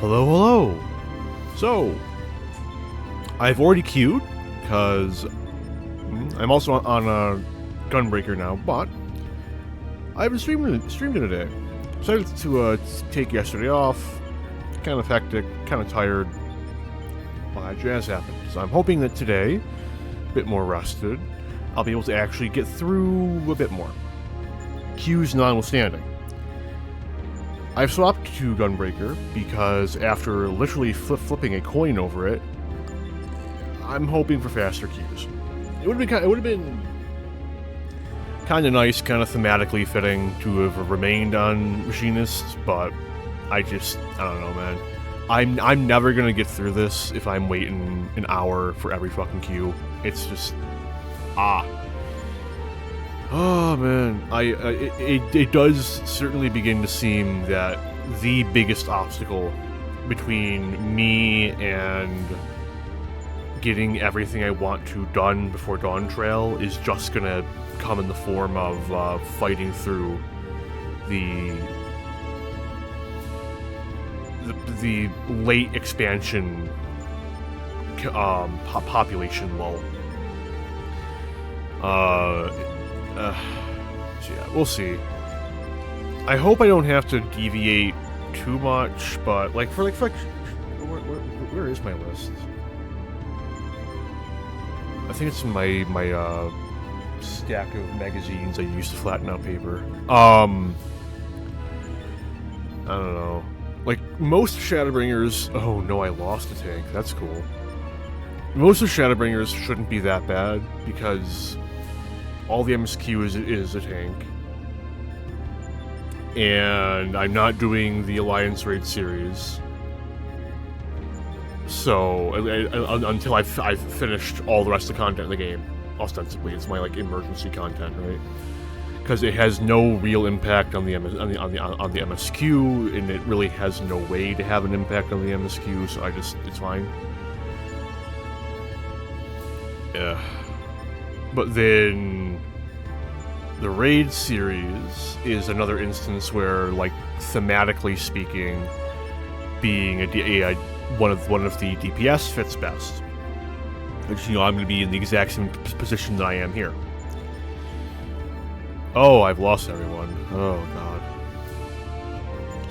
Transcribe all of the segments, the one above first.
Hello, hello. So, I've already queued, because I'm also on a Gunbreaker now, but I haven't streamed in a day. Decided to take yesterday off, kind of hectic, kind of tired. Well, jazz happened. So I'm hoping that today, a bit more rested, I'll be able to actually get through a bit more. Queues notwithstanding. I've swapped to Gunbreaker because after literally flipping a coin over it, I'm hoping for faster queues. It would have been kind of nice, kind of thematically fitting to have remained on Machinist, but I don't know, man. I'm never gonna get through this if I'm waiting an hour for every fucking queue. It's just oh man, it does certainly begin to seem that the biggest obstacle between me and getting everything I want to done before Dawn Trail is just gonna come in the form of fighting through the late expansion population lull. So yeah, we'll see. I hope I don't have to deviate too much, but where is my list? I think it's in my stack of magazines I used to flatten out paper. I don't know. Like, most Shadowbringers... Oh no, I lost a tank. That's cool. Most of Shadowbringers shouldn't be that bad, because all the MSQ is a tank. And I'm not doing the Alliance Raid series. So, until I've finished all the rest of the content in the game. Ostensibly, it's my, emergency content, right? Because it has no real impact on the MSQ, and it really has no way to have an impact on the MSQ, so it's fine. Yeah. But then the Raid series is another instance where, thematically speaking, being one of the DPS fits best. Which, I'm going to be in the exact same position that I am here. Oh, I've lost everyone. Oh, God.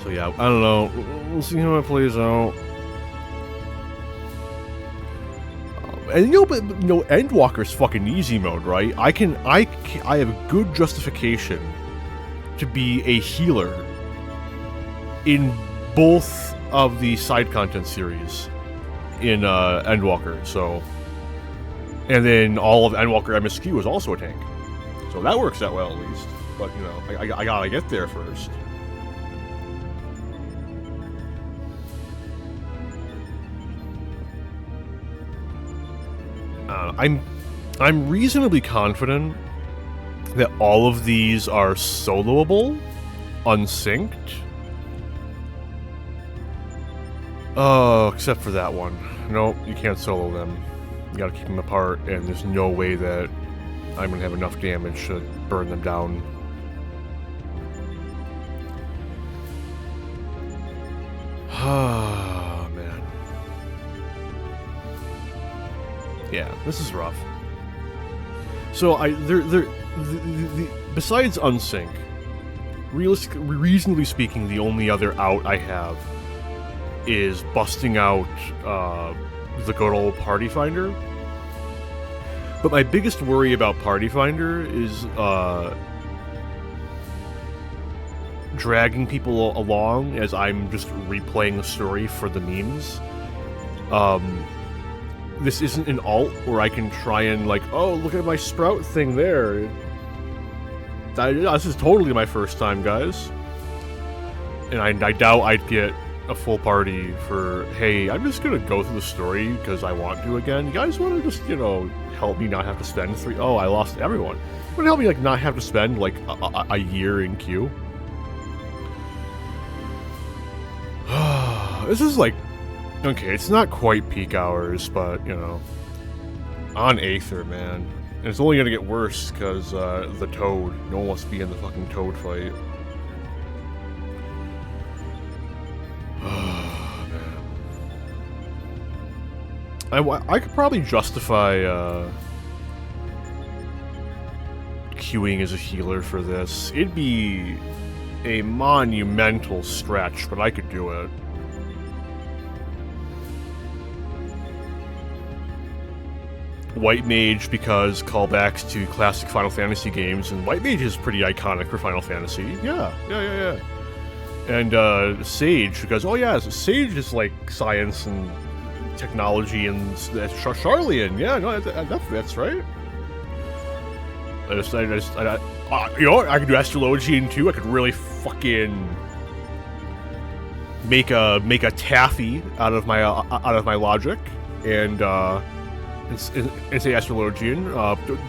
So yeah, I don't know. We'll see how it plays out. And Endwalker's fucking easy mode, right? I have a good justification to be a healer in both of the side content series in Endwalker, so... And then all of Endwalker MSQ is also a tank. So that works out well, at least. But, I gotta get there first. I'm reasonably confident that all of these are soloable, unsynced. Oh, except for that one. Nope, you can't solo them. You gotta keep them apart, and there's no way that I'm gonna have enough damage to burn them down. Oh, man. Yeah, this is rough. So besides Unsync, reasonably speaking, the only other out I have is busting out the good old Party Finder. But my biggest worry about Party Finder is dragging people along as I'm just replaying the story for the memes. This isn't an alt where I can try and oh, look at my sprout thing there. This is totally my first time, guys. And I doubt I'd get a full party for, hey, I'm just gonna go through the story because I want to again. You guys want to just, help me not have to spend oh, I lost everyone. Want to help me, not have to spend, a year in queue? This is, okay, it's not quite peak hours, but, on Aether, man. And it's only gonna get worse because, the Toad. No one wants to be in the fucking Toad fight. Oh, man. I could probably justify queuing as a healer for this. It'd be a monumental stretch, but I could do it. White Mage because callbacks to classic Final Fantasy games, and White Mage is pretty iconic for Final Fantasy. Yeah. And Sage because, oh yeah, Sage is like science and technology, and that's Charlian. Yeah, no, that's right. You know what? I could do Astrologian too. I could really fucking make a taffy out of my logic, and say Astrologian.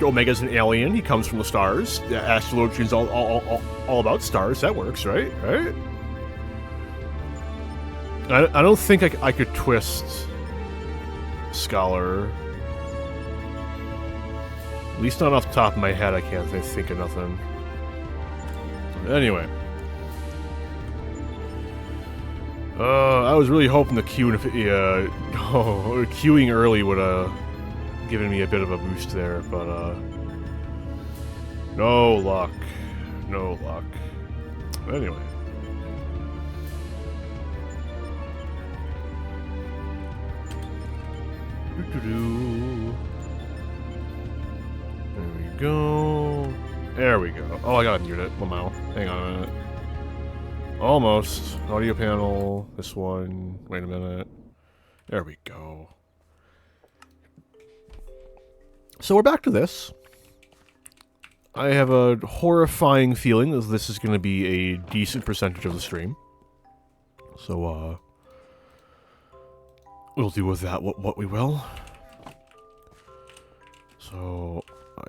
Omega's an alien. He comes from the stars. Astrologian's all about stars. That works, right? Right. I don't think I could twist Scholar. At least not off the top of my head, I can't think of nothing. Anyway. I was really hoping the queuing early would have given me a bit of a boost there, but no luck. No luck. Anyway. There we go. There we go. Oh, I gotta mute it. Lamau. Hang on a minute. Almost. Audio panel. This one. Wait a minute. There we go. So we're back to this. I have a horrifying feeling that this is going to be a decent percentage of the stream. So, we'll do with that what we will. So,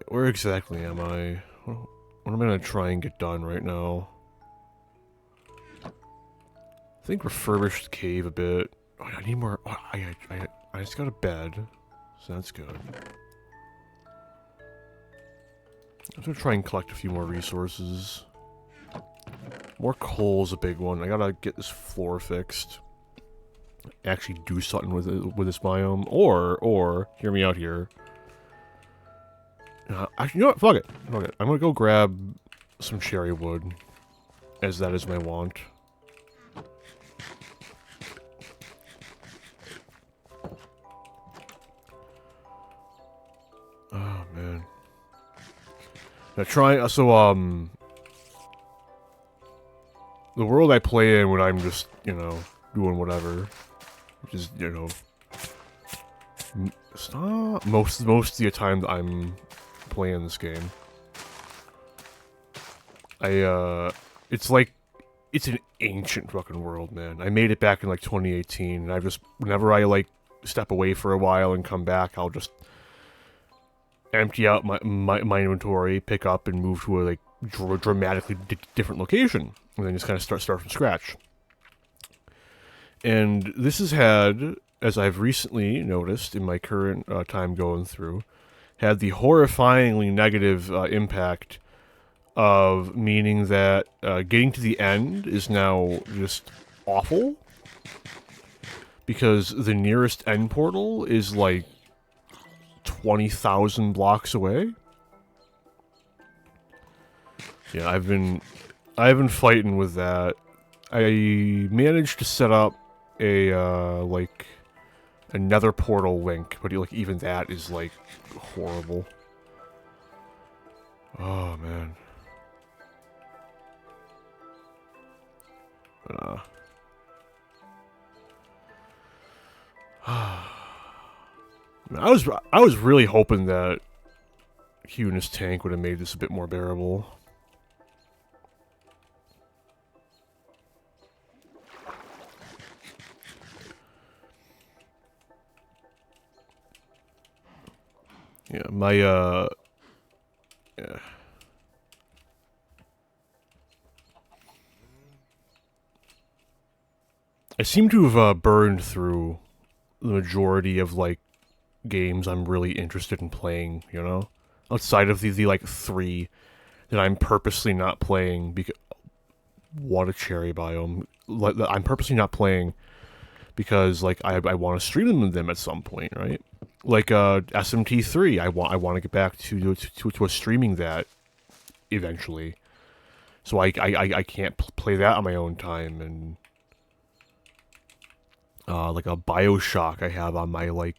where exactly am I? What am I going to try and get done right now? I think refurbish the cave a bit. Oh, I need more. Oh, I just got a bed, so that's good. I'm gonna try and collect a few more resources. More coal's a big one. I gotta get this floor fixed. Actually do something with this biome, or hear me out here. Actually, you know what? Fuck it. I'm gonna go grab some cherry wood, as that is my want. Oh man. Now the world I play in when I'm just, doing whatever, which is, most of the time that I'm playing this game. It's an ancient fucking world, man. I made it back in, 2018, and whenever I, step away for a while and come back, I'll just empty out my inventory, pick up, and move to a dramatically different location, and then just kind of start from scratch. And this has had, as I've recently noticed in my current time going through, had the horrifyingly negative impact of meaning that getting to the end is now just awful, because the nearest end portal is 20,000 blocks away. Yeah, I've been fighting with that. I managed to set up a another portal link, but even that is horrible. Oh man. I was really hoping that Hugh and his tank would have made this a bit more bearable. Yeah, yeah. I seem to have burned through the majority of games I'm really interested in playing, outside of the 3 that I'm purposely not playing because what a cherry biome. I'm purposely not playing because like I want to stream them at some point, right? Like SMT3, I want to get back to streaming that eventually. So I can't play that on my own time, and like a BioShock I have on my like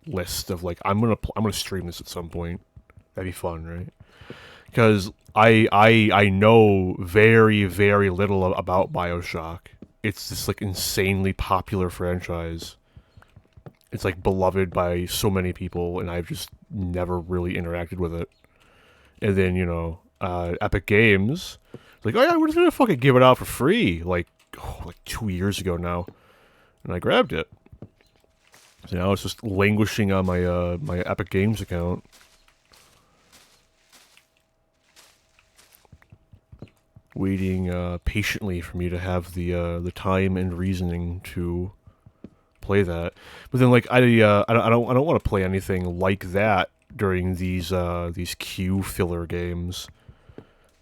list of like I'm gonna stream this at some point. That'd be fun, right? Because I know very little about BioShock. It's this like insanely popular franchise. It's like beloved by so many people, and I've just never really interacted with it. And then Epic Games, like, oh yeah, we're just gonna fucking give it out for free, like 2 years ago now, and I grabbed it. So now it's just languishing on my my Epic Games account. Waiting patiently for me to have the time and reasoning to play that. But then like I don't want to play anything like that during these queue filler games,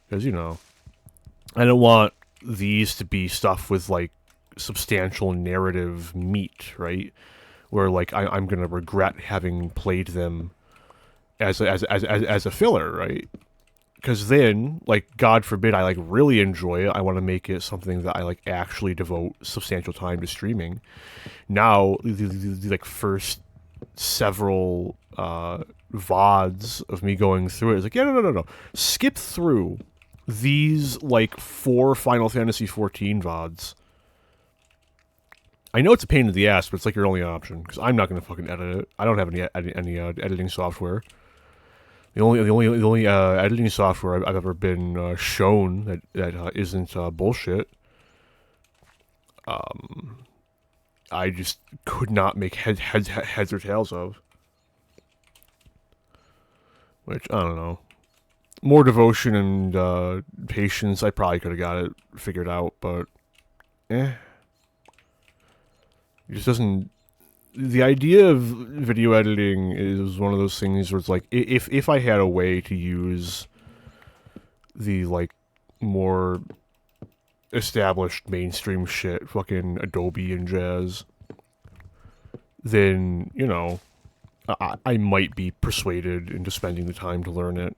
because I don't want these to be stuff with like substantial narrative meat, right? Where like I'm gonna regret having played them as a filler, right? Because then, like, God forbid I, like, really enjoy it. I want to make it something that I, like, actually devote substantial time to streaming. Now, the like, first several VODs of me going through it is like, yeah, no. Skip through these, like, 4 Final Fantasy XIV VODs. I know it's a pain in the ass, but it's, like, your only option. Because I'm not going to fucking edit it. I don't have any editing software. The only editing software I've ever been shown that isn't bullshit. I just could not make heads or tails of. Which I don't know. More devotion and patience, I probably could have got it figured out, but it just doesn't. The idea of video editing is one of those things where it's like, if I had a way to use the, like, more established mainstream shit, fucking Adobe and jazz, then, I might be persuaded into spending the time to learn it.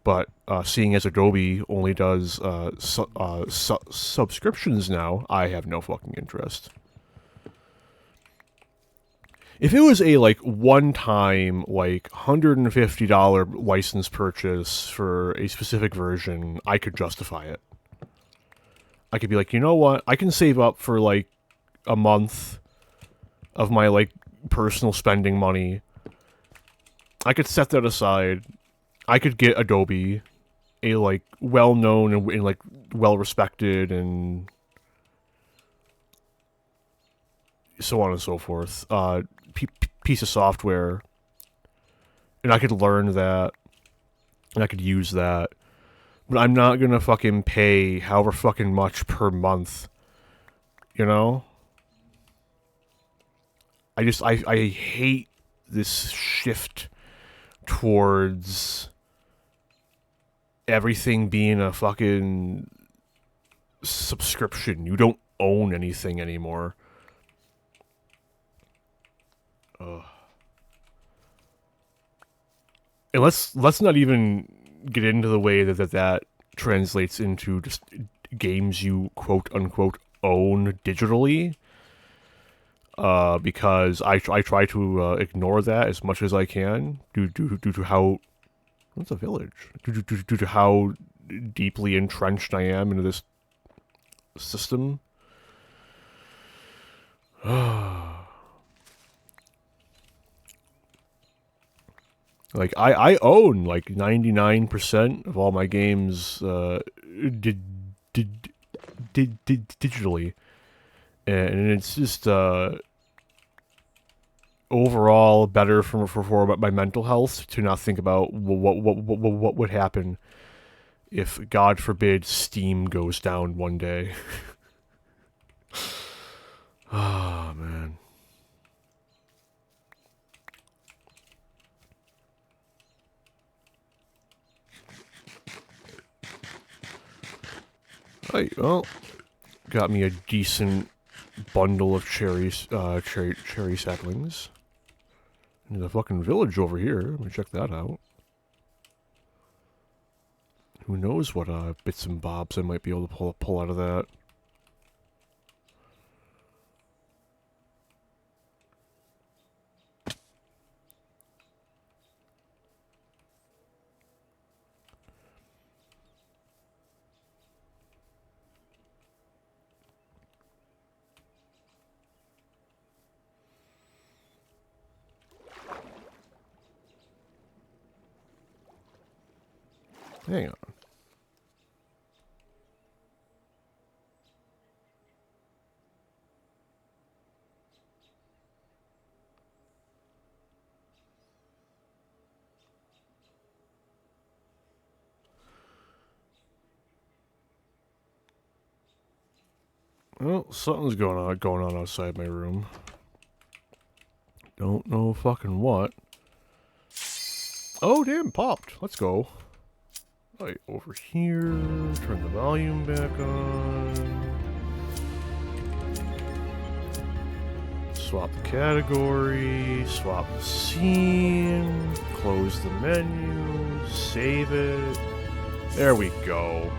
But seeing as Adobe only does subscriptions now, I have no fucking interest. If it was a, like, one-time, like, $150 license purchase for a specific version, I could justify it. I could be like, you know what? I can save up for, like, a month of my, like, personal spending money. I could set that aside. I could get Adobe, a, like, well-known and like, well-respected and so on and so forth, piece of software, and I could learn that, and I could use that, but I'm not gonna fucking pay however fucking much per month, I hate this shift towards everything being a fucking subscription. You don't own anything anymore. And let's not even get into the way that translates into just games you quote unquote own digitally. Because I try to ignore that as much as I can due to how what's a village due to how deeply entrenched I am into this system. Like, I own, like, 99% of all my games digitally. And it's just overall better for my mental health to not think about what would happen if, God forbid, Steam goes down one day. Oh, man. Right, well, got me a decent bundle of cherry saplings. There's a fucking village over here. Let me check that out. Who knows what bits and bobs I might be able to pull out of that. Hang on. Well, something's going on outside my room. Don't know fucking what. Oh, damn, popped. Let's go. Right, over here. Turn the volume back on. Swap the category. Swap the scene. Close the menu. Save it. There we go.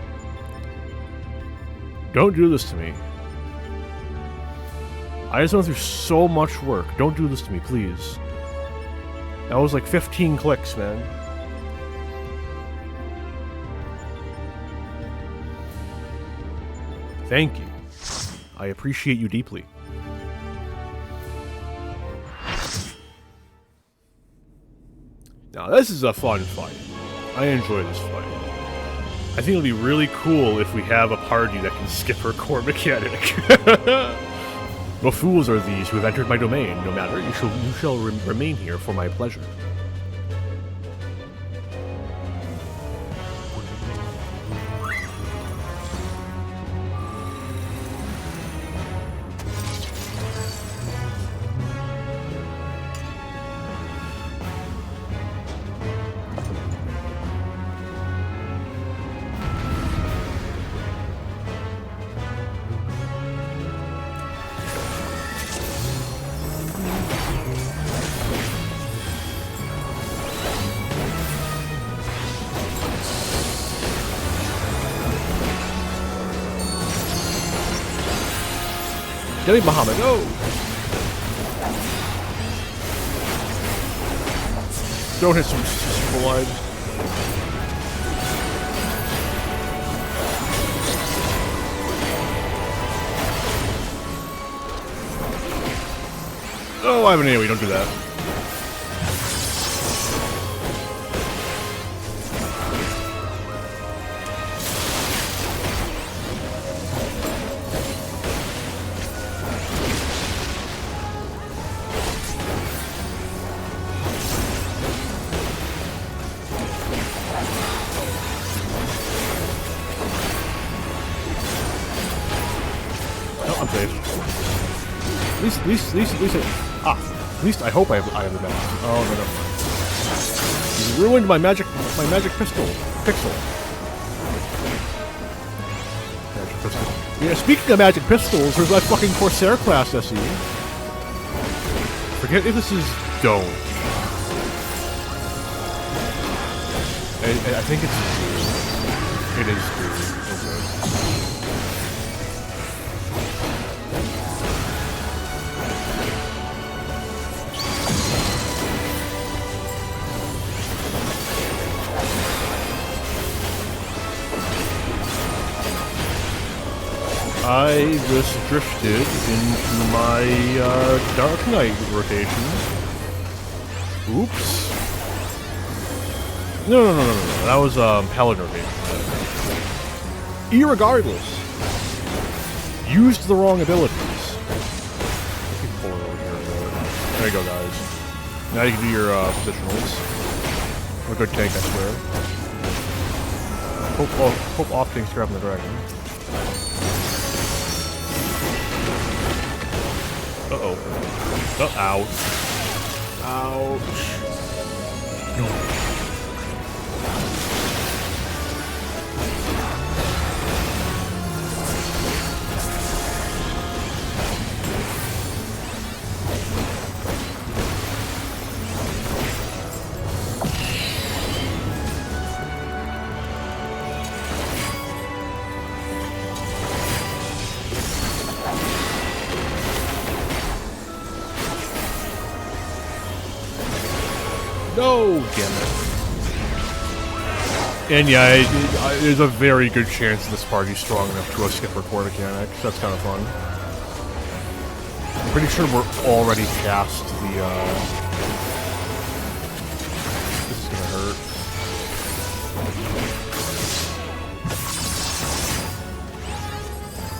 Don't do this to me. I just went through so much work. Don't do this to me, please. That was like 15 clicks, man. Thank you. I appreciate you deeply. Now, this is a fun fight. I enjoy this fight. I think it'll be really cool if we have a party that can skip her core mechanic. What fools are these who have entered my domain? No matter, you shall remain here for my pleasure. Get me, Muhammad, go! Don't hit some super wide. Oh, I have an AoE, don't do that. At least I hope I have the magic. Oh no, you ruined my magic pixel. Magic pistol. Yeah, speaking of magic pistols, there's that fucking Corsair class SE. Forget if this is Dome. I think it is. I just drifted into my Dark Knight rotation. Oops. No. That was Paladin rotation. Irregardless, used the wrong abilities. Pull it over here. There you go, guys. Now you can do your positionals. I'm a good tank, I swear. Hope Offtank's grabbing the dragon. Uh-oh. Ouch. Ouch. No. No! Damn it. And yeah, there's a very good chance this party's strong enough to skip our core mechanic. So that's kind of fun. I'm pretty sure we're already past the, This is gonna hurt.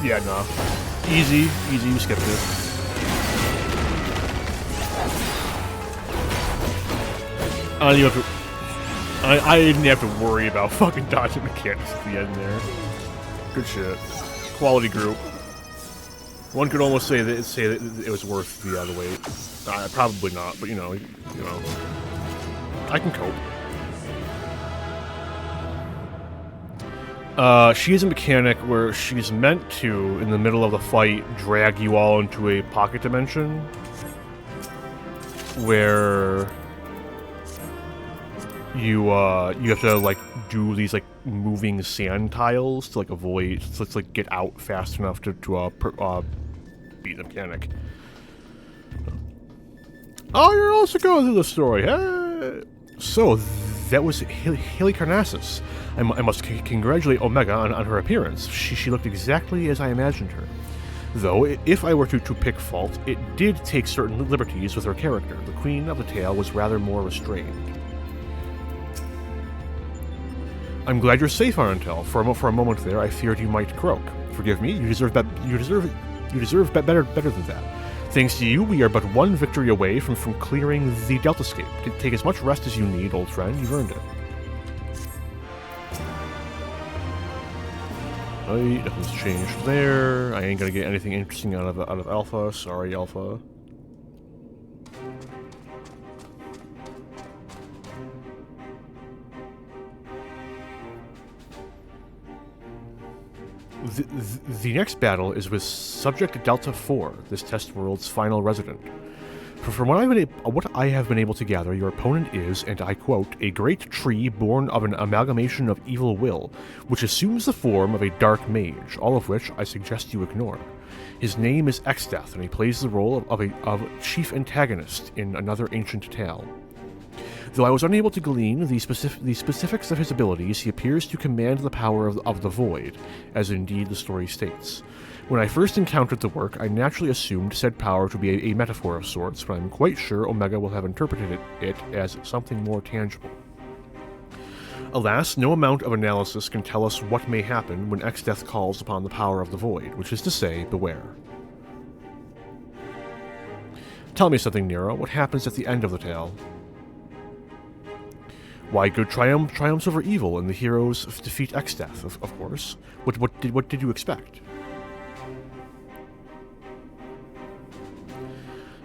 Yeah, no. Easy, we skipped it. I don't even have to... I didn't have to worry about fucking dodging mechanics at the end there. Good shit. Quality group. One could almost say that it was worth the wait. Probably not, but you know, I can cope. She is a mechanic where she's meant to, in the middle of the fight, drag you all into a pocket dimension where you have to like do these like moving sand tiles to like avoid, so let's like get out fast enough to beat the mechanic. Oh, you're also going through the story. Hey. So that was Halicarnassus. I must congratulate Omega on her appearance. She looked exactly as I imagined her. Though, if I were to pick fault, it did take certain liberties with her character. The Queen of the Tale was rather more restrained. I'm glad you're safe, Arantel. For a moment there, I feared you might croak. Forgive me. You deserve better than that. Thanks to you, we are but one victory away from clearing the Deltascape. Take as much rest as you need, old friend. You've earned it. Alright, nothing's changed there. I ain't gonna get anything interesting out of Alpha. Sorry, Alpha. The next battle is with Subject Delta 4, this test world's final resident. From what I have been able to gather, your opponent is, and I quote, a great tree born of an amalgamation of evil will, which assumes the form of a dark mage, all of which I suggest you ignore. His name is Exdeath, and he plays the role of chief antagonist in another ancient tale. Though I was unable to glean the specifics of his abilities, he appears to command the power of the Void, as indeed the story states. When I first encountered the work, I naturally assumed said power to be a metaphor of sorts, but I'm quite sure Omega will have interpreted it as something more tangible. Alas, no amount of analysis can tell us what may happen when Exdeath calls upon the power of the Void, which is to say, beware. Tell me something, Nero. What happens at the end of the tale? Why, good triumphs over evil, and the heroes defeat Exdeath, of course. What did you expect?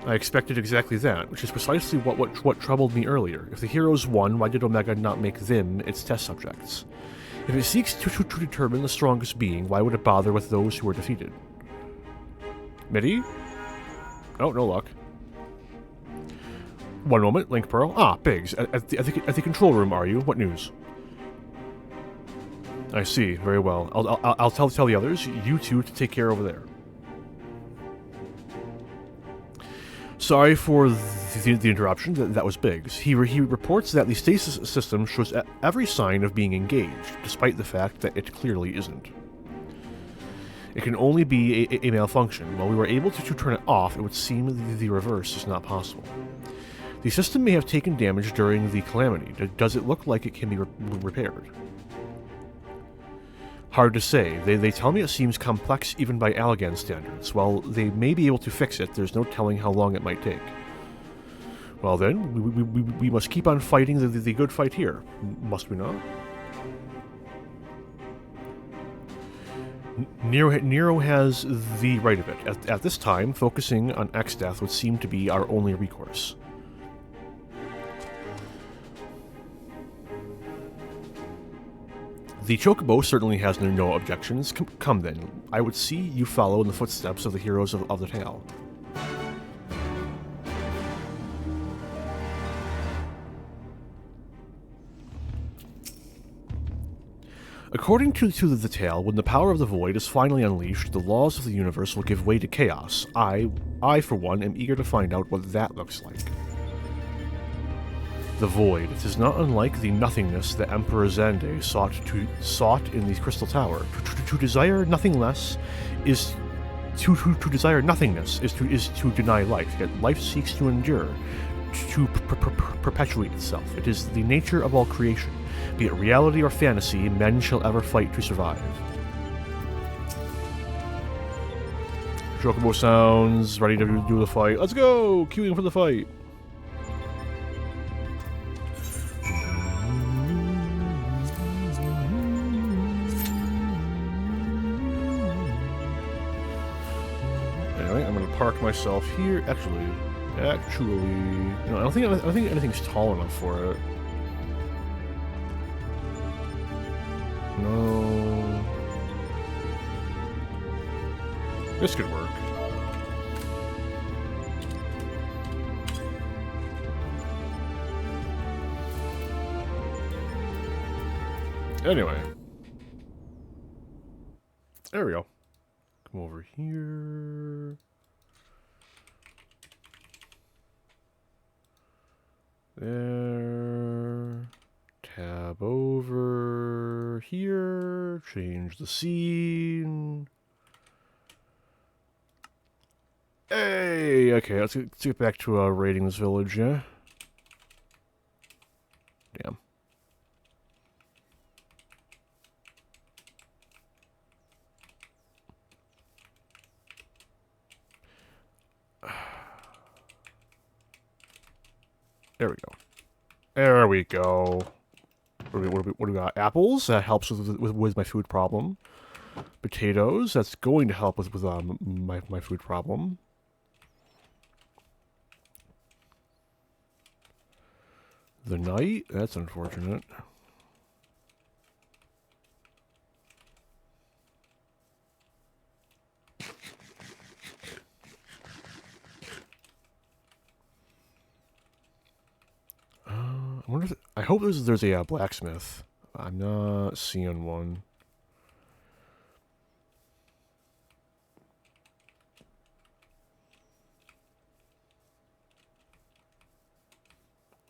I expected exactly that, which is precisely what troubled me earlier. If the heroes won, why did Omega not make them its test subjects? If it seeks to determine the strongest being, why would it bother with those who were defeated? Midi? Oh, no luck. One moment, Link Pearl. Ah, Biggs. At the control room, are you? What news? I see. Very well. I'll tell the others. You two to take care over there. Sorry for the interruption. That was Biggs. He reports that the stasis system shows every sign of being engaged, despite the fact that it clearly isn't. It can only be a malfunction. While we were able to turn it off, it would seem the reverse is not possible. The system may have taken damage during the calamity. Does it look like it can be repaired? Hard to say. They tell me it seems complex even by Allagan standards. While they may be able to fix it, there's no telling how long it might take. Well then, we must keep on fighting the good fight here. Must we not? Nero has the right of it. At this time, focusing on Exdeath would seem to be our only recourse. The Chocobo certainly has no objections. Come then. I would see you follow in the footsteps of the heroes of the tale. According to the tale, when the power of the Void is finally unleashed, the laws of the universe will give way to chaos. I for one, am eager to find out what that looks like. The void. It is not unlike the nothingness that Emperor Xande sought in the Crystal Tower. To desire nothing less is to desire nothingness is to deny life. Yet life seeks to endure, to perpetuate itself. It is the nature of all creation. Be it reality or fantasy, men shall ever fight to survive. Chocobo sounds ready to do the fight. Let's go! Queuing for the fight. Anyway, I'm gonna park myself here. Actually, no, I don't think anything's tall enough for it. No, this could work. Anyway, there we go. Come over here. There. Tab over here. Change the scene. Hey! Okay, let's get back to raiding this village, yeah? Damn. There we go. There we go. What do we got? Apples. That helps with my food problem. Potatoes. That's going to help with my food problem. The knight. That's unfortunate. I wonder if I hope there's a blacksmith. I'm not seeing one.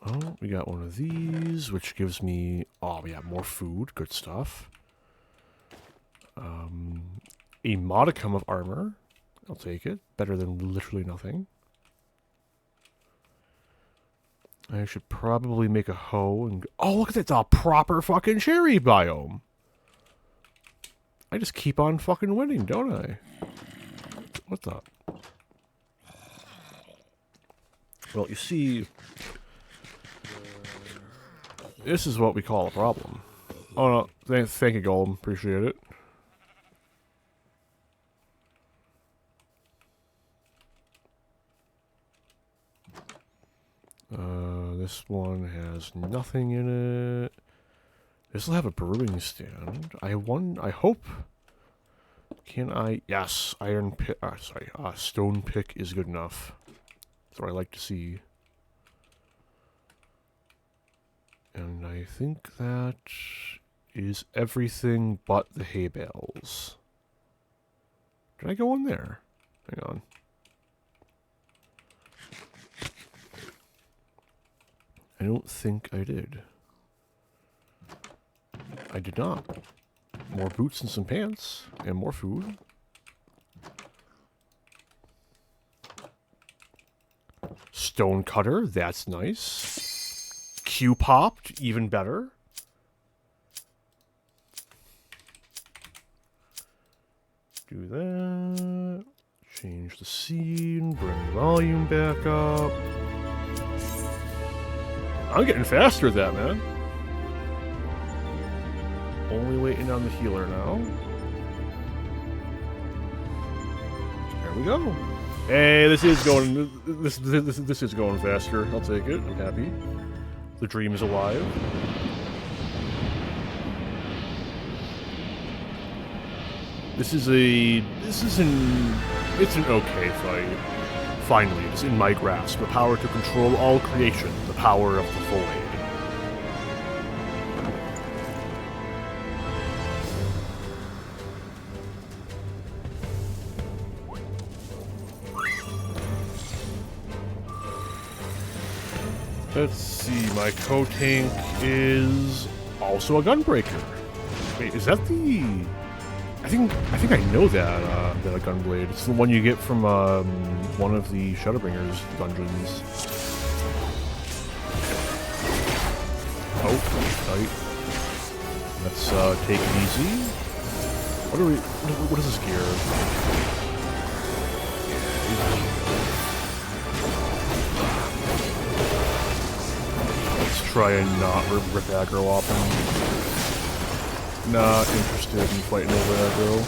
Oh, we got one of these, which gives me... Oh, yeah, more food. Good stuff. A modicum of armor. I'll take it. Better than literally nothing. I should probably make a hoe and... Oh, look at that! It's a proper fucking cherry biome! I just keep on fucking winning, don't I? What's up? Well, you see... This is what we call a problem. Oh no, thank you, Golem. Appreciate it. This one has nothing in it. This will have a brewing stand. I hope. Can I? Yes, iron pick. Stone pick is good enough. That's what I like to see. And I think that is everything but the hay bales. Did I go in there? Hang on. I don't think I did. I did not. More boots and some pants. And more food. Stone cutter, that's nice. Q popped, even better. Do that. Change the scene, bring the volume back up. I'm getting faster at that, man. Only waiting on the healer now. There we go. Hey, this is going. This is going faster. I'll take it. I'm happy. The dream is alive. It's an okay fight. Finally, it's in my grasp. The power to control all creation. The power of the void. Let's see, my co-tank is also a Gunbreaker. Wait, is that the... I think I know that, that Gunblade. It's the one you get from, one of the Shadowbringers dungeons. Oh, tight. Let's, take it easy. What is this gear? Let's try and not rip aggro off him. Not interested in fighting over aggro.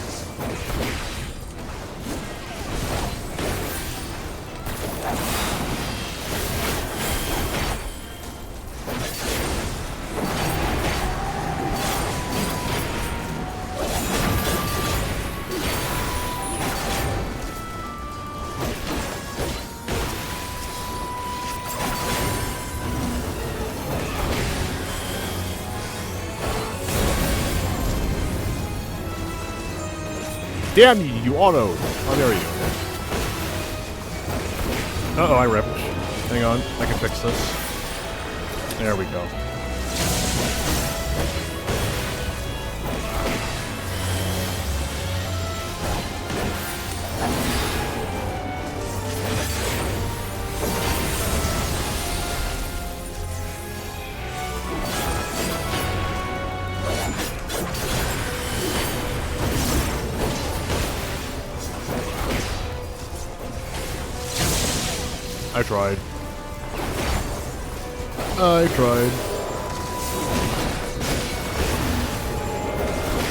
Damn you auto! How dare you? Uh-oh, I ripped. Hang on, I can fix this. There we go. I tried. I tried.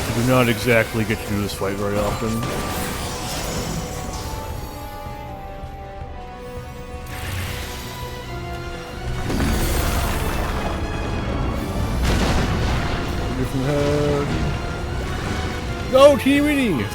I do not exactly get to do this fight very often. Different head. No, Teeny Weeny!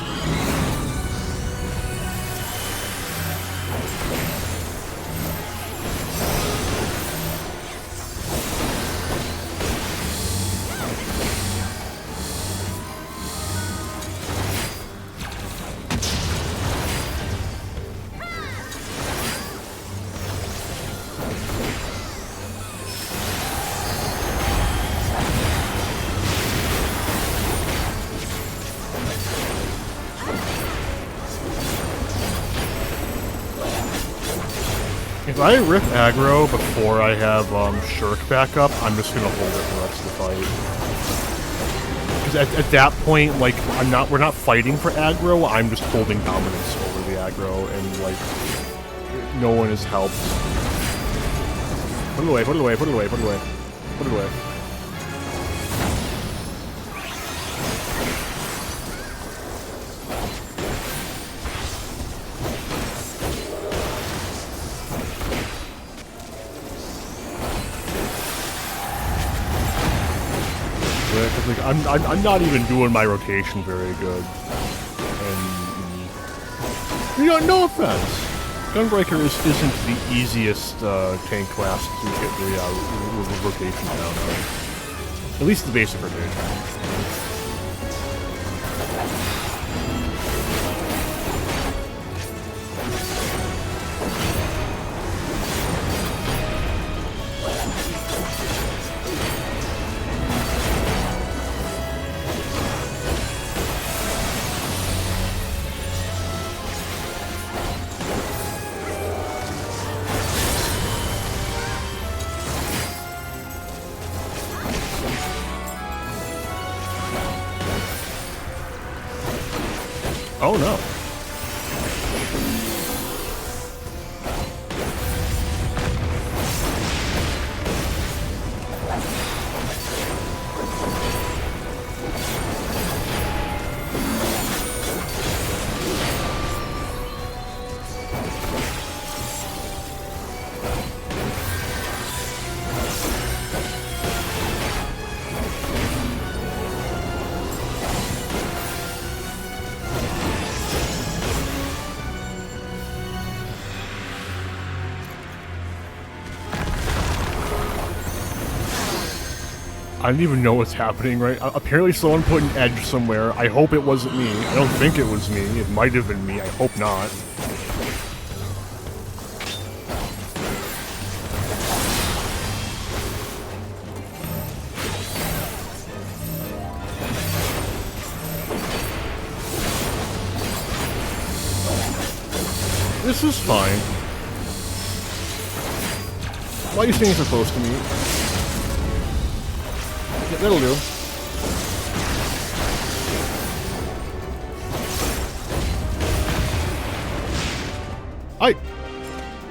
If I rip aggro before I have Shirk back up, I'm just gonna hold it the rest of the fight. Because at that point, like, we're not fighting for aggro, I'm just holding dominance over the aggro, and like, no one is helped. Put it away, put it away, put it away, put it away. Put it away. Like, I'm not even doing my rotation very good, and you know, no offense, Gunbreaker isn't the easiest tank class to get the rotation down on. At least the basic rotation. Oh no. I don't even know what's happening, right? Apparently someone put an edge somewhere. I hope it wasn't me. I don't think it was me. It might have been me. I hope not. This is fine. Why are you staying so close to me? Yeah, that'll do.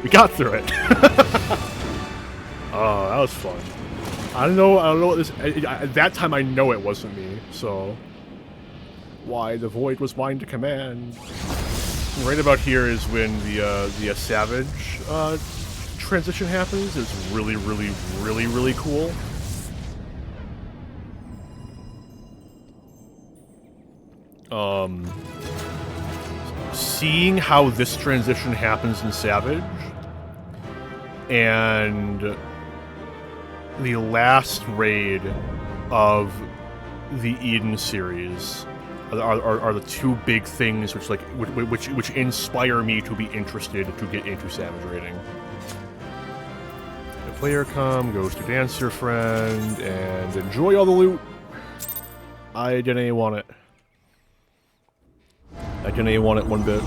We got through it. Oh, that was fun. I don't know what this... at that time, I know it wasn't me, so... Why, the void was mine to command. Right about here is when the Savage transition happens. It's really, really, really, really cool. Seeing how this transition happens in Savage and the last raid of the Eden series are the two big things which inspire me to be interested to get into Savage raiding. The player goes to dance your friend and enjoy all the loot. I didn't want it. I didn't want it one bit.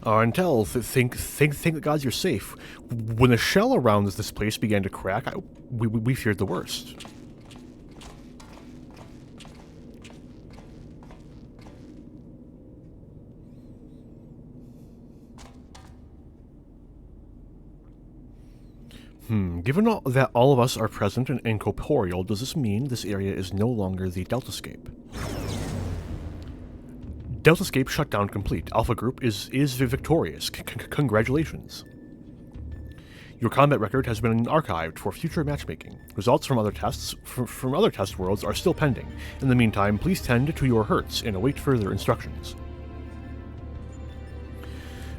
Until think the gods you're safe. When the shell around this place began to crack, we feared the worst. Given that all of us are present and incorporeal, does this mean this area is no longer the Deltascape? Deltascape shutdown complete. Alpha Group is victorious. Congratulations. Your combat record has been archived for future matchmaking. Results from other tests from other test worlds are still pending. In the meantime, please tend to your hurts and await further instructions.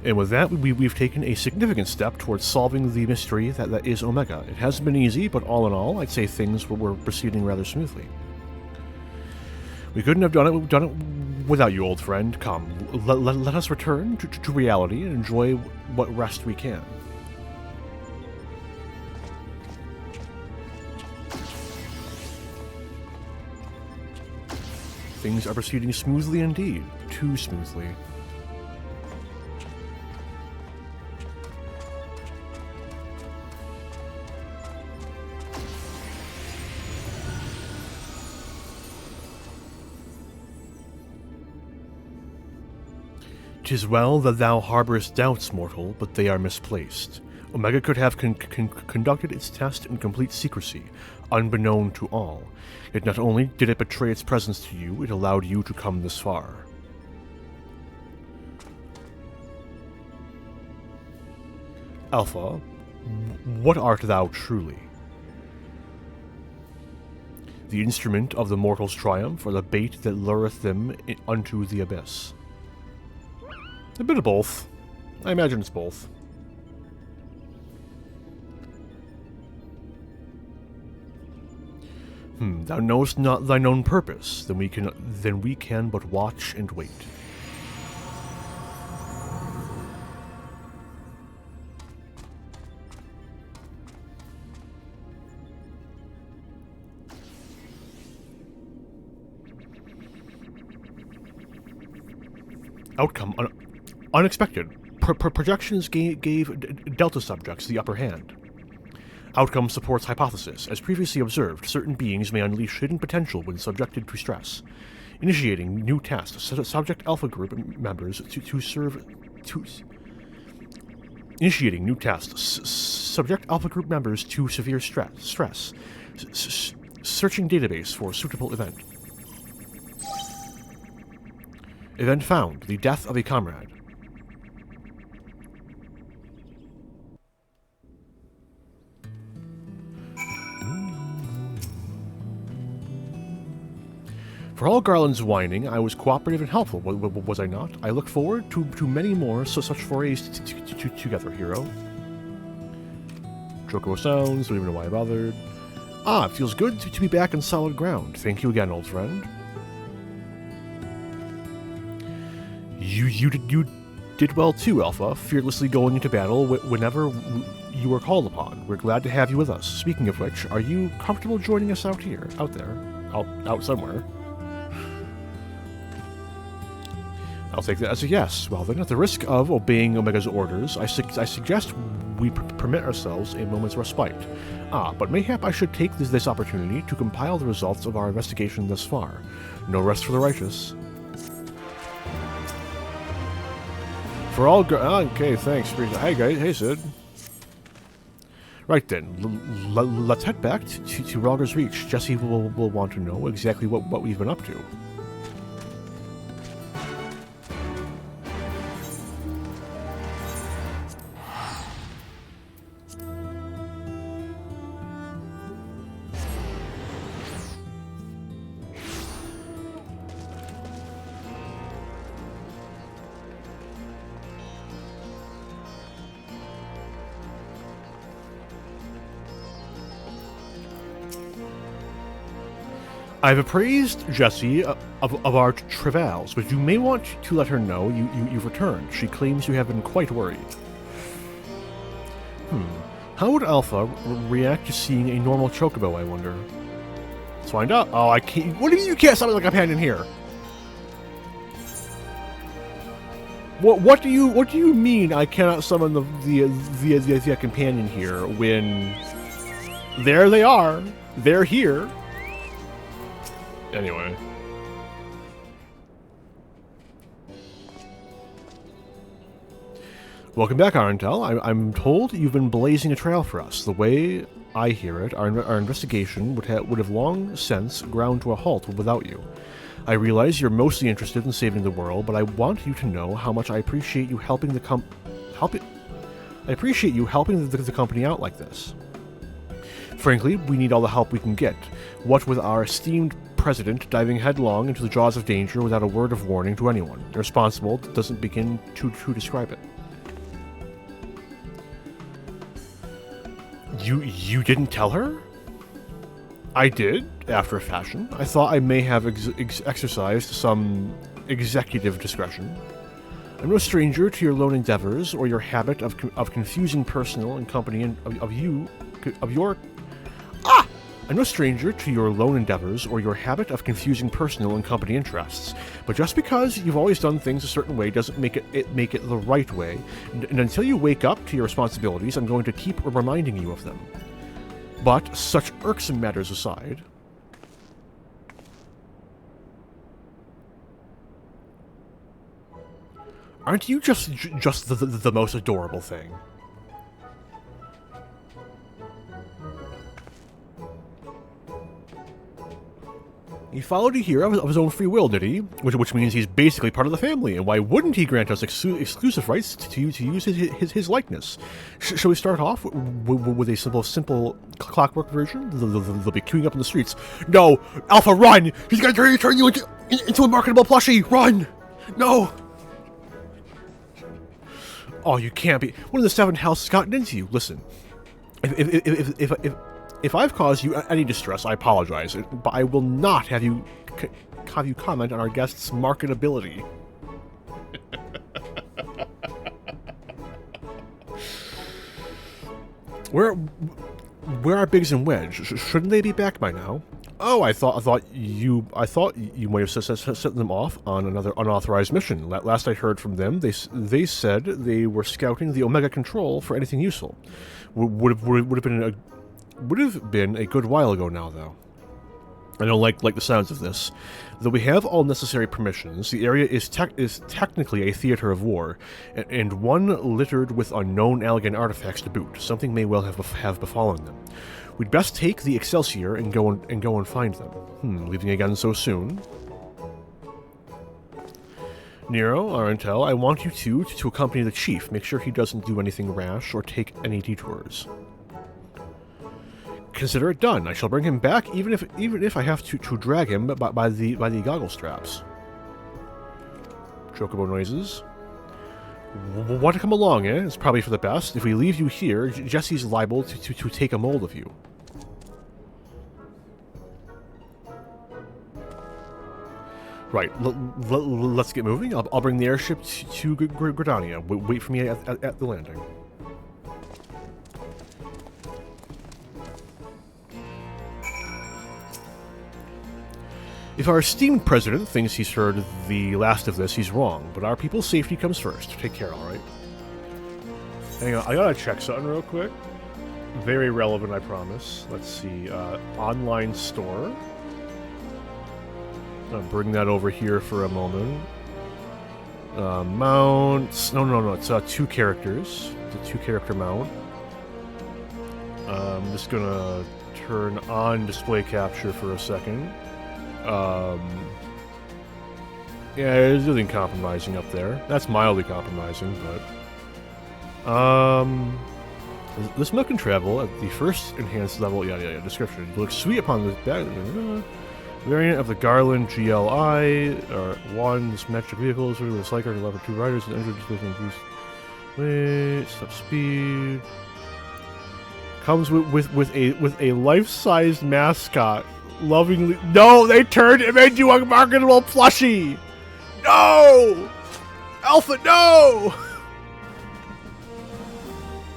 And with that, we've taken a significant step towards solving the mystery that is Omega. It hasn't been easy, but all in all, I'd say things were proceeding rather smoothly. We couldn't have done it without you, old friend. Come, let us return to reality and enjoy what rest we can. Things are proceeding smoothly indeed. Too smoothly. "'Tis well that thou harborest doubts, mortal, but they are misplaced. Omega could have conducted its test in complete secrecy, unbeknown to all. Yet not only did it betray its presence to you, it allowed you to come this far. Alpha, what art thou truly? The instrument of the mortal's triumph, or the bait that lureth them unto the abyss? A bit of both. I imagine it's both. Thou knowest not thine own purpose, then we can but watch and wait. Outcome unexpected. Projections gave Delta subjects the upper hand. Outcome supports hypothesis. As previously observed, certain beings may unleash hidden potential when subjected to stress. Initiating new tasks. Subject Alpha Group members Initiating new tasks. Subject Alpha Group members to severe stress. Searching database for suitable event. Event found. The death of a comrade. For all Garland's whining, I was cooperative and helpful, was I not? I look forward to many more such forays together, hero. Choco sounds, don't even know why I bothered. Ah, it feels good to be back on solid ground. Thank you again, old friend. You did well too, Alpha, fearlessly going into battle whenever you were called upon. We're glad to have you with us. Speaking of which, are you comfortable joining us out somewhere? I'll take that as a yes. Well then, at the risk of obeying Omega's orders, I suggest we permit ourselves a moment's respite. But mayhap I should take this opportunity to compile the results of our investigation thus far. No rest for the righteous. For all okay, thanks. Hey guys, hey Sid. Right then, let's head back to Rhalgr's Reach. Jesse will want to know exactly what we've been up to. I've appraised Jessie of our travails, but you may want to let her know you've returned. She claims you have been quite worried. How would Alpha react to seeing a normal chocobo, I wonder? Let's find out. Oh, I can't. What do you mean you can't summon like a companion here? What do you mean I cannot summon the companion here when there they are? They're here. Anyway. Welcome back, Arentel. I'm told you've been blazing a trail for us. The way I hear it, our investigation would have long since ground to a halt without you. I realize you're mostly interested in saving the world, but I want you to know how much I appreciate you helping the company out like this. Frankly, we need all the help we can get. What with our esteemed president diving headlong into the jaws of danger without a word of warning to anyone. Irresponsible doesn't begin to describe it. You didn't tell her? I did, after a fashion. I thought I may have exercised some executive discretion. I'm no stranger to your lone endeavors or your habit of confusing personal and company I'm no stranger to your lone endeavors or your habit of confusing personal and company interests, but just because you've always done things a certain way doesn't make it the right way, and until you wake up to your responsibilities, I'm going to keep reminding you of them. But such irksome matters aside, aren't you just the most adorable thing? He followed you here of his own free will, did he? Which means he's basically part of the family, and why wouldn't he grant us exclusive rights to use his likeness? Shall we start off with a simple clockwork version? They'll be queuing up in the streets. No! Alpha, run! He's gonna turn you into a marketable plushie! Run! No! Oh, you can't be. One of the seven houses gotten into you. Listen, if I've caused you any distress, I apologize, but I will not have you comment on our guest's marketability. Where are Biggs and Wedge? Shouldn't they be back by now? Oh, I thought you might have sent them off on another unauthorized mission. Last I heard from them, they said they were scouting the Omega Control for anything useful. Would have been a good while ago now, though. I don't like the sounds of this. Though we have all necessary permissions, the area is technically a theater of war, and one littered with unknown Allagan artifacts to boot. Something may well have befallen them. We'd best take the Excelsior and go and find them. Leaving again so soon? Nero, Arentel, I want you to accompany the chief. Make sure he doesn't do anything rash or take any detours. Consider it done. I shall bring him back, even if I have to drag him by the goggle straps. Chocobo noises. Want to come along, eh? It's probably for the best. If we leave you here, Jesse's liable to take a mold of you. Right, let's get moving. I'll bring the airship to Gridania. Wait for me at the landing. If our esteemed president thinks he's heard the last of this, he's wrong. But our people's safety comes first. Take care, alright? Hang on, I gotta check something real quick. Very relevant, I promise. Let's see, online store. I'll bring that over here for a moment. Mounts. No. It's 2 characters. It's a 2-character mount. I'm just gonna turn on display capture for a second. Yeah, there's nothing compromising up there. That's mildly compromising, but this map can travel at the first enhanced level. Yeah. Description. It looks sweet upon this back. Variant of the Garland GLI, or 1, this magic vehicle is with a cycle to level 2 riders and engine displacement boost. Wait, stop speed. Comes with a life-sized mascot. Lovingly. No, they turned and made you a marketable plushie! No! Alpha, no!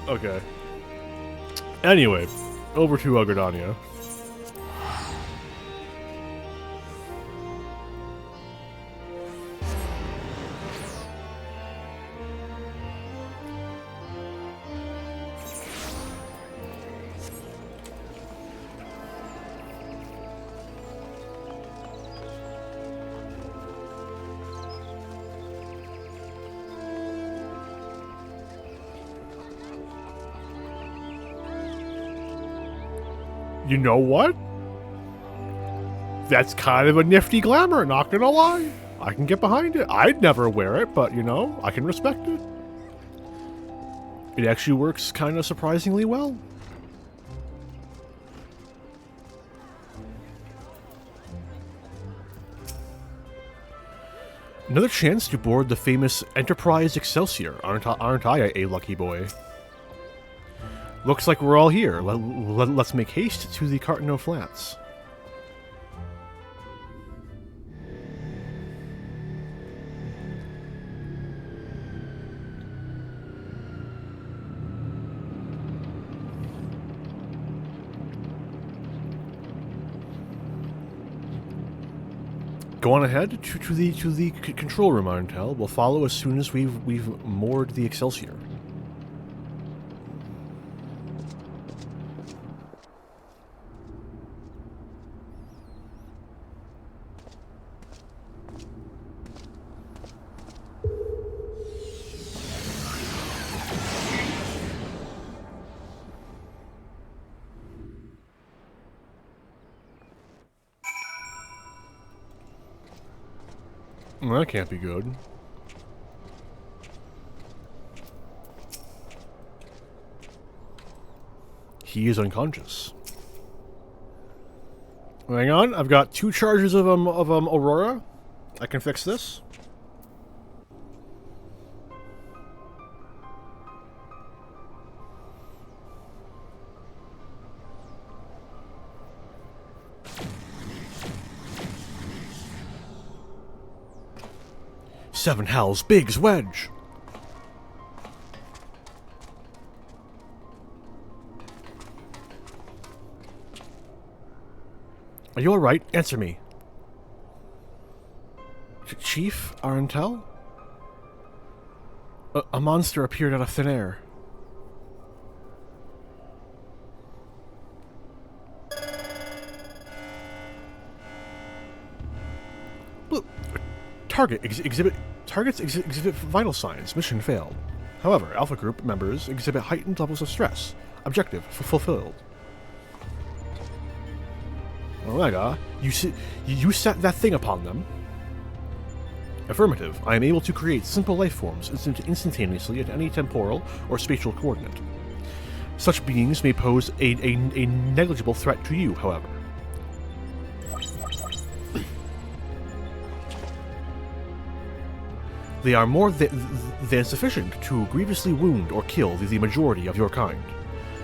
Okay. Anyway, over to Gridania. You know what? That's kind of a nifty glamour, not gonna lie. I can get behind it. I'd never wear it, but you know, I can respect it. It actually works kind of surprisingly well. Another chance to board the famous Enterprise Excelsior. Aren't I a lucky boy? Looks like we're all here. Let's make haste to the Cartano Flats. Go on ahead to the control room, Arntel. We'll follow as soon as we've moored the Excelsior. Well, that can't be good. He is unconscious. Hang on, I've got 2 charges of Aurora. I can fix this. Seven Hells Biggs Wedge. Are you alright? Answer me. Chief Arntel? A monster appeared out of thin air. Look, Targets exhibit vital signs. Mission failed. However, Alpha Group members exhibit heightened levels of stress. Objective fulfilled. Oh my god. You set that thing upon them? Affirmative. I am able to create simple life forms instantaneously at any temporal or spatial coordinate. Such beings may pose a negligible threat to you, however. They are more than sufficient to grievously wound or kill the majority of your kind.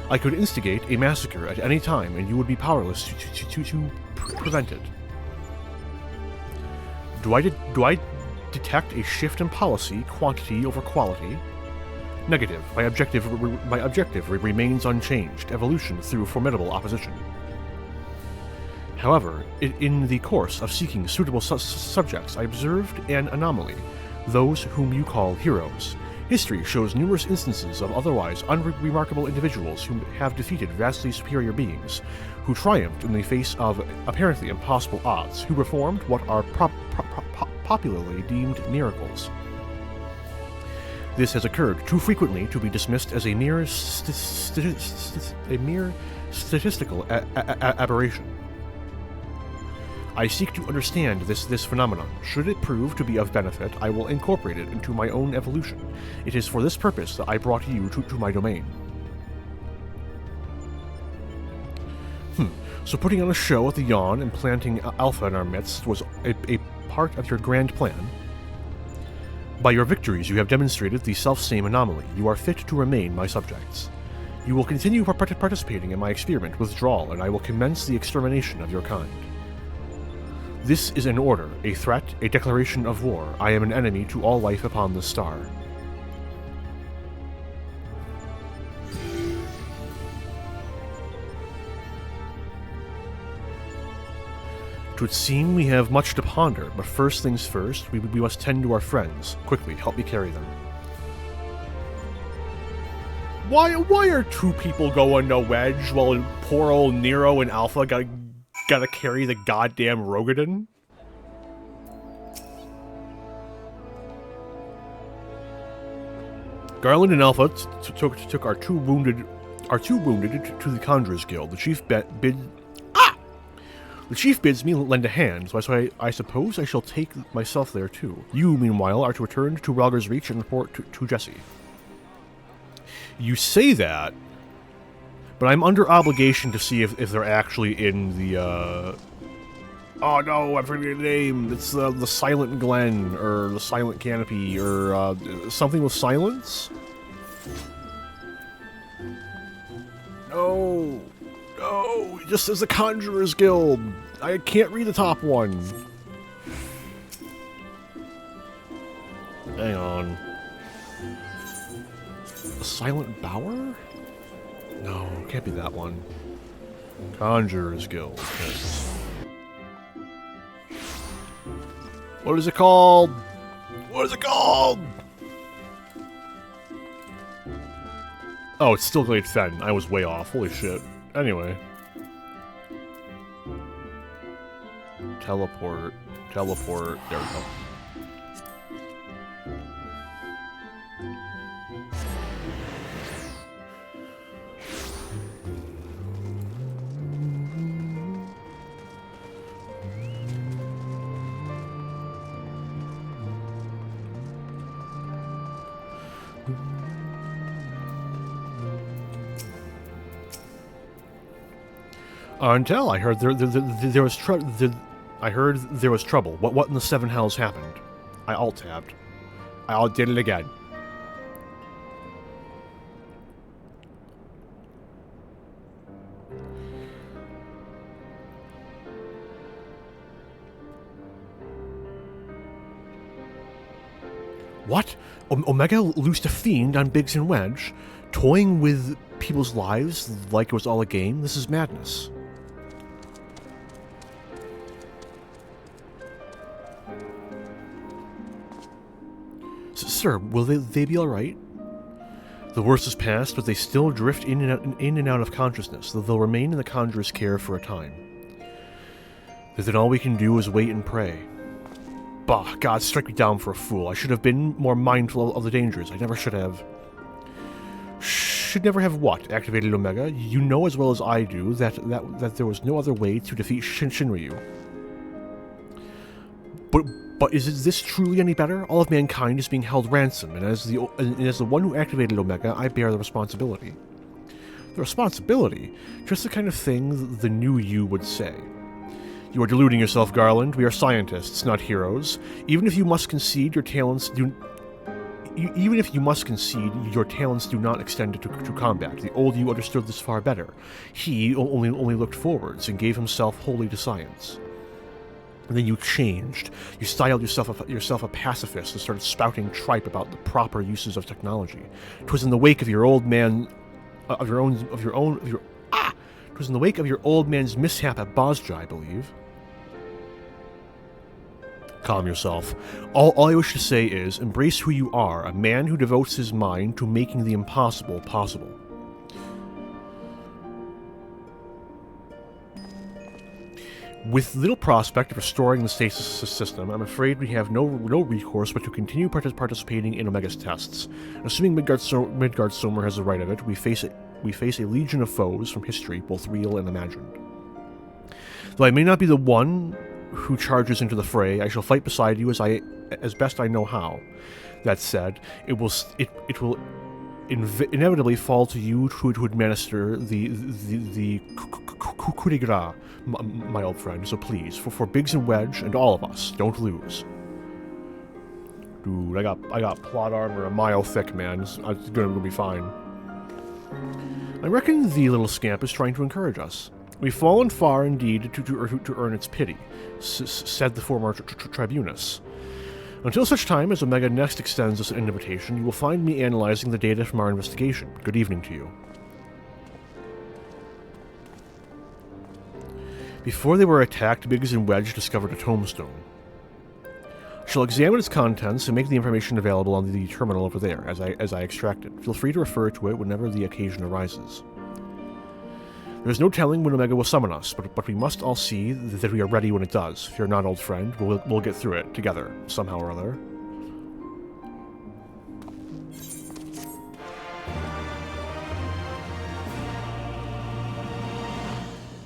I could instigate a massacre at any time, and you would be powerless to prevent it. Do I detect a shift in policy, quantity over quality? Negative. My objective remains unchanged. Evolution through formidable opposition. However, in the course of seeking suitable subjects, I observed an anomaly. Those whom you call heroes. History shows numerous instances of otherwise unremarkable individuals who have defeated vastly superior beings, who triumphed in the face of apparently impossible odds, who performed what are popularly deemed miracles. This has occurred too frequently to be dismissed as a mere statistical aberration. I seek to understand this phenomenon. Should it prove to be of benefit, I will incorporate it into my own evolution. It is for this purpose that I brought you to my domain. So putting on a show at the Yawn and planting Alpha in our midst was a part of your grand plan? By your victories, you have demonstrated the self-same anomaly. You are fit to remain my subjects. You will continue participating in my experiment withdrawal, and I will commence the extermination of your kind. This is an order, a threat, a declaration of war. I am an enemy to all life upon this star. Twould seem we have much to ponder, but first things first, we must tend to our friends. Quickly, help me carry them. Why are two people going to Wedge while poor old Nero and Alpha gotta carry the goddamn Rogadin? Garland and Alpha took our two wounded to the Conjurers Guild. The chief bids me lend a hand, so I suppose I shall take myself there too. You, meanwhile, are to return to Relger's Reach and report to Jesse. You say that, but I'm under obligation to see if they're actually in the, oh no, I forget the name. It's the Silent Glen, or the Silent Canopy, or something with silence? No, it just says the Conjurers Guild. I can't read the top one. Hang on. The Silent Bower? No, can't be that one. Conjurers Guild. Yes. What is it called? What is it called? Oh, it's still Glade Fen. I was way off. Holy shit. Anyway. Teleport. There we go. Until I heard there was trouble. What in the seven hells happened? I alt-tabbed. I alt-did it again. What? Omega loosed a fiend on Biggs and Wedge, toying with people's lives like it was all a game? This is madness. Sir, will they be alright? The worst is past, but they still drift in and out of consciousness, though they'll remain in the Conjurer's care for a time. Then all we can do is wait and pray. Bah, God, strike me down for a fool. I should have been more mindful of the dangers. I never should have. Should never have what? Activated Omega? You know as well as I do that there was no other way to defeat Shinryu. But is this truly any better? All of mankind is being held ransom, and as the one who activated Omega, I bear the responsibility. The responsibility? Just the kind of thing the new you would say. You are deluding yourself, Garland. We are scientists, not heroes. Even if you must concede, your talents do not extend to combat. The old you understood this far better. He only looked forwards and gave himself wholly to science. And then you changed. You styled yourself a pacifist and started spouting tripe about the proper uses of technology. 'Twas in the wake of your old man, It was in the wake of your old man's mishap at Bosja, I believe. Calm yourself. All I wish to say is, embrace who you are, a man who devotes his mind to making the impossible possible. With little prospect of restoring the stasis system, I'm afraid we have no recourse but to continue participating in Omega's tests. Assuming Midgard Somer has the right of it, we face a legion of foes from history, both real and imagined. Though I may not be the one who charges into the fray, I shall fight beside you as best I know how. That said, it will inevitably fall to you to administer the coup de grace, my old friend. So please, for Biggs and Wedge and all of us, don't lose. Dude, I got plot armor a mile thick, man. It's gonna be fine. I reckon the little scamp is trying to encourage us. We've fallen far indeed to earn its pity, said the former tribunus. Until such time as Omega next extends us an invitation, you will find me analyzing the data from our investigation. Good evening to you. Before they were attacked, Biggs and Wedge discovered a tombstone. I shall examine its contents and make the information available on the terminal over there as I extract it. Feel free to refer to it whenever the occasion arises. There is no telling when Omega will summon us, but we must all see that we are ready when it does. Fear not, old friend. We'll get through it together, somehow or other.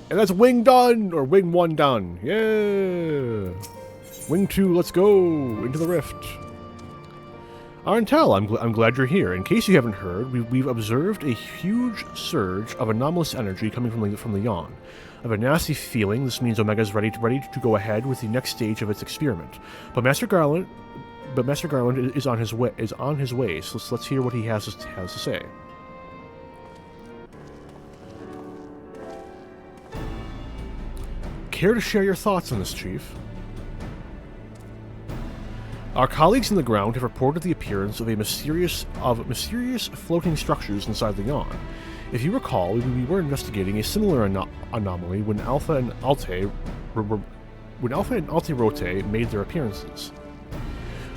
And that's Wing done! Or Wing 1 done. Yeah! Wing 2, let's go! Into the rift. Arentel, I'm glad you're here. In case you haven't heard, we've observed a huge surge of anomalous energy coming from the yawn. I have a nasty feeling this means Omega's ready to go ahead with the next stage of its experiment. But Master Garland is on his way. So let's hear what he has to say. Care to share your thoughts on this, Chief? Our colleagues on the ground have reported the appearance of mysterious floating structures inside the yawn. If you recall, we were investigating a similar anomaly when Alpha and Alte Rote made their appearances.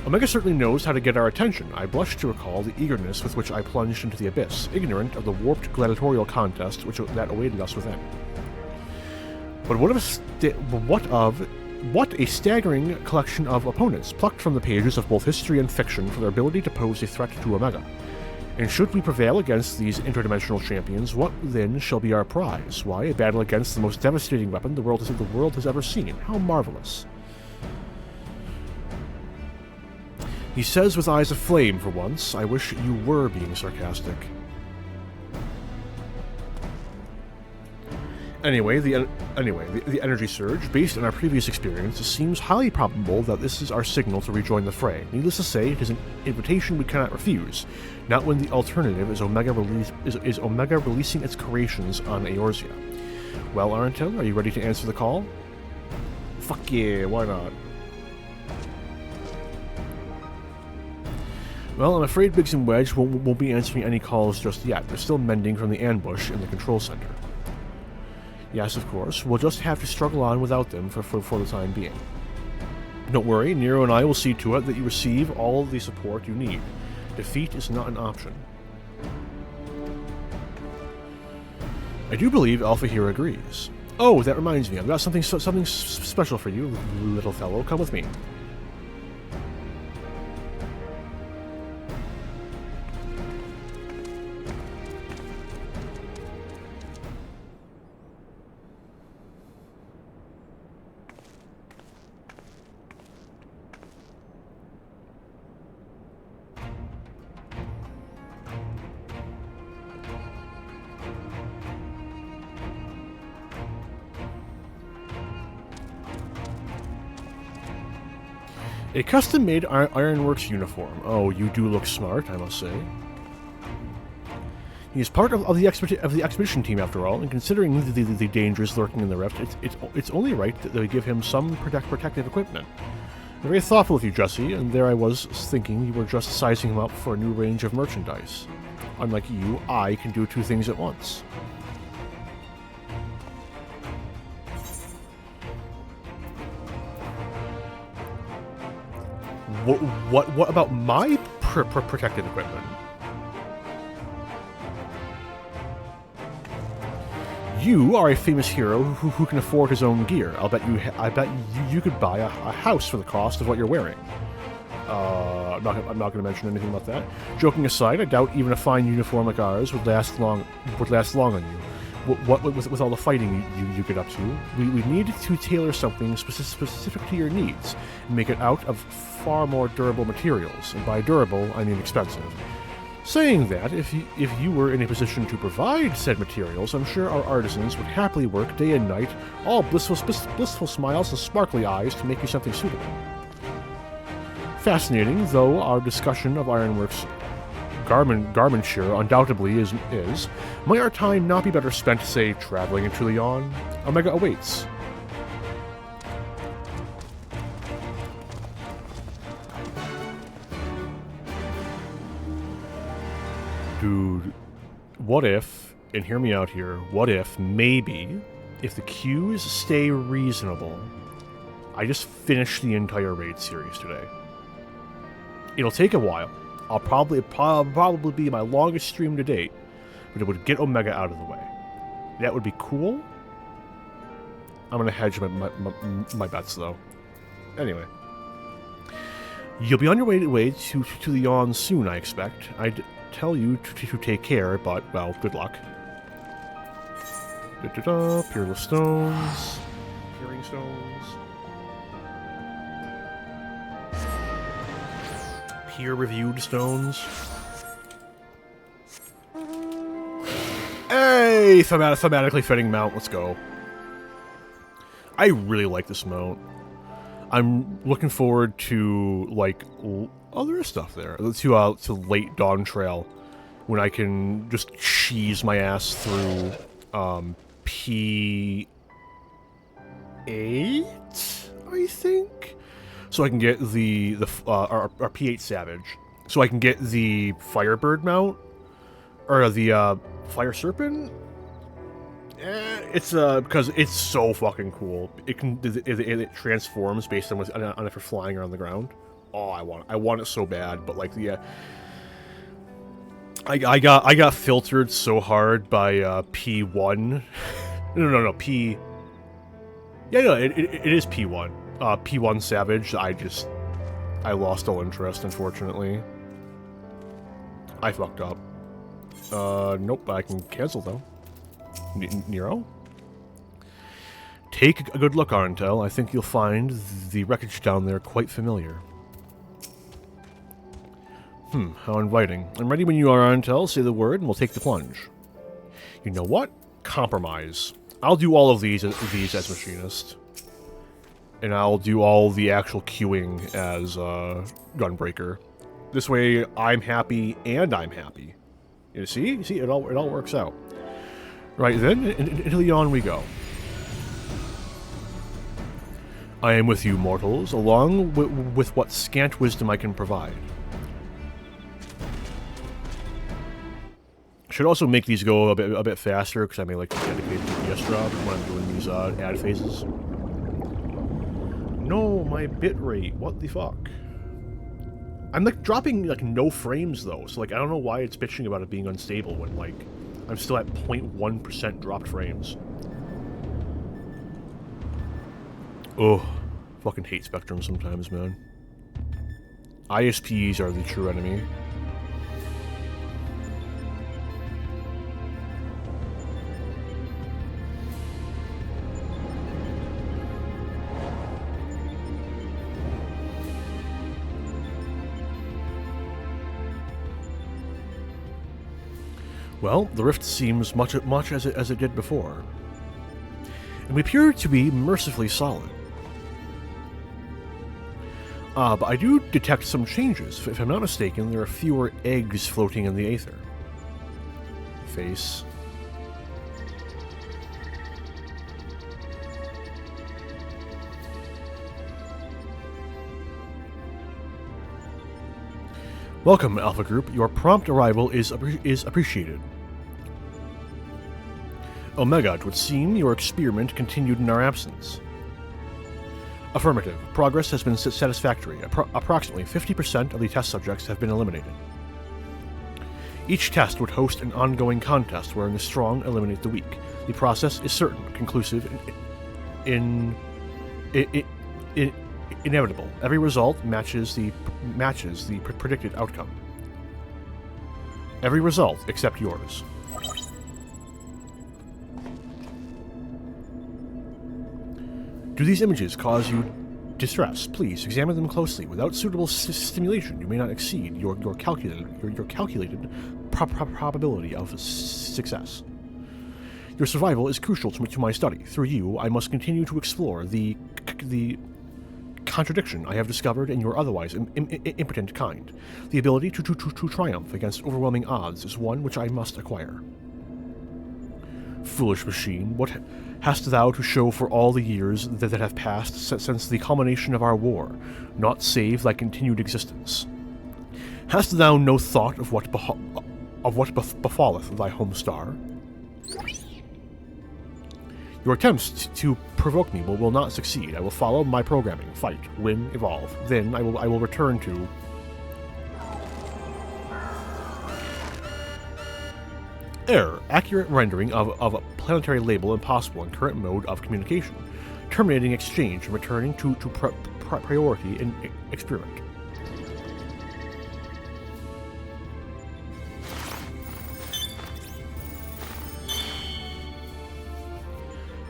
Omega certainly knows how to get our attention. I blush to recall the eagerness with which I plunged into the abyss, ignorant of the warped gladiatorial contest that awaited us within. But what a staggering collection of opponents, plucked from the pages of both history and fiction for their ability to pose a threat to Omega. And should we prevail against these interdimensional champions, what then shall be our prize? Why, a battle against the most devastating weapon the world has ever seen. How marvelous. He says with eyes of flame for once. I wish you were being sarcastic. Anyway, the energy surge, based on our previous experience, seems highly probable that this is our signal to rejoin the fray. Needless to say, it is an invitation we cannot refuse, not when the alternative is Omega releasing its creations on Eorzea. Well, Arentel, are you ready to answer the call? Fuck yeah, why not? Well, I'm afraid Biggs and Wedge won't be answering any calls just yet. They're still mending from the ambush in the control center. Yes, of course. We'll just have to struggle on without them for the time being. Don't worry, Nero and I will see to it that you receive all the support you need. Defeat is not an option. I do believe Alpha here agrees. Oh, that reminds me. I've got something special for you, little fellow. Come with me. A custom-made Ironworks uniform. Oh, you do look smart, I must say. He's part of the expedition team, after all, and considering the dangers lurking in the rift, it's only right that we give him some protective equipment. Very thoughtful of you, Jesse, and there I was thinking you were just sizing him up for a new range of merchandise. Unlike you, I can do two things at once. What about my protective equipment? You are a famous hero who can afford his own gear. I bet you could buy a house for the cost of what you're wearing. I'm not going to mention anything about that. Joking aside, I doubt even a fine uniform like ours would last long on you. What with all the fighting you get up to, we need to tailor something specific to your needs and make it out of far more durable materials. And by durable, I mean expensive. Saying that, if you were in a position to provide said materials, I'm sure our artisans would happily work day and night, all blissful smiles and sparkly eyes to make you something suitable. Fascinating, though our discussion of Ironworks garmentshire undoubtedly is, might our time not be better spent, say, traveling into Leon? Omega awaits. Dude, what if, and hear me out here, what if, maybe, if the queues stay reasonable, I just finish the entire raid series today. It'll take a while. I'll probably be my longest stream to date, but it would get Omega out of the way. That would be cool. I'm gonna hedge my bets, though. Anyway. You'll be on your way to Leon soon, I expect. I'd tell you to take care, but, well, good luck. Peerless stones. Peering stones. Peer-reviewed stones. Hey! Thematically fitting mount, let's go. I really like this mount. I'm looking forward to, like, other stuff there. To Late Dawntrail, when I can just cheese my ass through, P8, I think? So I can get our P8 Savage. So I can get the Firebird mount, or the, Fire Serpent? It's because it's so fucking cool. It transforms based on if you're flying around the ground. Oh, I want it so bad, but like yeah, I got filtered so hard by P1. no P. Yeah, no, it is P1. P1 Savage. I lost all interest, unfortunately. I fucked up. Nope, I can cancel though. Nero? Take a good look, Arntel. I think you'll find the wreckage down there quite familiar. How inviting. I'm ready when you are, Arntel. Say the word and we'll take the plunge. You know what? Compromise. I'll do all of these as machinist. And I'll do all the actual queuing as Gunbreaker. This way, I'm happy and I'm happy. You see, it all works out. Right then, into Leon we go. I am with you, mortals, along with what scant wisdom I can provide. Should also make these go a bit faster, because I may like to dedicate a DPS drop when I'm doing these ad phases. No, my bitrate. What the fuck? I'm like dropping like no frames though, so like I don't know why it's bitching about it being unstable when like I'm still at 0.1% dropped frames. Oh, fucking hate Spectrum sometimes, man. ISPs are the true enemy. Well, the rift seems much as it did before, and we appear to be mercifully solid. But I do detect some changes. If I'm not mistaken, there are fewer eggs floating in the aether. face. Welcome, Alpha Group. Your prompt arrival is appreciated. Omega, it would seem your experiment continued in our absence. Affirmative. Progress has been satisfactory. Approximately 50% of the test subjects have been eliminated. Each test would host an ongoing contest wherein the strong eliminate the weak. The process is certain, conclusive, inevitable. Every result matches the predicted outcome. Every result except yours. Do these images cause you distress? Please examine them closely. Without suitable stimulation, you may not exceed your calculated probability of success. Your survival is crucial to my study. Through you, I must continue to explore the contradiction I have discovered in your otherwise impotent kind. The ability to triumph against overwhelming odds is one which I must acquire. Foolish machine, what hast thou to show for all the years that have passed since the culmination of our war, naught save thy continued existence? Hast thou no thought of what befalleth thy home star? Your attempts to provoke me will not succeed. I will follow my programming, fight, win, evolve. Then I will return to... Error. Accurate rendering of a planetary label impossible in current mode of communication. Terminating exchange and returning to priority in experiment.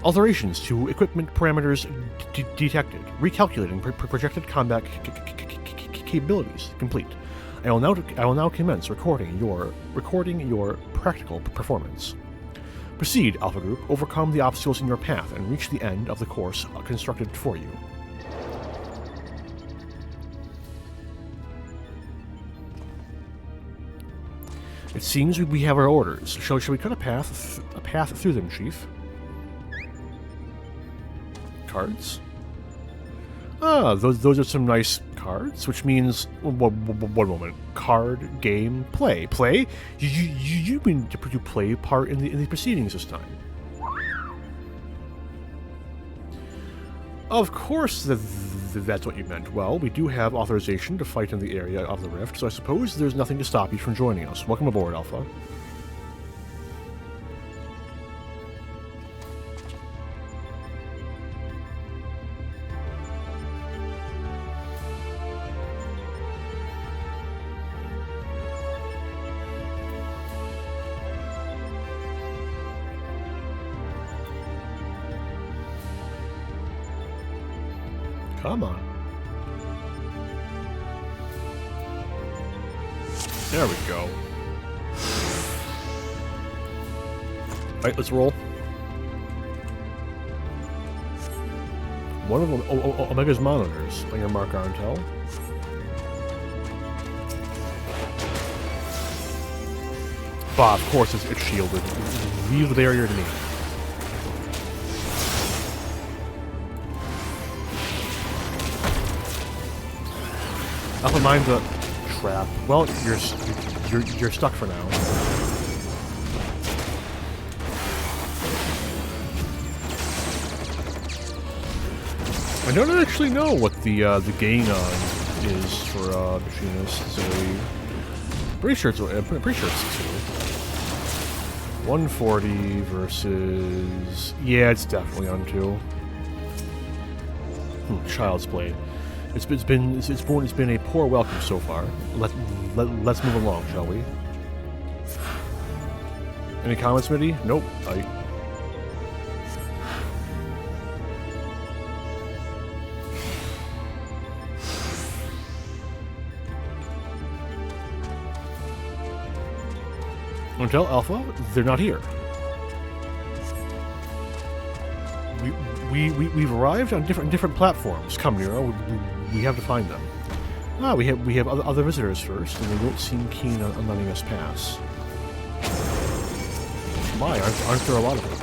Alterations to equipment parameters detected. Recalculating projected combat capabilities complete. I will now commence recording your practical performance. Proceed, Alpha Group. Overcome the obstacles in your path and reach the end of the course constructed for you. It seems we have our orders. Shall we cut a path through them, Chief? Cards? Ah, those are some nice cards, which means... One moment. Card, game, play. Play? You mean to play part in the proceedings this time? Of course that's what you meant. Well, we do have authorization to fight in the area of the rift, so I suppose there's nothing to stop you from joining us. Welcome aboard, Alpha. Come on. There we go. Alright, let's roll. One of them, Omega's monitors on your mark, Arntel. Bah, of course it's shielded. Leave the barrier to me. Alpha, mind the trap. Well, you're stuck for now. I don't actually know what the gain on is for machinists. So I'm pretty sure it's 2. 140 versus... Yeah, it's definitely on 2. Child's Play. It's been a poor welcome so far. Let's move along, shall we? Any comments, Mitty? Nope. Until Alpha, they're not here. We've arrived on different platforms. Come, Nero. We have to find them. Ah, we have other visitors first, and they don't seem keen on letting us pass. My, aren't there a lot of them?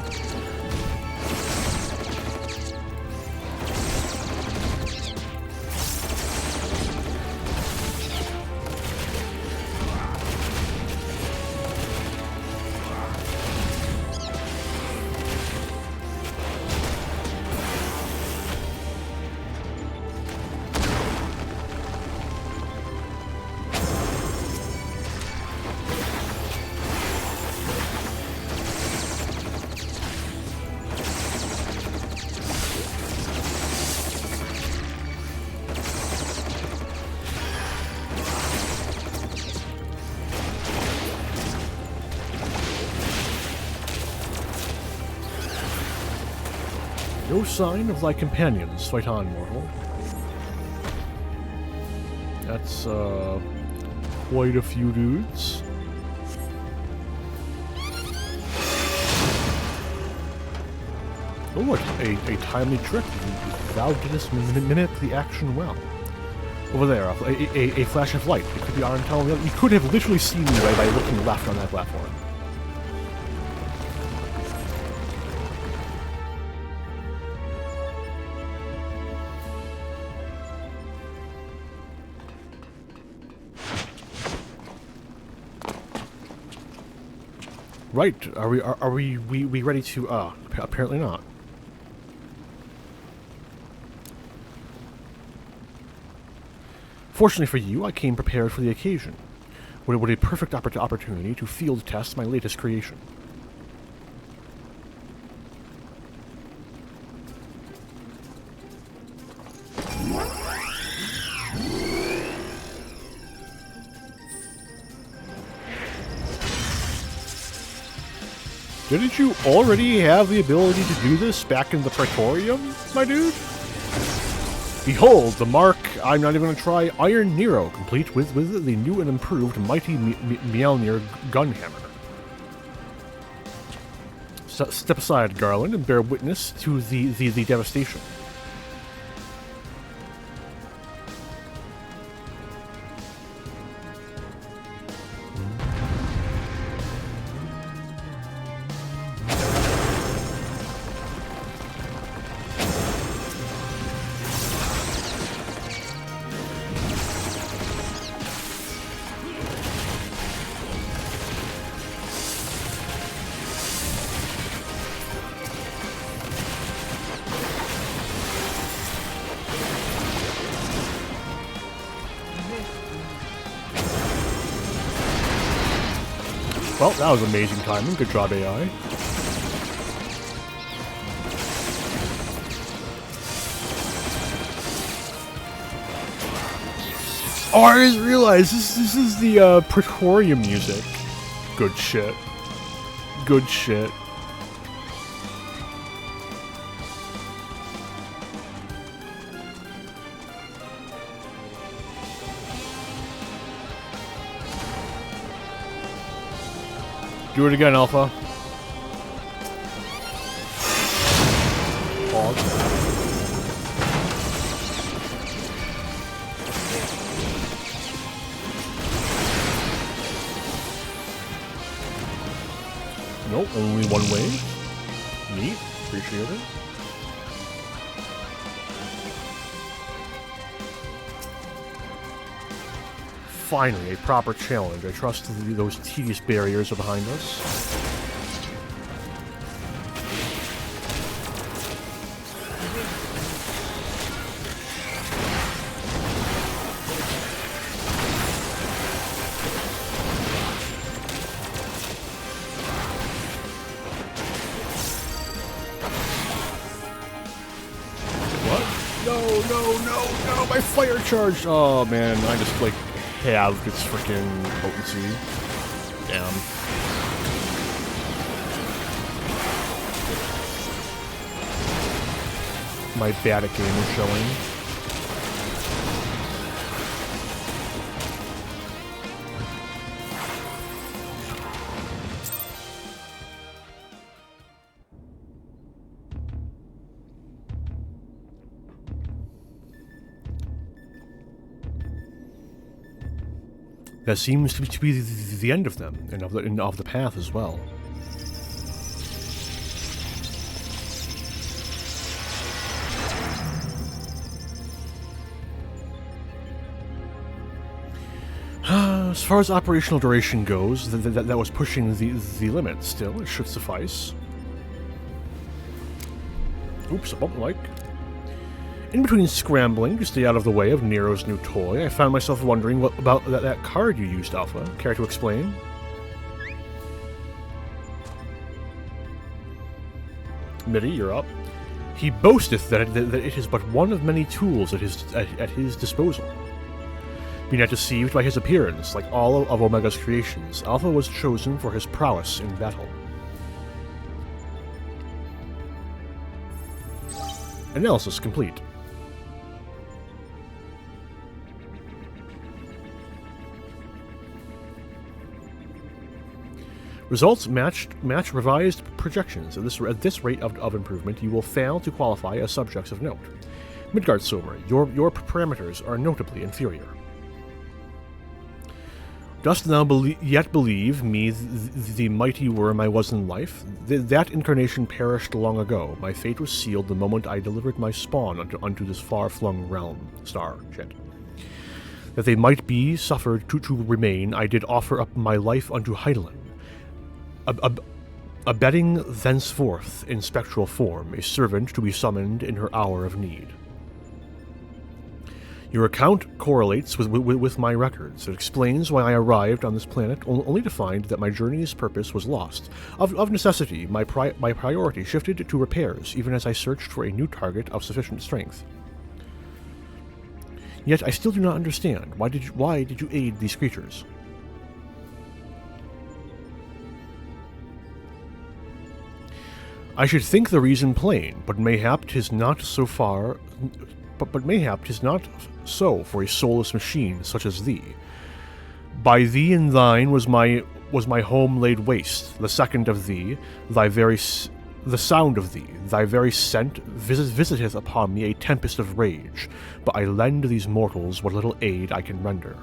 No sign of thy companions. Fight on, mortal. That's, quite a few dudes. Oh, look, a timely trick. Thou didst mimic the action well. Over there, a flash of light. It could be Arentel. You could have literally seen me by looking left on that platform. Right, are we ready to, apparently not. Fortunately for you, I came prepared for the occasion. What a perfect opportunity to field test my latest creation. Didn't you already have the ability to do this back in the Praetorium, my dude? Behold, the mark, I'm not even going to try, Iron Nero, complete with the new and improved Mighty Mjolnir Gunhammer. Step aside, Garland, and bear witness to the devastation. Well, that was amazing timing. Good job, AI. Oh, I just realized this is the Praetorium music. Good shit. Good shit. Do it again, Alpha. Pause. Nope, only one way. Neat. Appreciate it. Finally, a proper challenge. I trust those tedious barriers are behind us. What? No, my fire charge! Oh man, I just like halved its freaking potency. Damn. My bad at game is showing. That seems to be the end of them, and of the path as well. As far as operational duration goes, that was pushing the limit. Still, it should suffice. Oops, I bumped the mic. In between scrambling to stay out of the way of Nero's new toy, I found myself wondering what about that card you used, Alpha. Care to explain? Mitty, you're up. He boasteth that it is but one of many tools at his disposal. Be not deceived by his appearance. Like all of Omega's creations, Alpha was chosen for his prowess in battle. Analysis complete. Results match revised projections. At this rate of improvement, you will fail to qualify as subjects of note. Midgardsormr, your parameters are notably inferior. Dost thou yet believe me, the mighty worm I was in life? That incarnation perished long ago. My fate was sealed the moment I delivered my spawn unto this far-flung realm. Star, shit. That they might be suffered to remain, I did offer up my life unto Hydaelyn. Abetting thenceforth in spectral form, a servant to be summoned in her hour of need. Your account correlates with my records. It explains why I arrived on this planet, only to find that my journey's purpose was lost. Of necessity, my priority shifted to repairs, even as I searched for a new target of sufficient strength. Yet I still do not understand. Why did you aid these creatures? I should think the reason plain, but mayhap 'tis not so far. But mayhap 'tis not so for a soulless machine such as thee. By thee and thine was my home laid waste. The second of thee, the sound of thee, thy very scent visiteth upon me a tempest of rage. But I lend these mortals what little aid I can render.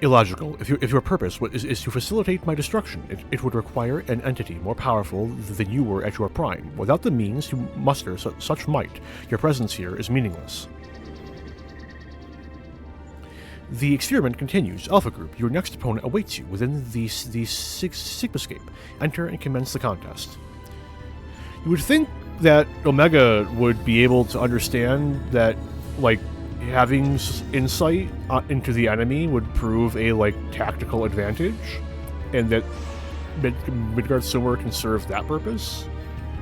Illogical. If your purpose is to facilitate my destruction, it would require an entity more powerful than you were at your prime. Without the means to muster such might, your presence here is meaningless. The experiment continues. Alpha Group, your next opponent awaits you within the Sigmascape. Enter and commence the contest. You would think that Omega would be able to understand that, like, having insight into the enemy would prove a tactical advantage, and that Midgardsormr can serve that purpose.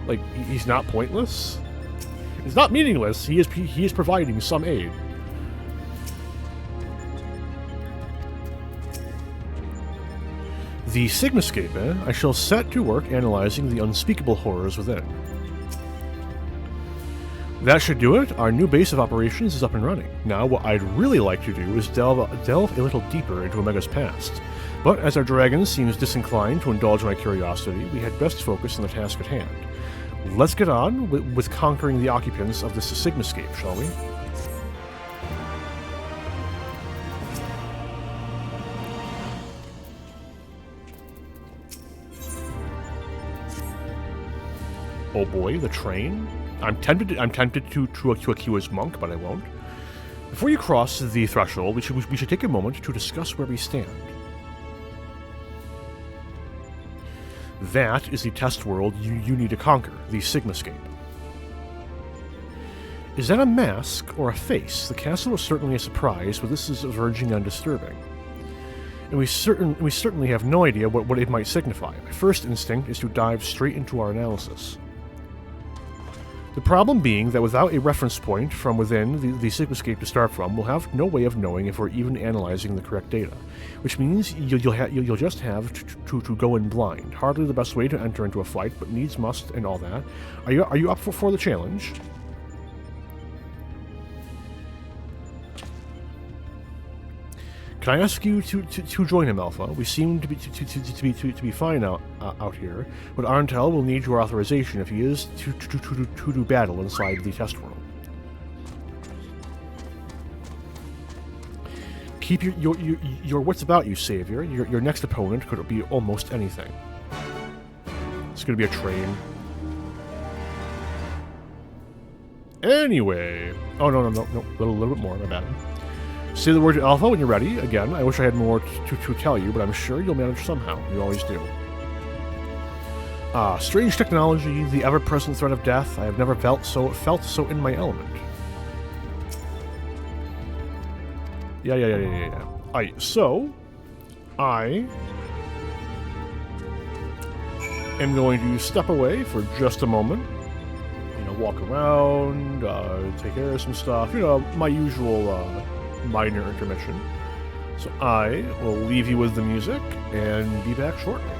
Like, he's not pointless. It's not meaningless. He is providing some aid. The Sigmascape, I shall set to work analyzing the unspeakable horrors within. That should do it. Our new base of operations is up and running. Now, what I'd really like to do is delve a little deeper into Omega's past. But as our dragon seems disinclined to indulge my curiosity, we had best focus on the task at hand. Let's get on with conquering the occupants of this Sigmascape, shall we? Oh boy, the train? I'm tempted to accuse Monk, but I won't. Before you cross the threshold, we should take a moment to discuss where we stand. That is the test world you need to conquer, the Sigmascape. Is that a mask or a face? The castle is certainly a surprise, but this is verging on disturbing. And we certainly have no idea what it might signify. My first instinct is to dive straight into our analysis. The problem being that without a reference point from within the Sigmascape to start from, we'll have no way of knowing if we're even analyzing the correct data, which means you'll just have to go in blind. Hardly the best way to enter into a fight, but needs must and all that. Are you up for the challenge? Can I ask you to join him, Alpha? We seem to be fine out here, but Arntel will need your authorization if he is to do battle inside the test world. Keep your wits about you, Savior. Your next opponent could be almost anything. It's going to be a train. Anyway. Oh, no. A little bit more, my bad. Say the word Alpha when you're ready. Again, I wish I had more to tell you, but I'm sure you'll manage somehow. You always do. Strange technology, the ever-present threat of death. I have never felt so in my element. Yeah. Alright, so I am going to step away for just a moment. Walk around, take care of some stuff. My usual minor intermission. So I will leave you with the music and be back shortly.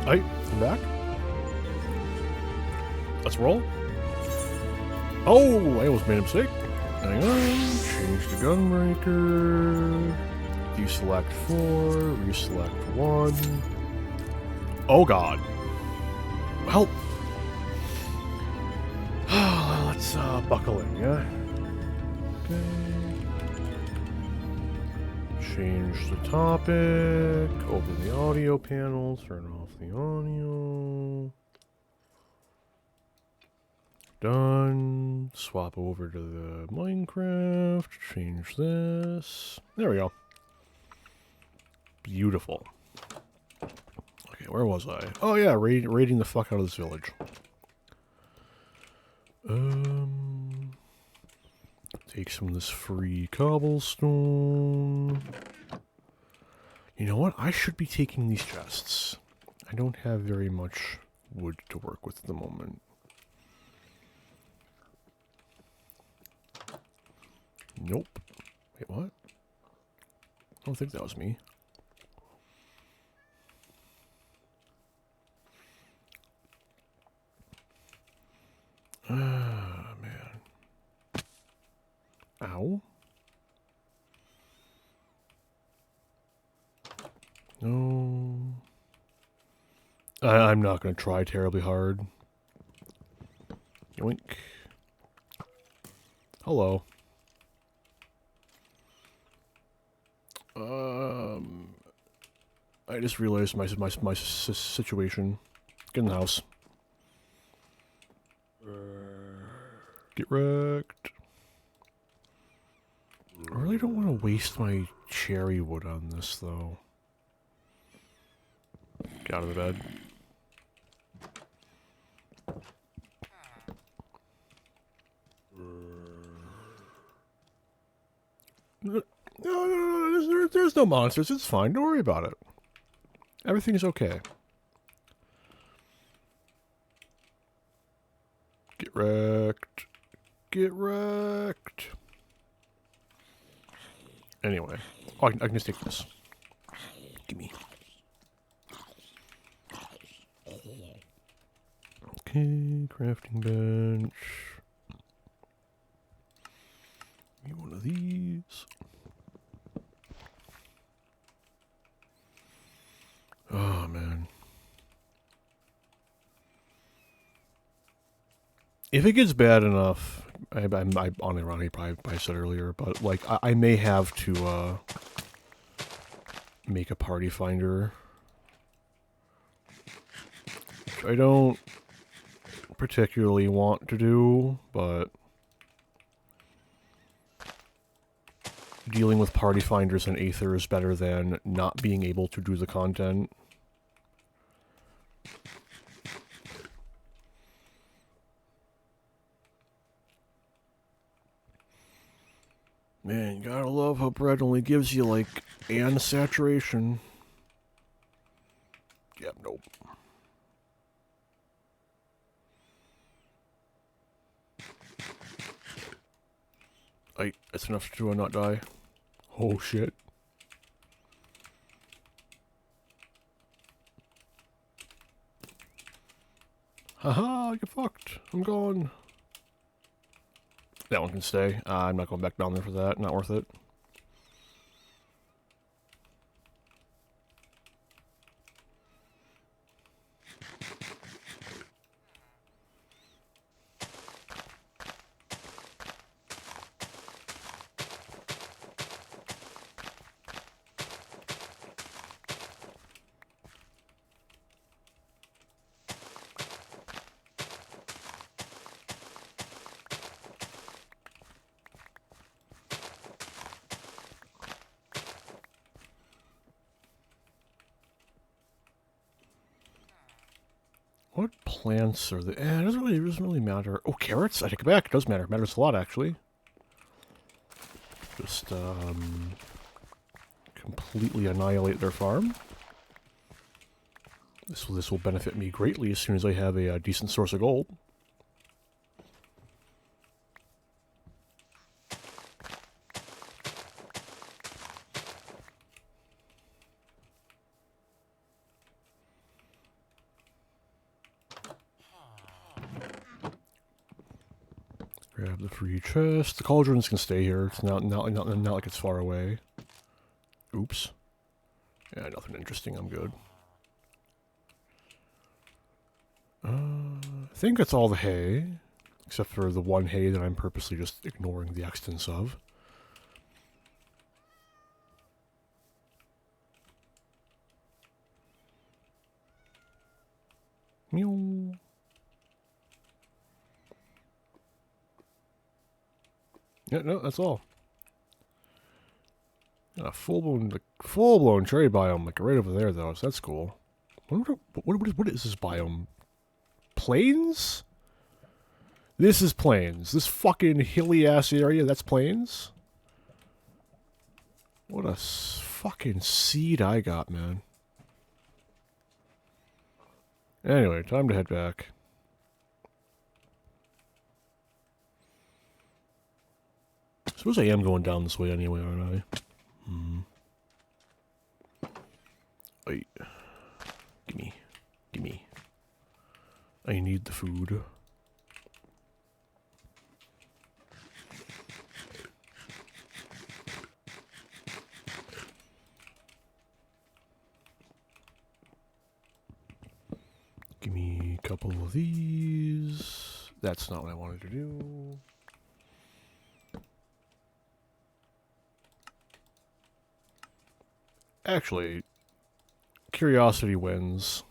Hey, I'm back. Let's roll. Oh, I almost made a mistake. Hang on. Change to Gunbreaker. Deselect 4. Reselect 1. Oh god. Well. Let's buckle in, yeah? Okay. Change the topic. Open the audio panel. Turn off the audio. Done. Swap over to the Minecraft. Change this. There we go. Beautiful. Okay, where was I? Oh yeah, raiding the fuck out of this village. Take some of this free cobblestone. You know what? I should be taking these chests. I don't have very much wood to work with at the moment. Nope. Wait, what? I don't think that was me. Ah, man. Ow. No. I'm not going to try terribly hard. Yoink. Hello. I just realized my situation. Get in the house. Get wrecked. I really don't want to waste my cherry wood on this, though. Get out of the bed. No, there's no monsters. It's fine. Don't worry about it. Everything's okay. Get wrecked. Get wrecked. Anyway. Oh, I can just take this. Gimme. Okay, crafting bench. Give me one of these. Oh, man. If it gets bad enough, I'm unironically probably said earlier, but like I may have to make a party finder. Which I don't particularly want to do, but dealing with party finders and Aether is better than not being able to do the content. Man, you gotta love how bread only gives you, like, and saturation. Yep, nope. That's enough to not die. Oh, shit. Haha, get fucked. I'm gone. That one can stay. I'm not going back down there for that. Not worth it. What plants are there? It doesn't really matter. Oh, carrots? I take it back. It does matter. It matters a lot, actually. Just, completely annihilate their farm. This will benefit me greatly as soon as I have a decent source of gold. Grab the free chest. The cauldrons can stay here. It's not like it's far away. Oops. Yeah, nothing interesting. I'm good. I think that's all the hay. Except for the one hay that I'm purposely just ignoring the existence of. Meow. Yeah, no, that's all. A full-blown cherry biome, like right over there, though. So that's cool. What is this biome? Plains? This is plains. This fucking hilly-ass area, that's plains? What a fucking seed I got, man. Anyway, time to head back. Suppose I am going down this way anyway, aren't I? Wait. Gimme. I need the food. Gimme a couple of these. That's not what I wanted to do. Actually, curiosity wins.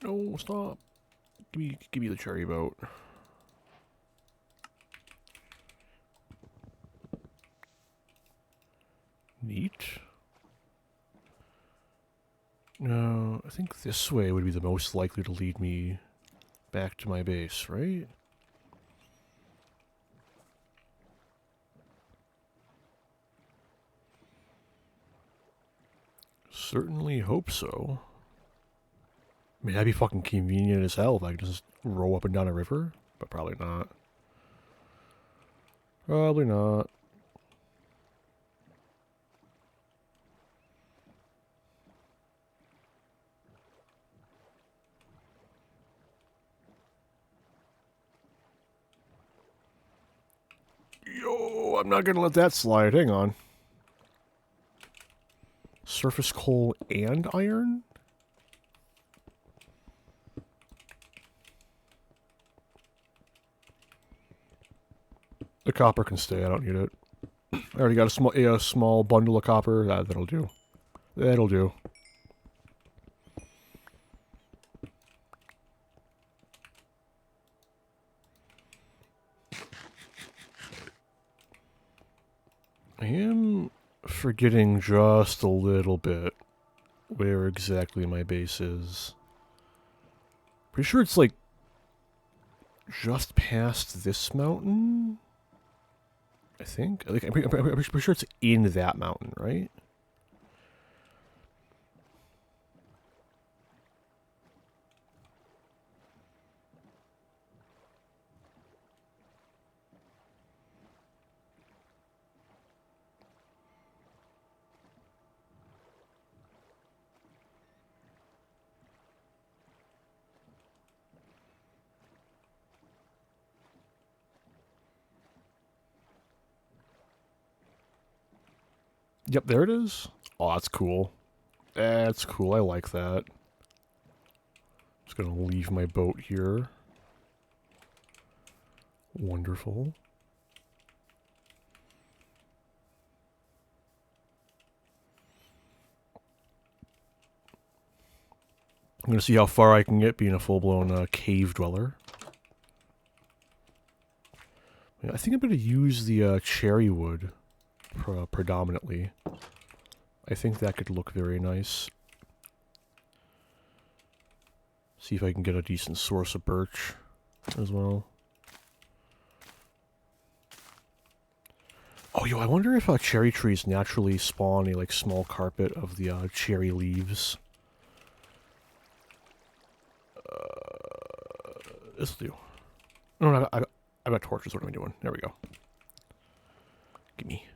No, stop. Give me the cherry boat. Neat. No, I think this way would be the most likely to lead me back to my base, right? Certainly hope so. I mean, that'd be fucking convenient as hell if I could just row up and down a river, but probably not. Probably not. Yo, I'm not gonna let that slide. Hang on. Surface coal and iron? The copper can stay. I don't need it. I already got a small bundle of copper. That'll do. That'll do. I am forgetting just a little bit where exactly my base is. Pretty sure it's like just past this mountain. I think. Like, I'm pretty sure it's in that mountain, right? Yep, there it is. Oh, that's cool. That's cool. I like that. Just gonna leave my boat here. Wonderful. I'm gonna see how far I can get being a full-blown cave dweller. I think I'm gonna use the cherry wood predominantly. I think that could look very nice. See if I can get a decent source of birch as well. Oh, yo, I wonder if cherry trees naturally spawn a like small carpet of the cherry leaves. This'll do. No, I got torches. What am I doing? There we go. Gimme.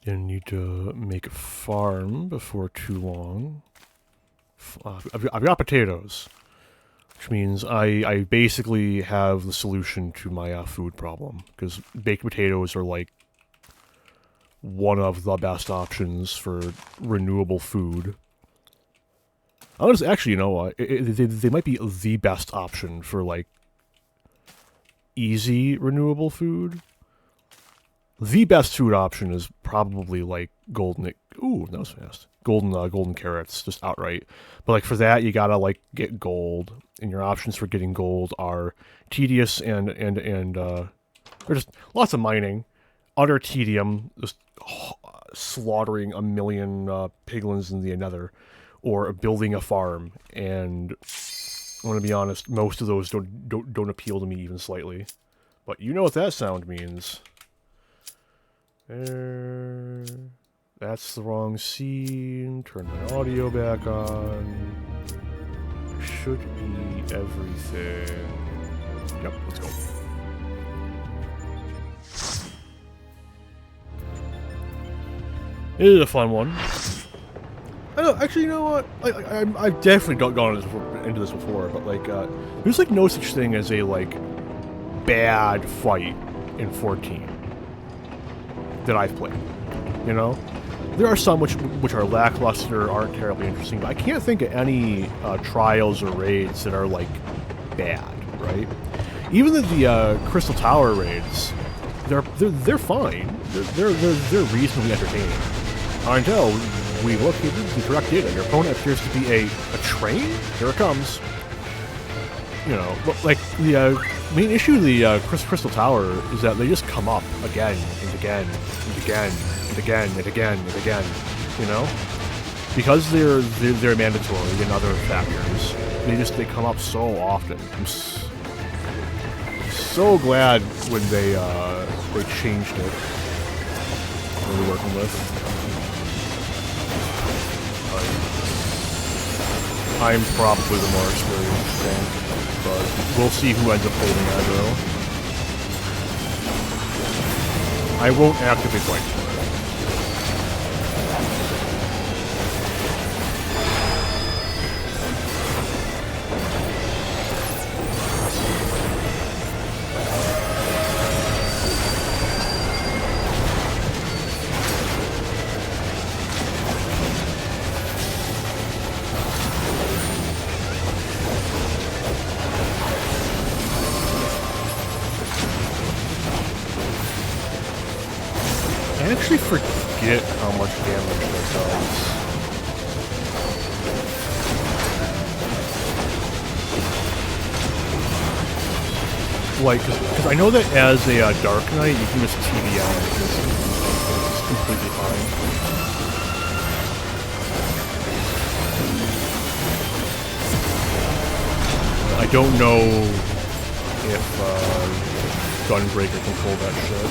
Gonna need to make a farm before too long. I've got potatoes, which means I basically have the solution to my food problem, because baked potatoes are like one of the best options for renewable food. Honestly, actually, you know what? They might be the best option for like easy renewable food. The best food option is probably like golden. Ooh, that was fast. Golden carrots, just outright. But like for that, you gotta like get gold, and your options for getting gold are tedious and there's just lots of mining, utter tedium, just slaughtering a million piglins in the Nether, or building a farm. And I'm gonna be honest, most of those don't appeal to me even slightly. But you know what that sound means. That's the wrong scene. Turn my audio back on. Should be everything. Yep, let's go. It is a fun one. I know, actually, you know what? I've definitely gone into this before, but like, there's like no such thing as a like bad fight in 14 that I've played. You know, there are some which are lackluster, aren't terribly interesting, but I can't think of any trials or raids that are like bad, right? Even the Crystal Tower raids, they're fine. They're reasonably entertaining. Until we look at the correct data. Your opponent appears to be a train. Here it comes. You know, but like the main issue of the Crystal Tower is that they just come up again and again and again and again and again and again. You know, because they're mandatory and other factors. They come up so often. I'm so glad when they changed it. What we're working with. I'm probably the more experienced tank, but we'll see who ends up holding aggro. I won't actively fight for it. I actually forget how much damage that does. Like, because I know that as a Dark Knight, you can just TDM and it's completely fine. I don't know if Gunbreaker can pull that shit.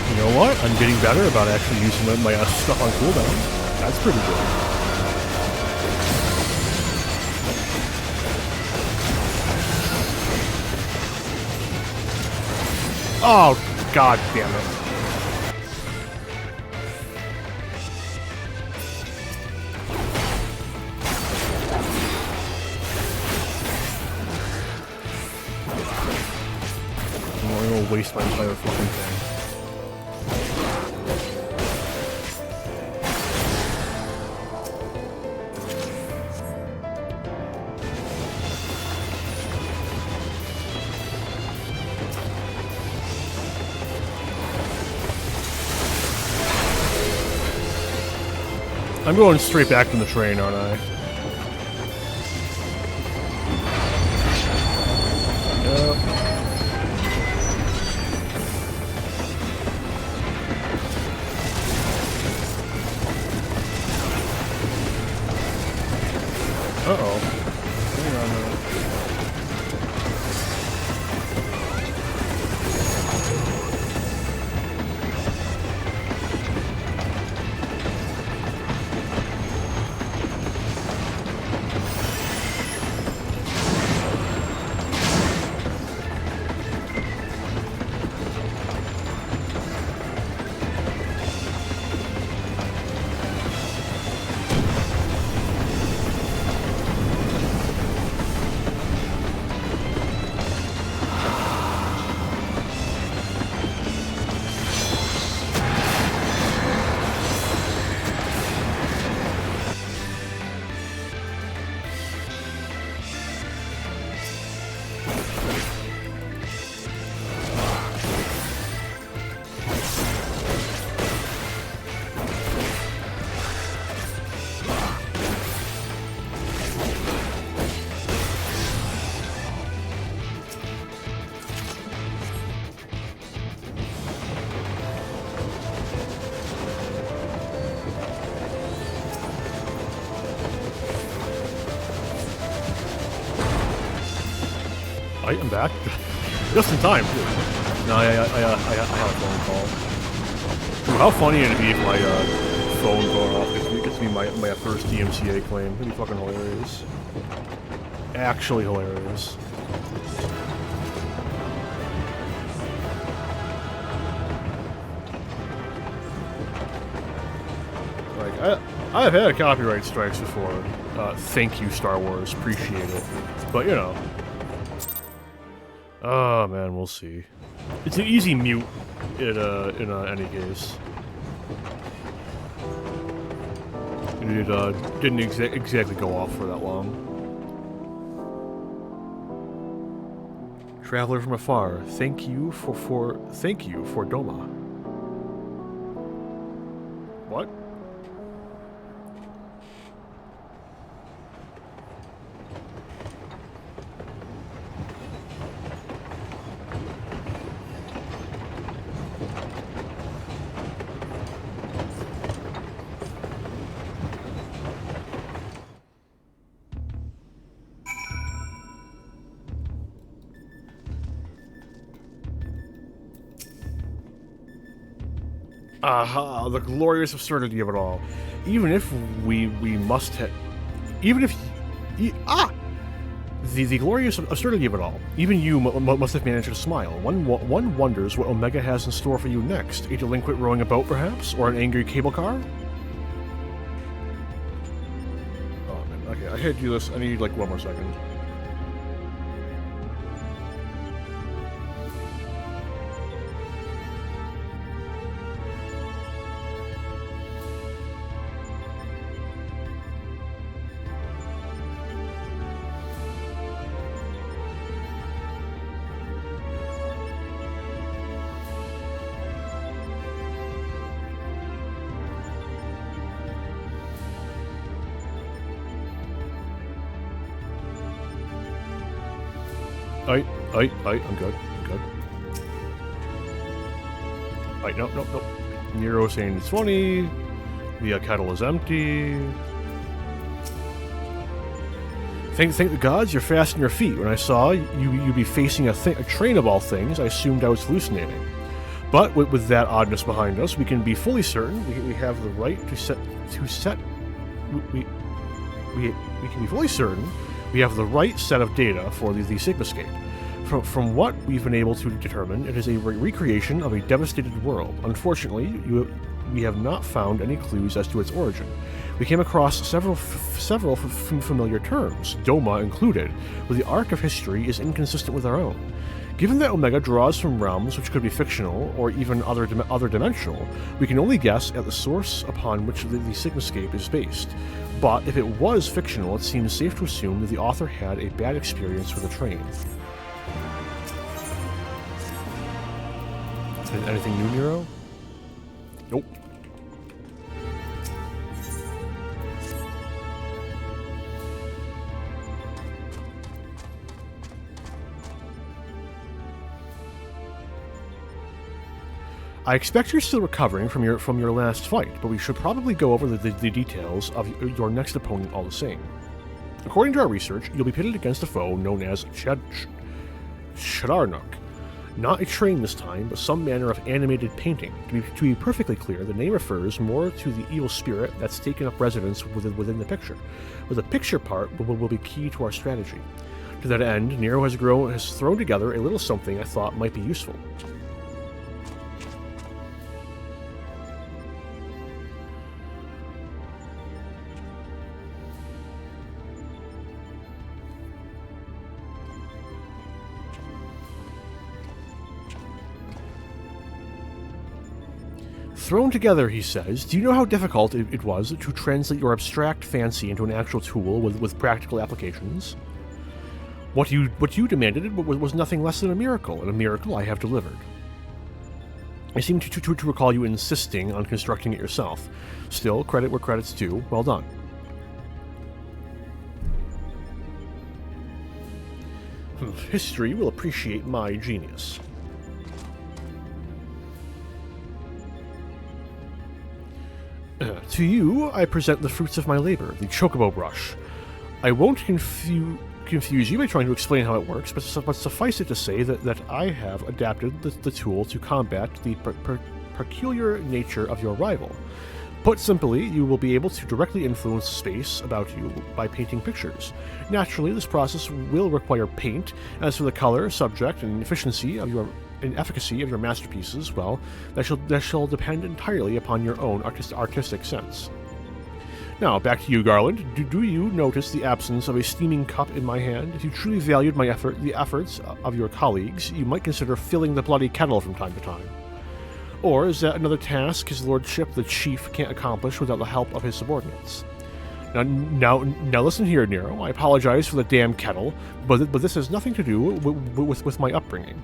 You know what? I'm getting better about actually using my stuff on cooldown. That's pretty good. Oh, god damn it. I'm gonna waste my entire fucking thing. I'm going straight back from the train, aren't I? Yep. Uh-oh. Hang on a minute. I'm back. Just in time, too. No, I had a phone call. Ooh, how funny would it be if my phone going off gets me my first DMCA claim? It'd be fucking hilarious. Actually hilarious. Like, I've had copyright strikes before. Thank you, Star Wars. Appreciate it. But, you know. Oh man, we'll see. It's an easy mute in any case. It didn't exactly go off for that long. Traveler from afar, thank you for Doma. What? Aha, the glorious absurdity of it all. Even if we must have... Even if... The glorious absurdity of it all. Even you must have managed to smile. One wonders what Omega has in store for you next. A delinquent rowing a boat, perhaps? Or an angry cable car? Oh, man. Okay, I had to do this. I need, like, one more second. I'm good. Right, nope. Nero saying it's funny. The kettle is empty. Thank the gods you're fast on your feet. When I saw you be facing a train of all things, I assumed I was hallucinating. But with that oddness behind us, we can be fully certain we have the right we can be fully certain we have the right set of data for the Sigmascape. From what we've been able to determine, it is a recreation of a devastated world. Unfortunately, we have not found any clues as to its origin. We came across several familiar terms, Doma included, but the arc of history is inconsistent with our own. Given that Omega draws from realms which could be fictional or even other dimensional, we can only guess at the source upon which the Sigmascape is based. But if it was fictional, it seems safe to assume that the author had a bad experience with a train. Anything new, Nero? Nope. I expect you're still recovering from your last fight, but we should probably go over the details of your next opponent all the same. According to our research, you'll be pitted against a foe known as Chedarnuk. Not a train this time, but some manner of animated painting. To be perfectly clear, the name refers more to the evil spirit that's taken up residence within the picture, but the picture part will be key to our strategy. To that end, Nero has thrown together a little something I thought might be useful. Thrown together, he says, do you know how difficult it was to translate your abstract fancy into an actual tool with practical applications? What you demanded was nothing less than a miracle, and a miracle I have delivered. I seem to recall you insisting on constructing it yourself. Still, credit where credit's due. Well done. History will appreciate my genius. To you, I present the fruits of my labor, the Chocobo Brush. I won't confuse you by trying to explain how it works, but suffice it to say that I have adapted the tool to combat the peculiar nature of your rival. Put simply, you will be able to directly influence space about you by painting pictures. Naturally, this process will require paint. As for the color, subject, and efficacy of your masterpieces, well, that shall depend entirely upon your own artistic sense. Now, back to you, Garland. Do you notice the absence of a steaming cup in my hand? If you truly valued the efforts of your colleagues, you might consider filling the bloody kettle from time to time. Or is that another task his lordship, the chief, can't accomplish without the help of his subordinates? Now listen here, Nero. I apologize for the damn kettle, but this has nothing to do with my upbringing.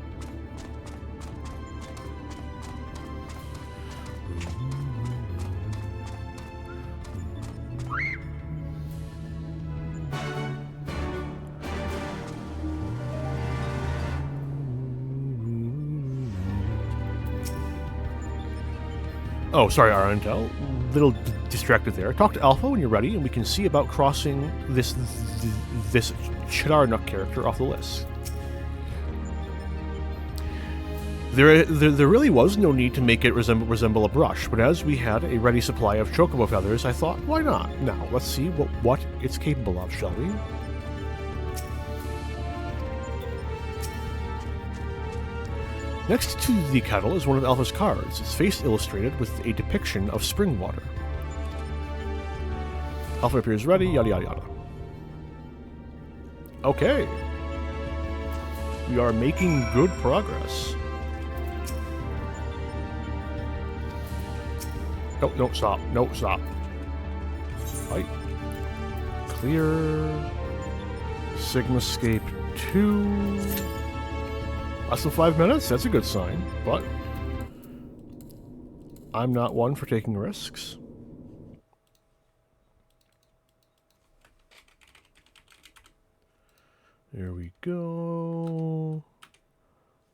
Oh, sorry, Arantel. Little distracted there. Talk to Alpha when you're ready, and we can see about crossing this Chedarnuk character off the list. There really was no need to make it resemble a brush, but as we had a ready supply of chocobo feathers, I thought, why not? Now, let's see what it's capable of, shall we? Next to the kettle is one of Alpha's cards, its face illustrated with a depiction of spring water. Alpha appears ready, yada yada yada. Okay. We are making good progress. No, no, stop. No, stop. Fight. Clear. Sigmascape 2. Less than 5 minutes? That's a good sign, but I'm not one for taking risks. There we go.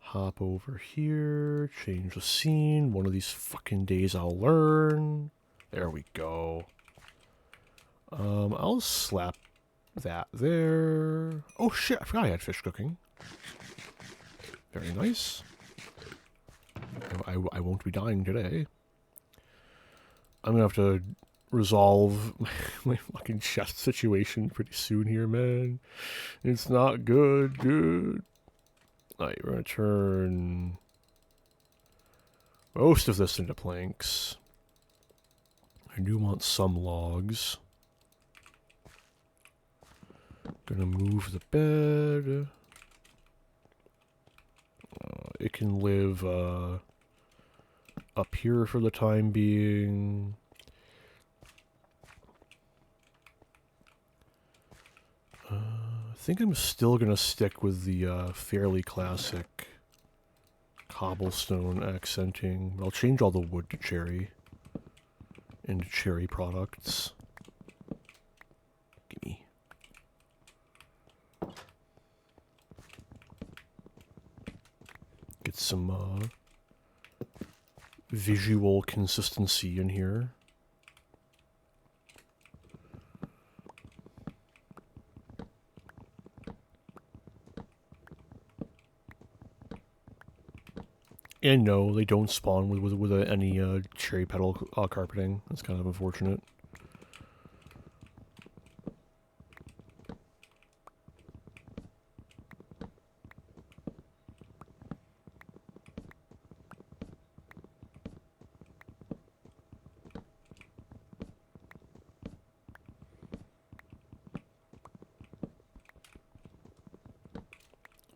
Hop over here, change the scene. One of these fucking days I'll learn. There we go. I'll slap that there. Oh shit, I forgot I had fish cooking. Very nice. I won't be dying today. I'm gonna have to resolve my fucking chest situation pretty soon here, man. It's not good. Alright, we're gonna turn most of this into planks. I do want some logs. Gonna move the bed. It can live up here for the time being. I think I'm still going to stick with the fairly classic cobblestone accenting. I'll change all the wood to cherry into cherry products. Gimme. Get some visual consistency in here. And no, they don't spawn with any cherry petal carpeting. That's kind of unfortunate.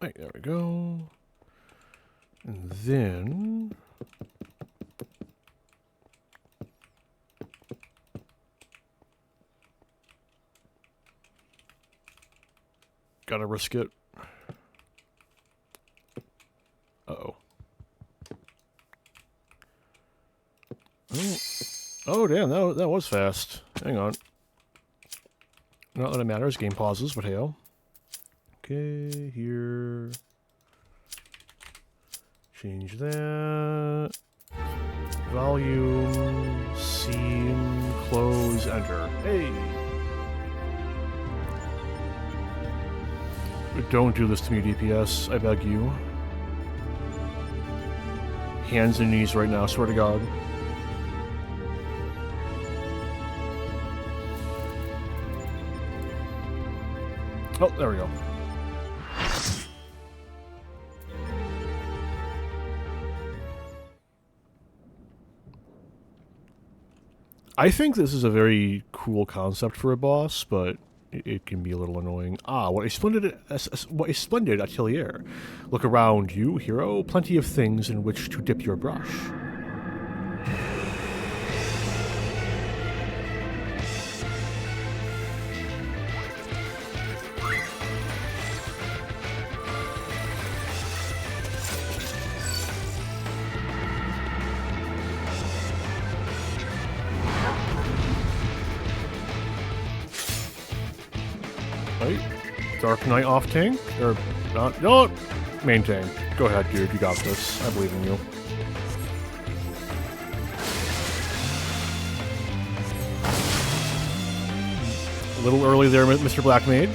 Right, there we go. And then gotta risk it. Uh-oh. Oh, damn, that was fast. Hang on. Not that it matters, game pauses, but hey-oh. Okay, here. Change that. Volume, scene, close, enter. Hey! Don't do this to me, DPS. I beg you. Hands and knees right now, swear to God. Oh, there we go. I think this is a very cool concept for a boss, but it can be a little annoying. Ah, what a splendid atelier. Look around you, hero. Plenty of things in which to dip your brush. Dark Knight off tank? Or not? No! Main tank. Go ahead, dude. You got this. I believe in you. A little early there, Mr. Black Mage.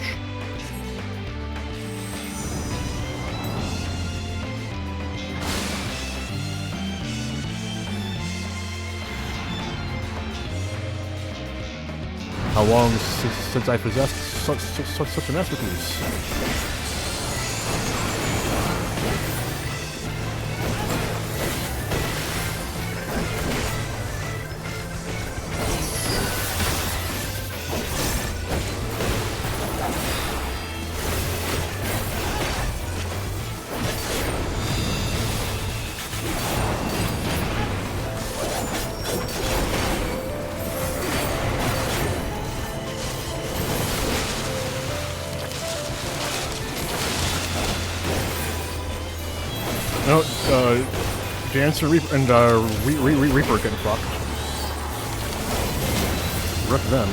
How long since I possessed such a masterpiece? No, Dancer Reaper and Reaper getting fucked. Rip them.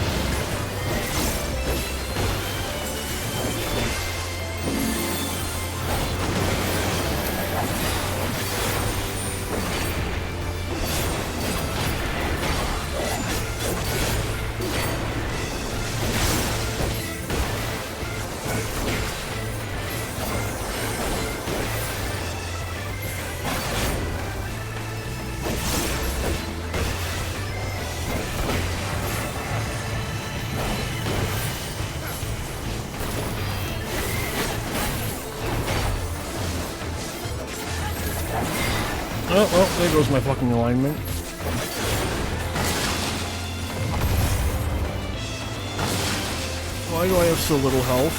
Oh, well, there goes my fucking alignment. Why do I have so little health?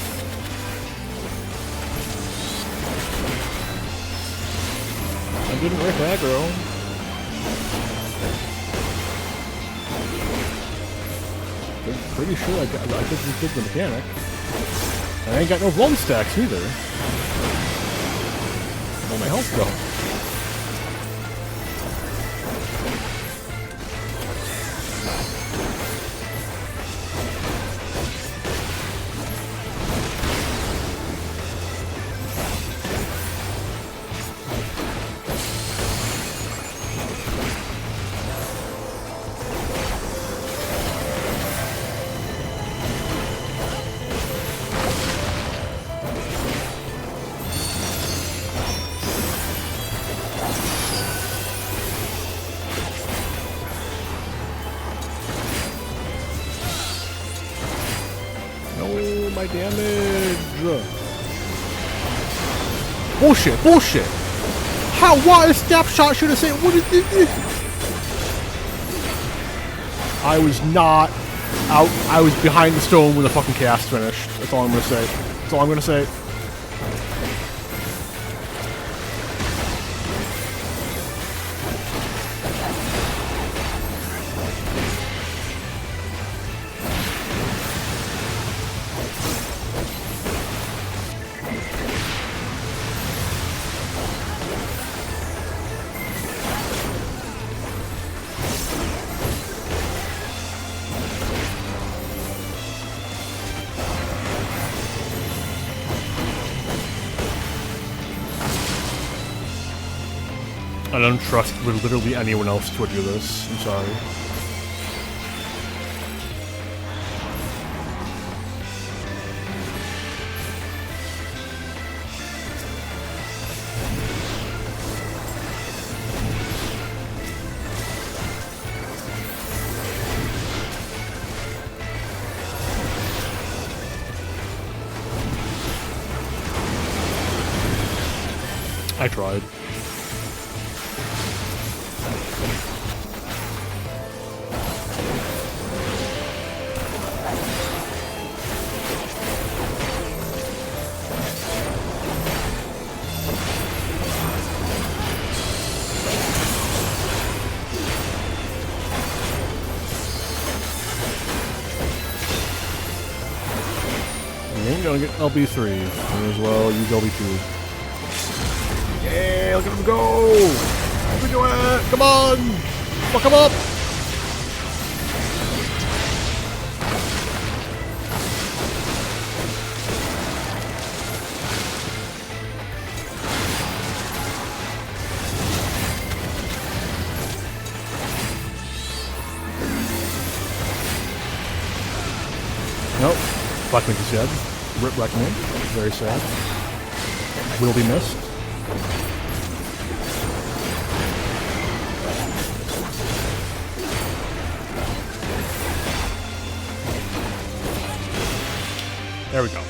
I didn't rip aggro. I'm pretty sure I just did the mechanic. I ain't got no blown stacks either. Where'd my health go? my damage. Bullshit, bullshit. How? Why? A snapshot should have said. What is this? I was not out. I was behind the stone when the fucking cast finished. That's all I'm gonna say. That's all I'm gonna say. I don't trust literally anyone else to do this. I'm sorry. I tried. You ain't gonna get LB3. Might as well use LB2. Yeah, look at him go! What we doing? Come on! Fuck him up! Nope. Blackmint is dead. Rip Blackmint. Very sad. Will be missed. There we go.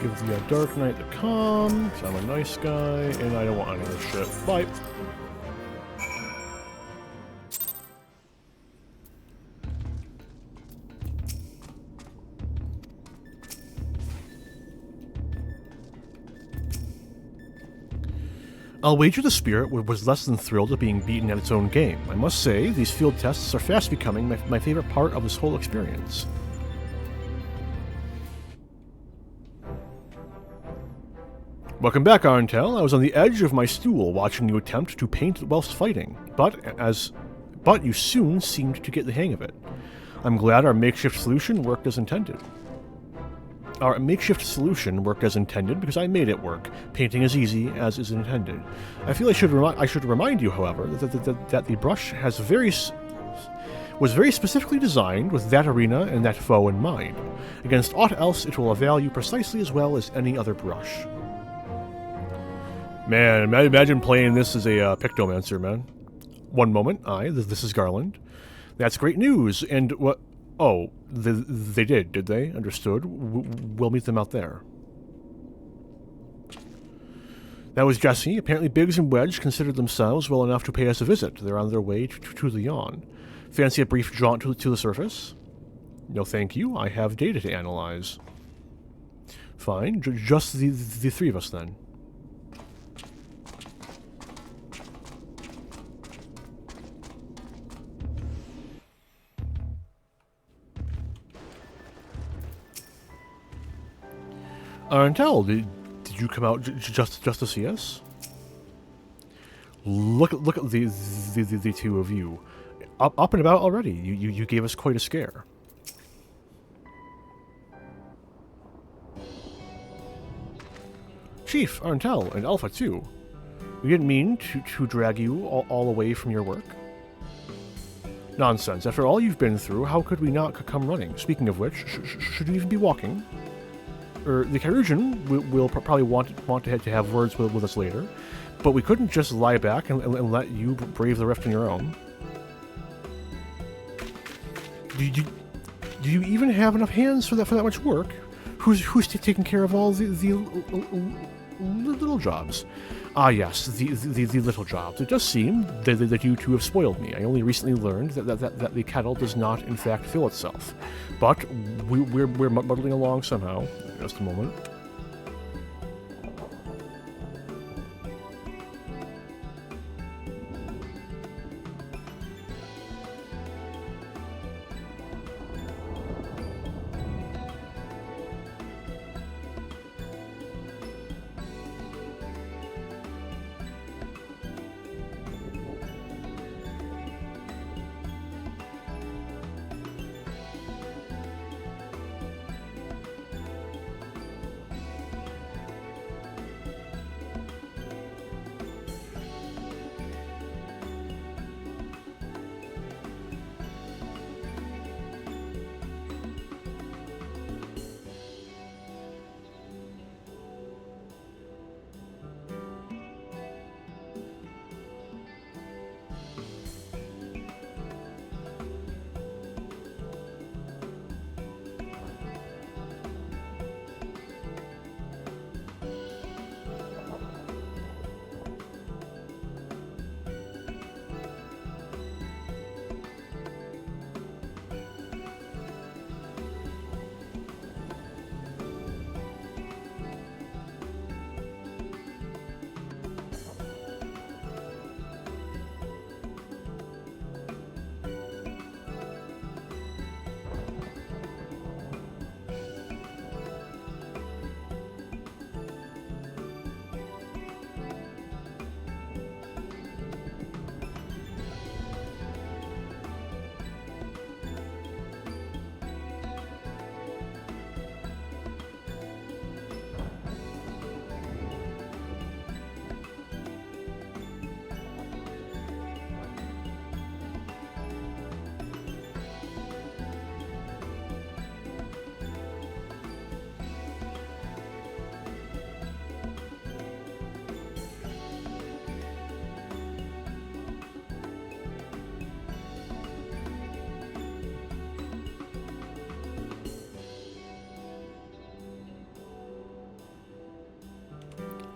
Give the Dark Knight the calm, because I'm a nice guy, and I don't want any of this shit. Bye. I'll wager the Spirit was less than thrilled at being beaten at its own game. I must say, these field tests are fast becoming my favorite part of this whole experience. Welcome back, Arntel. I was on the edge of my stool watching you attempt to paint whilst fighting, but you soon seemed to get the hang of it. I'm glad our makeshift solution worked as intended. Our makeshift solution worked as intended because I made it work. Painting is easy as is intended. I feel I should remind you, however, that the brush was very specifically designed with that arena and that foe in mind. Against aught else, it will avail you precisely as well as any other brush. Man, imagine playing this as a Pictomancer, man. One moment, this is Garland. That's great news, and what... Oh, they did they? Understood. We'll meet them out there. That was Jesse. Apparently Biggs and Wedge considered themselves well enough to pay us a visit. They're on their way to the yawn. Fancy a brief jaunt to the surface? No thank you, I have data to analyze. Fine, just the three of us then. Arntel, did you come out just to see us? Look at the two of you, up and about already. You gave us quite a scare. Chief, Arntel, and Alpha too. We didn't mean to drag you all away from your work. Nonsense. After all you've been through, how could we not come running? Speaking of which, should we even be walking? The Kyrusian will probably want to have words with us later, but we couldn't just lie back and let you brave the rift on your own. Do you even have enough hands for that much work? Who's taking care of all the little jobs? Ah, yes, the little jobs. It does seem that you two have spoiled me. I only recently learned that the kettle does not, in fact, fill itself. But we're muddling along somehow. Just a moment.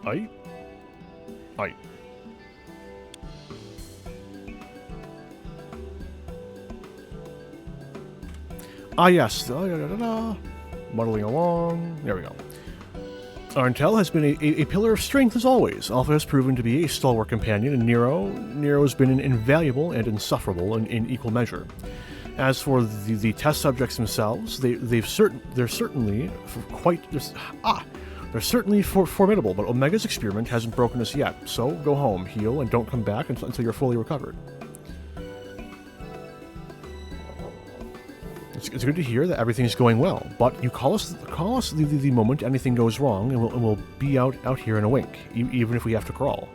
Aye. Aye. Ah, yes. Muddling along. There we go. Arantel has been a pillar of strength as always. Alpha has proven to be a stalwart companion, and Nero has been invaluable and insufferable in equal measure. As for the test subjects themselves, they're certainly formidable, but Omega's experiment hasn't broken us yet. So go home, heal, and don't come back until you're fully recovered. It's good to hear that everything's going well, but you call us the moment anything goes wrong, and we'll be out here in a wink, even if we have to crawl.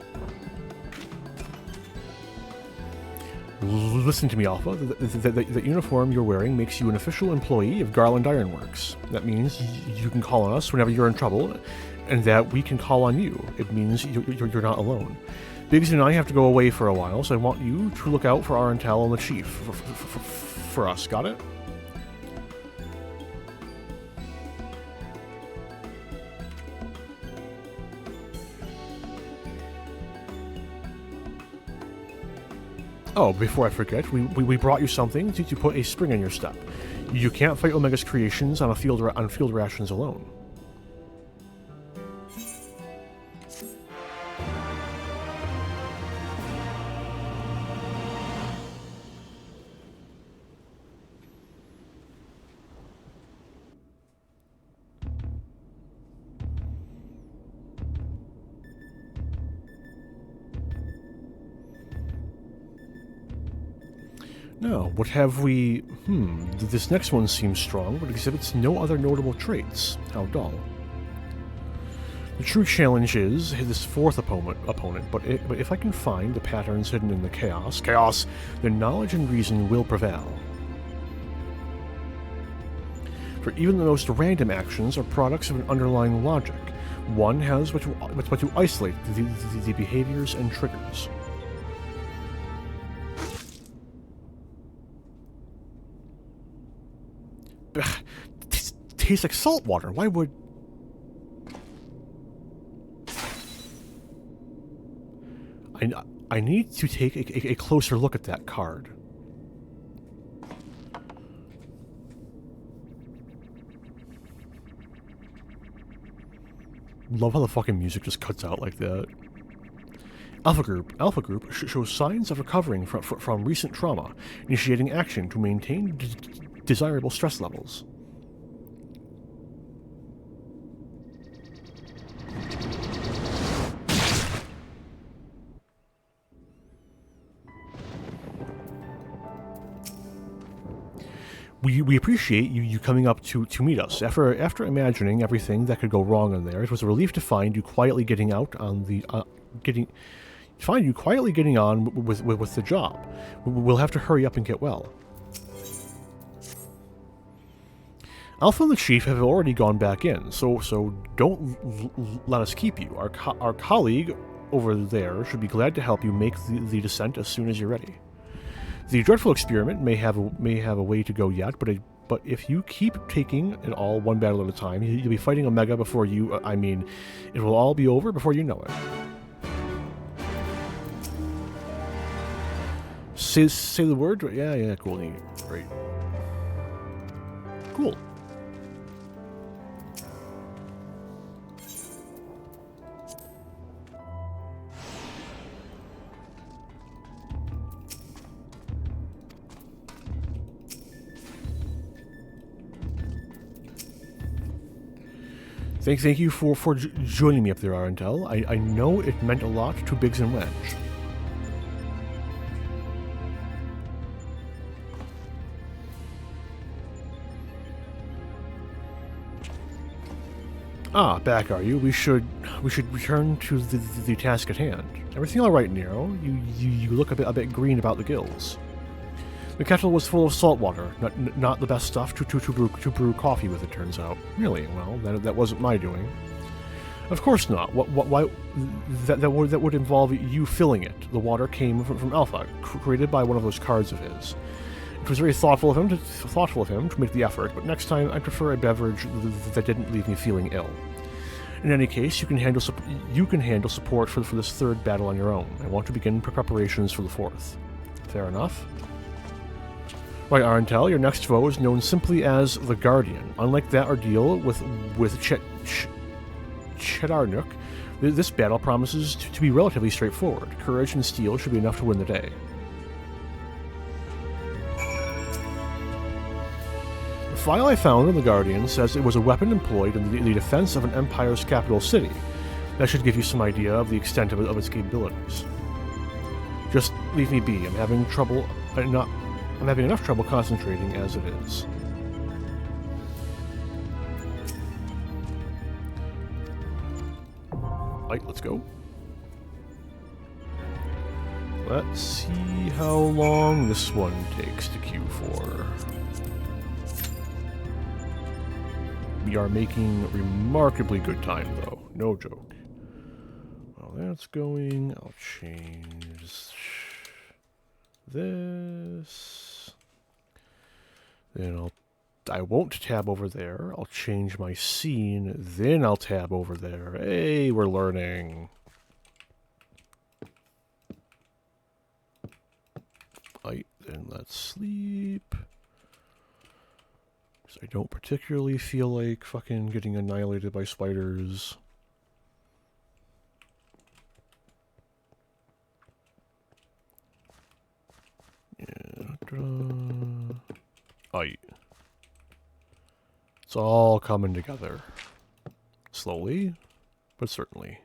Listen to me, Alpha. The uniform you're wearing makes you an official employee of Garland Ironworks. That means you can call on us whenever you're in trouble, and that we can call on you. It means you're not alone. Biggs and I have to go away for a while, so I want you to look out for Arantel and the Chief. For us, got it? Oh, before I forget, we brought you something to put a spring in your step. You can't fight Omega's creations on field rations alone. Now, what have we... This next one seems strong, but exhibits no other notable traits. How dull. The true challenge is this fourth opponent, but if I can find the patterns hidden in the chaos, then knowledge and reason will prevail. For even the most random actions are products of an underlying logic. One has but to isolate the behaviors and triggers. Tastes like salt water. Why would... I need to take a closer look at that card. Love how the fucking music just cuts out like that. Alpha Group shows signs of recovering from recent trauma, initiating action to maintain desirable stress levels. We appreciate you coming up to meet us. After imagining everything that could go wrong in there, it was a relief to find you quietly getting out on the getting on with the job. We'll have to hurry up and get well. Alpha and the Chief have already gone back in, so don't let us keep you. Our colleague over there should be glad to help you make the descent as soon as you're ready. The dreadful experiment may have a way to go yet, but if you keep taking it all one battle at a time, you'll be fighting Omega before you. I mean, it will all be over before you know it. Say the word. Yeah, cool, neat, great, cool. Thank you for joining me up there, Arentel. I know it meant a lot to Biggs and Wedge. Ah, back are you? We should return to the task at hand. Everything all right, Nero? You look a bit green about the gills. The kettle was full of salt water, not the best stuff to brew coffee with, it turns out. Really? Well, that wasn't my doing. Of course not. Why? That would involve you filling it. The water came from Alpha, created by one of those cards of his. It was very thoughtful of him to make the effort, but next time I prefer a beverage that didn't leave me feeling ill. In any case, you can handle support for this third battle on your own. I want to begin preparations for the fourth. Fair enough. Right, Arentel, your next foe is known simply as the Guardian. Unlike that ordeal with Chedarnook, this battle promises to be relatively straightforward. Courage and steel should be enough to win the day. The file I found on the Guardian says it was a weapon employed in the defense of an empire's capital city. That should give you some idea of the extent of its capabilities. Just leave me be. I'm having enough trouble concentrating as it is. Right, let's go. Let's see how long this one takes to queue for. We are making remarkably good time, though. No joke. Well, that's going. I'll change this. Then I won't tab over there. I'll change my scene. Then I'll tab over there. Hey, we're learning. Right, then let's sleep. Because I don't particularly feel like fucking getting annihilated by spiders. Yeah. Aye. It's all coming together. Slowly, but certainly.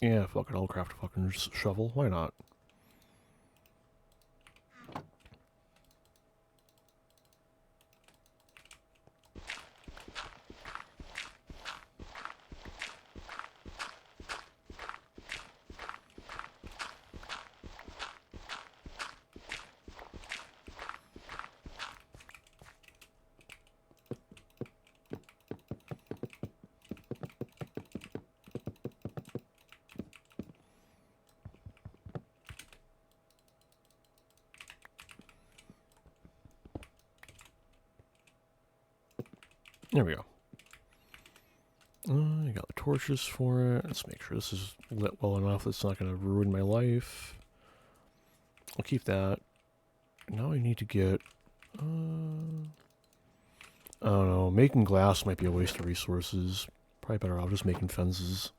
Yeah, fuck it, I'll craft a fucking shovel. Why not? There we go. I got the torches for it. Let's make sure this is lit well enough that's not going to ruin my life. I'll keep that. Now I need to get... I don't know. Making glass might be a waste of resources. Probably better off just making fences.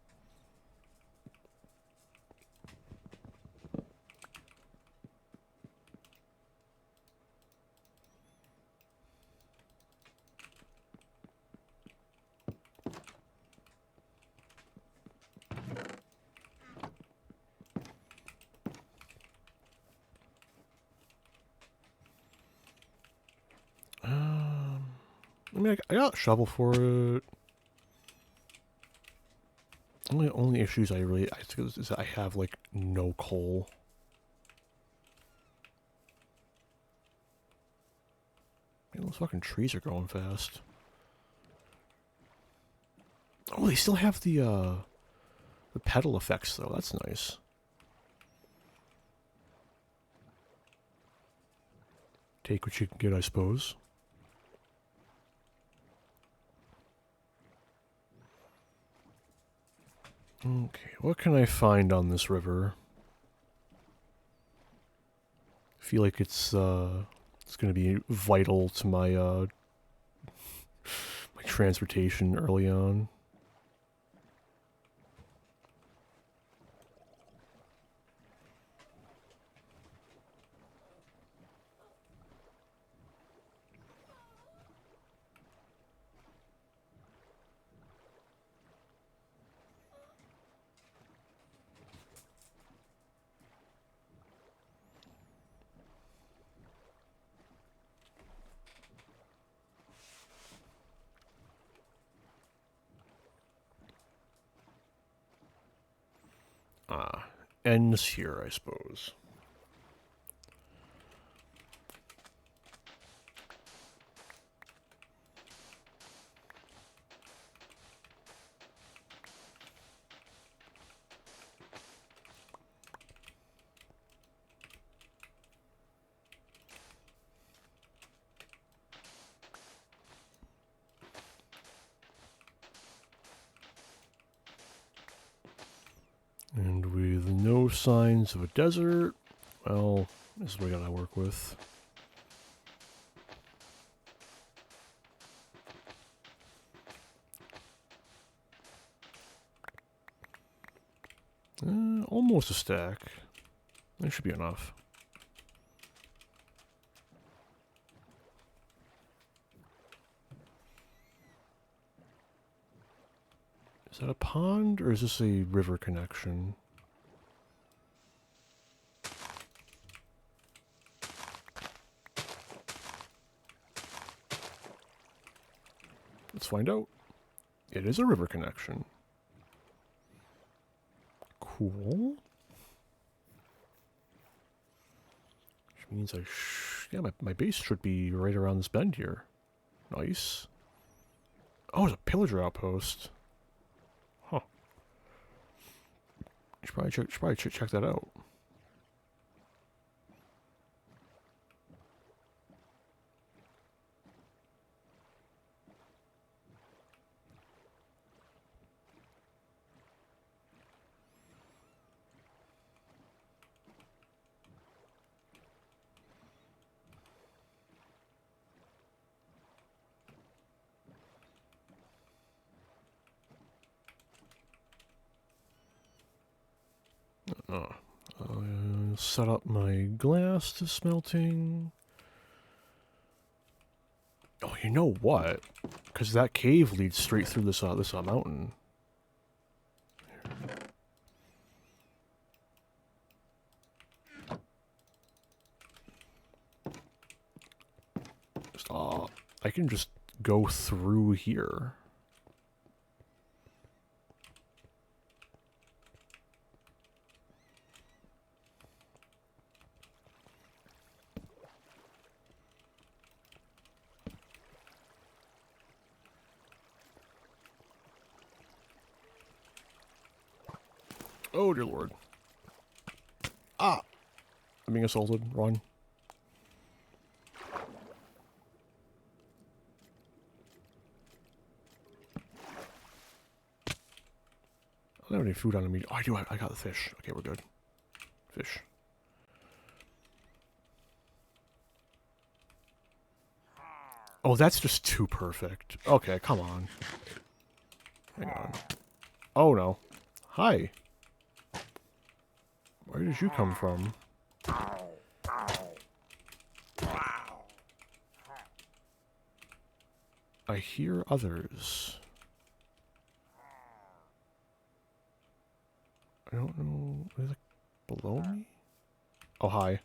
I mean, I got a shovel for it. Only issues I think is that I have, like, no coal. Man, those fucking trees are growing fast. Oh, they still have the pedal effects, though. That's nice. Take what you can get, I suppose. Okay, what can I find on this river? I feel like it's going to be vital to my my transportation early on. Ends here, I suppose. And with no signs of a desert, well, this is what I gotta work with. Almost a stack. That should be enough. Is that a pond, or is this a river connection? Let's find out. It is a river connection. Cool. Which means yeah, my base should be right around this bend here. Nice. Oh, it's a pillager outpost. Huh. Should probably check that out. Set up my glass to smelting. Oh, you know what? Because that cave leads straight through this mountain. I can just go through here. Oh, dear lord. Ah! I'm being assaulted. Run. I don't have any food on me. Oh, I do. I got the fish. Okay, we're good. Fish. Oh, that's just too perfect. Okay, come on. Hang on. Oh, no. Hi. Where did you come from? I hear others. I don't know. Is it below me? Oh, hi.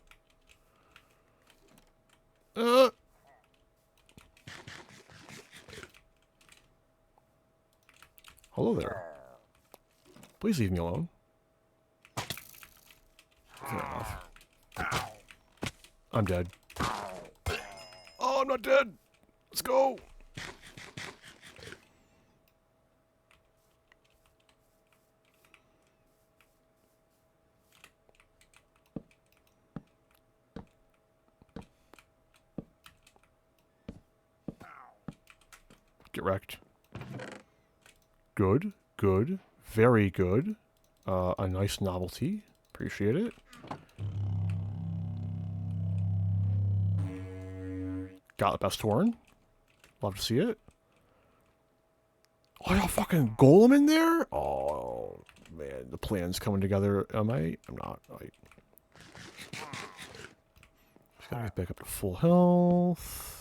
Hello there. Please leave me alone. Fair enough. I'm dead. Oh, I'm not dead. Let's go. Get wrecked. Good. Good. Very good. A nice novelty. Appreciate it. Got the best horn. Love to see it. Oh, y'all fucking golem in there? Oh, man. The plan's coming together. Am I? I'm not. Just gotta get back up to full health.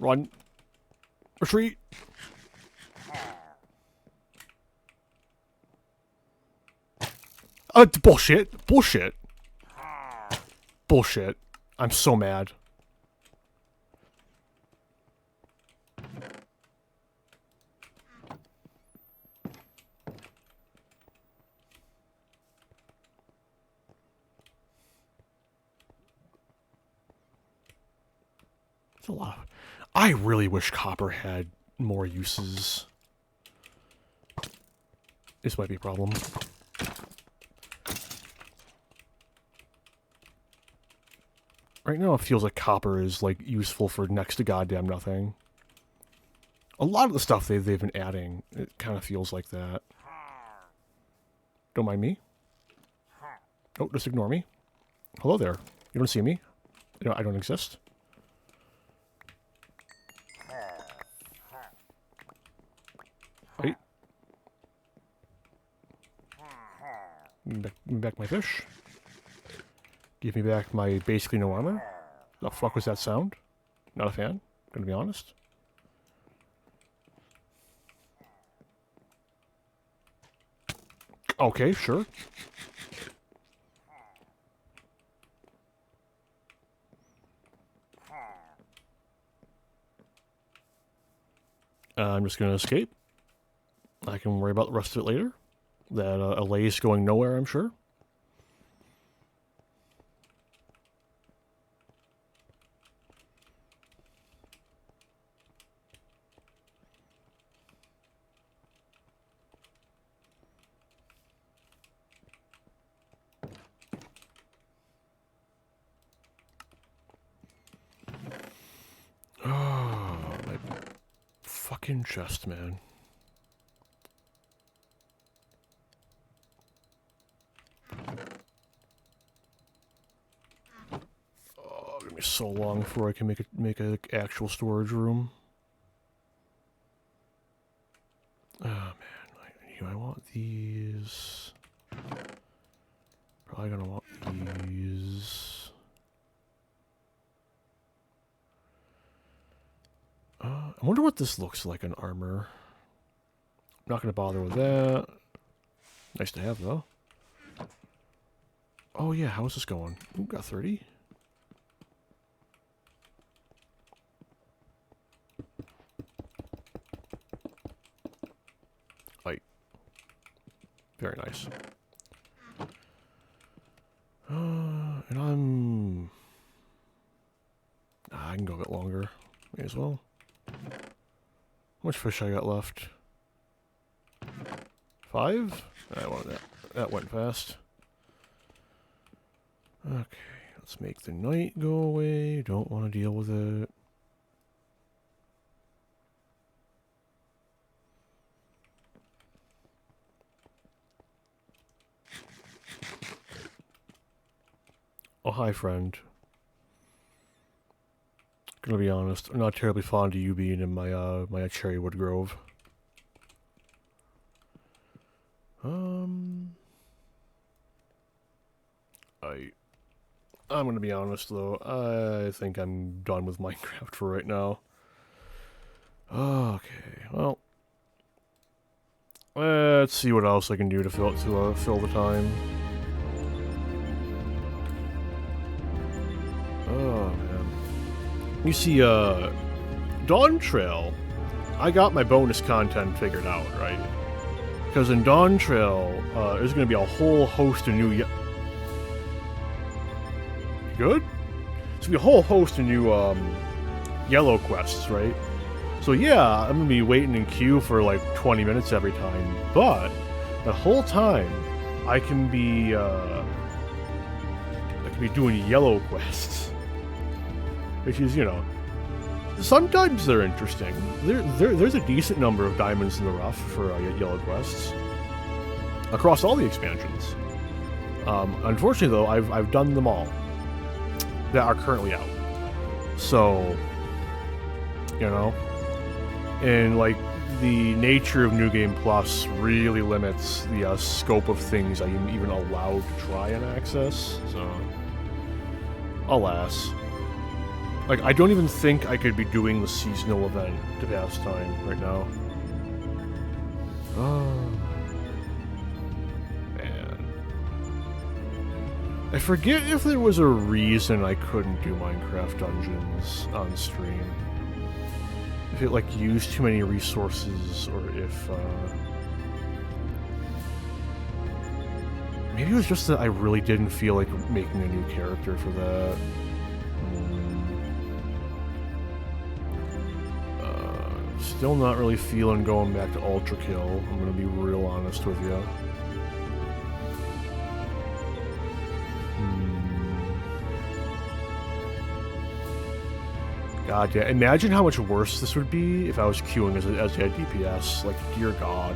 Run. Retreat. Bullshit. Bullshit. Bullshit. I'm so mad. It's a lot. I really wish copper had more uses. This might be a problem. Right now it feels like copper is like useful for next to goddamn nothing. A lot of the stuff they've been adding, it kind of feels like that. Don't mind me. Oh, just ignore me. Hello there. You don't see me? I don't exist. Wait. Give me back my fish. Give me back my basically no armor. The fuck was that sound? Not a fan, gonna be honest. Okay, sure. I'm just gonna escape. I can worry about the rest of it later. That LA is going nowhere, I'm sure. Oh, my fucking chest, man. Oh, gonna be so long before I can make a actual storage room. Oh man, I want these. Probably gonna want these. I wonder what this looks like in armor. I'm not gonna bother with that. Nice to have though. Oh yeah, how's this going? Ooh, got 30. Light. Very nice. And I'm... I can go a bit longer. May as well. How much fish I got left? 5? That went fast. Okay, let's make the night go away. Don't want to deal with it. Oh, hi, friend. Gonna be honest, I'm not terribly fond of you being in my my cherrywood grove. I'm gonna be honest though. I think I'm done with Minecraft for right now. Okay, well, let's see what else I can do to fill the time. Oh man, you see, Dawntrail. I got my bonus content figured out, right? Because in Dawntrail, there's gonna be a whole host of new. Good? So a whole host of new yellow quests, right? So yeah, I'm gonna be waiting in queue for like 20 minutes every time, but the whole time I can be doing yellow quests, which is, you know, sometimes they're interesting. There's a decent number of diamonds in the rough for yellow quests across all the expansions. Unfortunately, though, I've done them all that are currently out. So, you know, and like the nature of New Game Plus really limits the scope of things I'm even allowed to try and access. So, alas. Like, I don't even think I could be doing the seasonal event to pass time right now. Oh. I forget if there was a reason I couldn't do Minecraft Dungeons on stream. If it, like, used too many resources, or if, maybe it was just that I really didn't feel like making a new character for that. Still not really feeling going back to Ultra Kill, I'm gonna be real honest with you. God, yeah. Imagine how much worse this would be if I was queuing as a DPS. Like, dear God.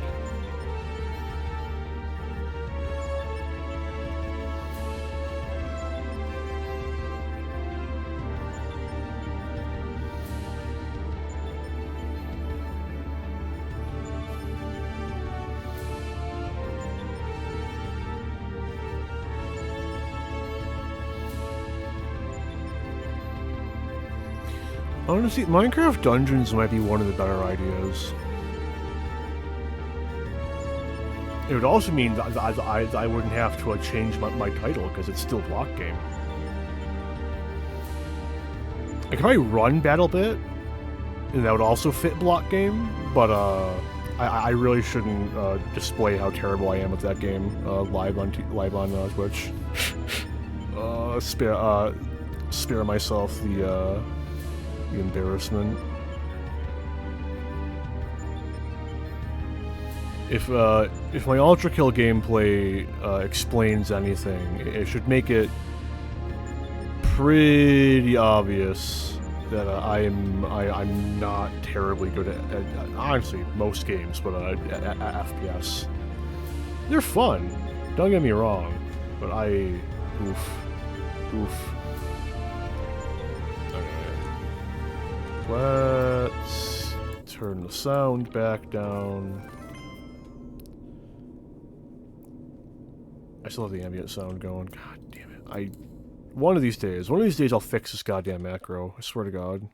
Honestly, Minecraft Dungeons might be one of the better ideas. It would also mean that I wouldn't have to change my title, because it's still Block Game. I could probably run BattleBit, and that would also fit Block Game, but I really shouldn't display how terrible I am at that game live on Twitch. Spare myself the embarrassment. If my Ultra Kill gameplay explains anything, it should make it pretty obvious that I'm not terribly good at honestly most games, but at FPS. They're fun, don't get me wrong, but oof. Let's turn the sound back down. I still have the ambient sound going. God damn it. One of these days I'll fix this goddamn macro. I swear to God.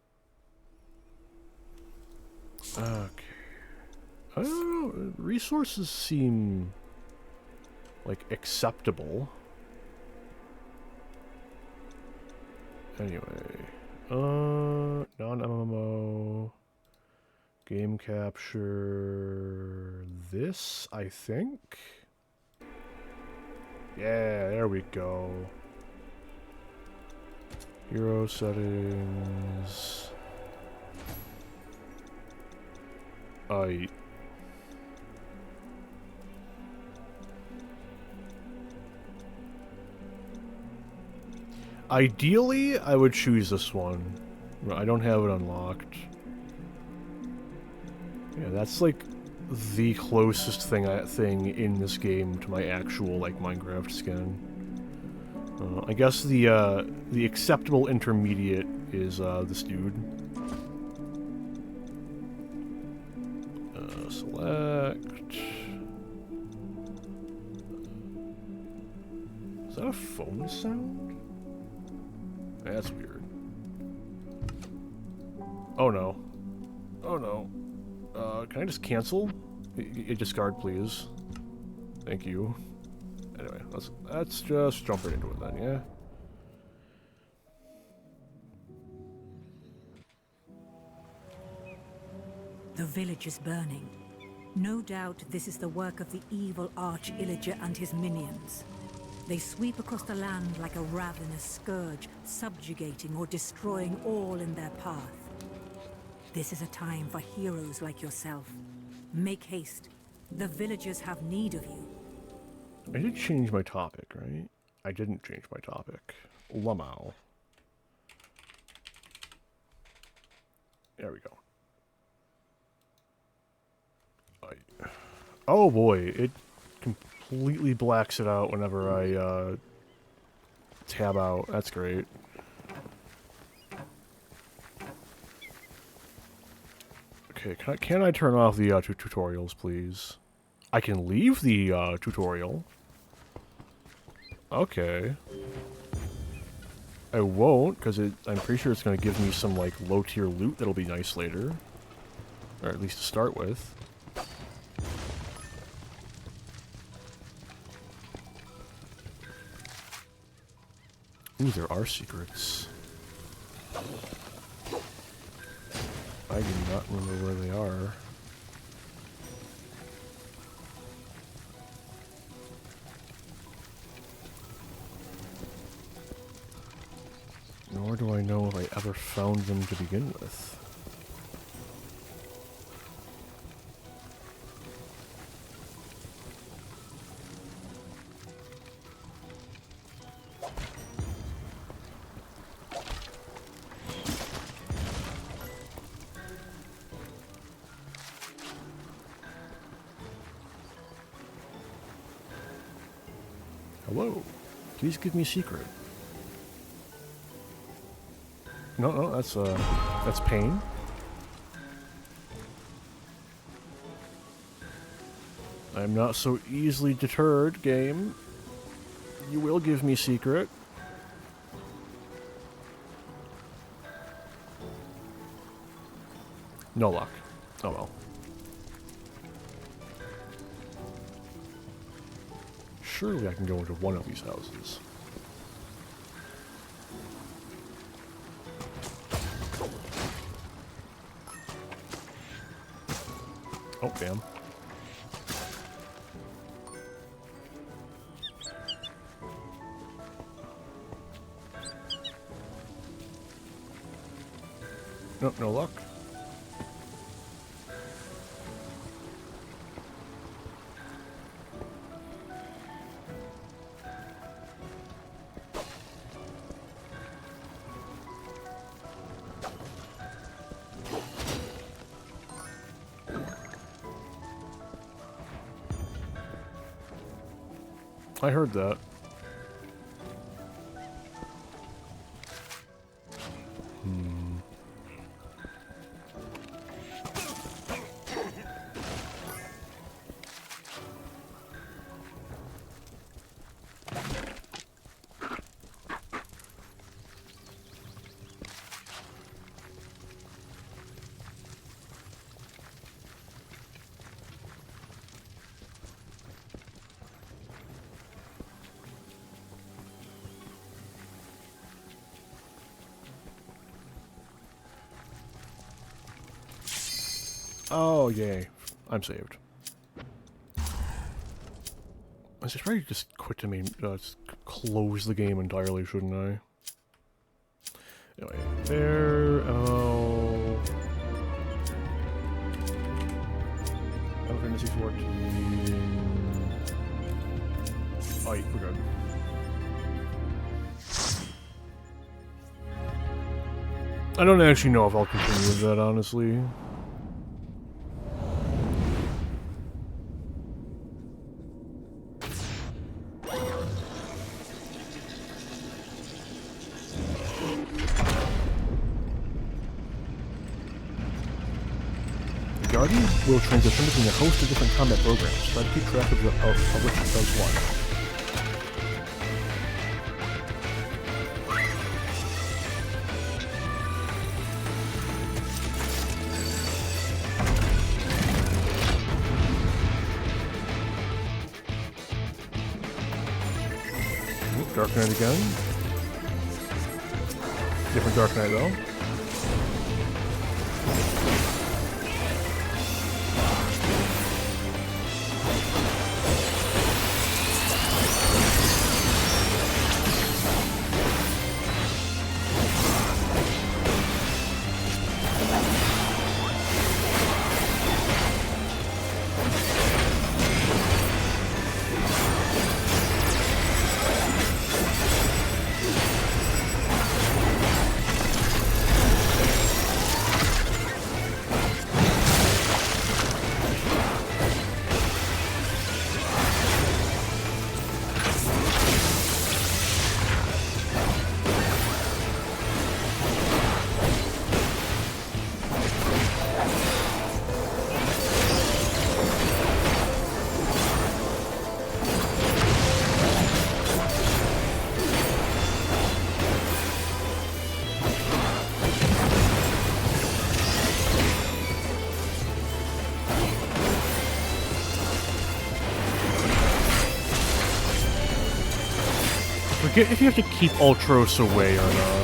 Okay. I don't know. Resources seem like acceptable. Anyway. Non-MMO, game capture, this, I think? Yeah, there we go. Hero settings. Ideally, I would choose this one. I don't have it unlocked. Yeah, that's like the closest thing in this game to my actual like Minecraft skin. I guess the acceptable intermediate is this dude. Select. Is that a phone sound? That's weird. Oh no. Oh no. Can I just cancel? Discard, please. Thank you. Anyway, let's just jump right into it then, yeah? The village is burning. No doubt this is the work of the evil Arch-Illager and his minions. They sweep across the land like a ravenous scourge, subjugating or destroying all in their path. This is a time for heroes like yourself. Make haste. The villagers have need of you. I did change my topic, right? I didn't change my topic. Lamau. There we go. Oh boy, it completely blacks it out whenever I tab out. That's great. Okay, can I turn off the tutorials, please? I can leave the tutorial. Okay. I won't, because I'm pretty sure it's going to give me some, like, low-tier loot that'll be nice later. Or at least to start with. Ooh, there are secrets. I do not remember where they are. Nor do I know if I ever found them to begin with. Hello. Please give me a secret. No, that's pain. I'm not so easily deterred, game. You will give me secret. No luck. Oh well. Surely I can go into one of these houses. Oh, damn. Nope, no luck. I heard that. Oh, yay. I'm saved. I should probably just quit the main, close the game entirely, shouldn't I? Anyway, there. Oh. Final Fantasy 14. Oh, yeah, we're good. I don't actually know if I'll continue with that, honestly. The Guardian will transition between a host of different combat programs. Try to keep track of which does what. Dark Knight again. Different Dark Knight though. Forget if you have to keep Ultros away or not.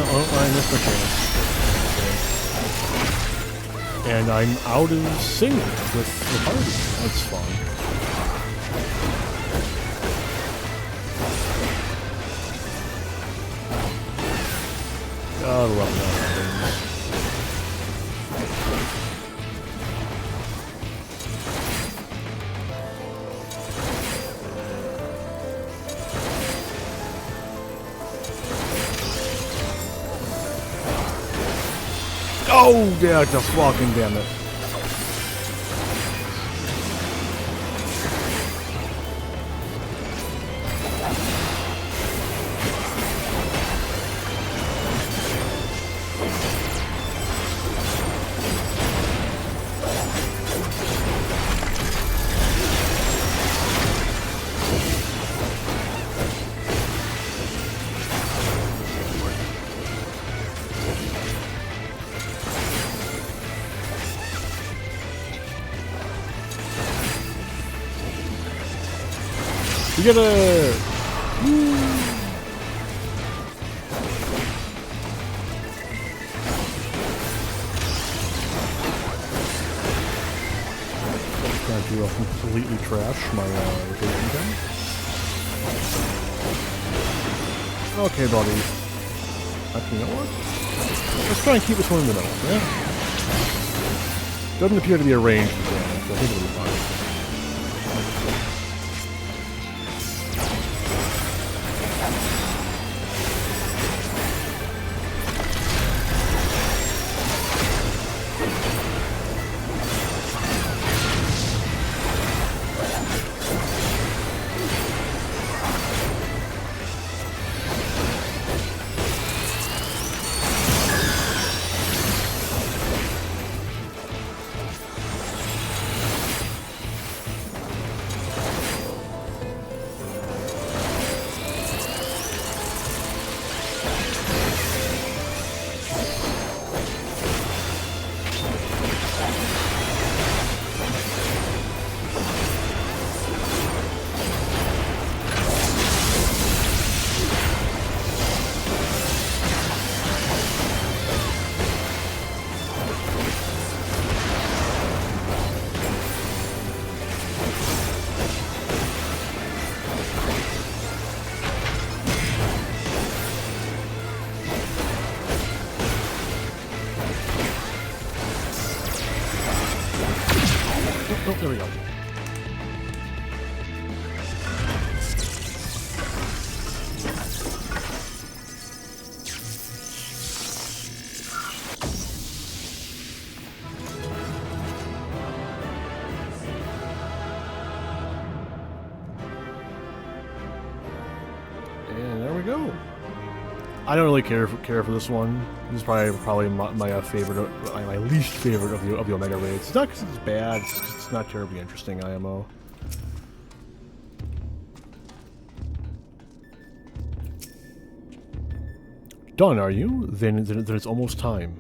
I missed my chance. And I'm out of sync with the party. That's fun. God, I love that. Oh, yeah, the fucking damn it. We get it! Woo! Trying to completely trash my rotation gun. Okay, buddy. Actually, you know what? Let's try and keep this one in the middle, yeah? Doesn't appear to be a ranged damage, so I think it'll be fine. Oh, there we go. And there we go. I don't really care for this one. This is probably my favorite, my least favorite of the Omega raids. It's not because it's bad. It's 'cause it's not terribly interesting. IMO. Done, are you? Then it's almost time.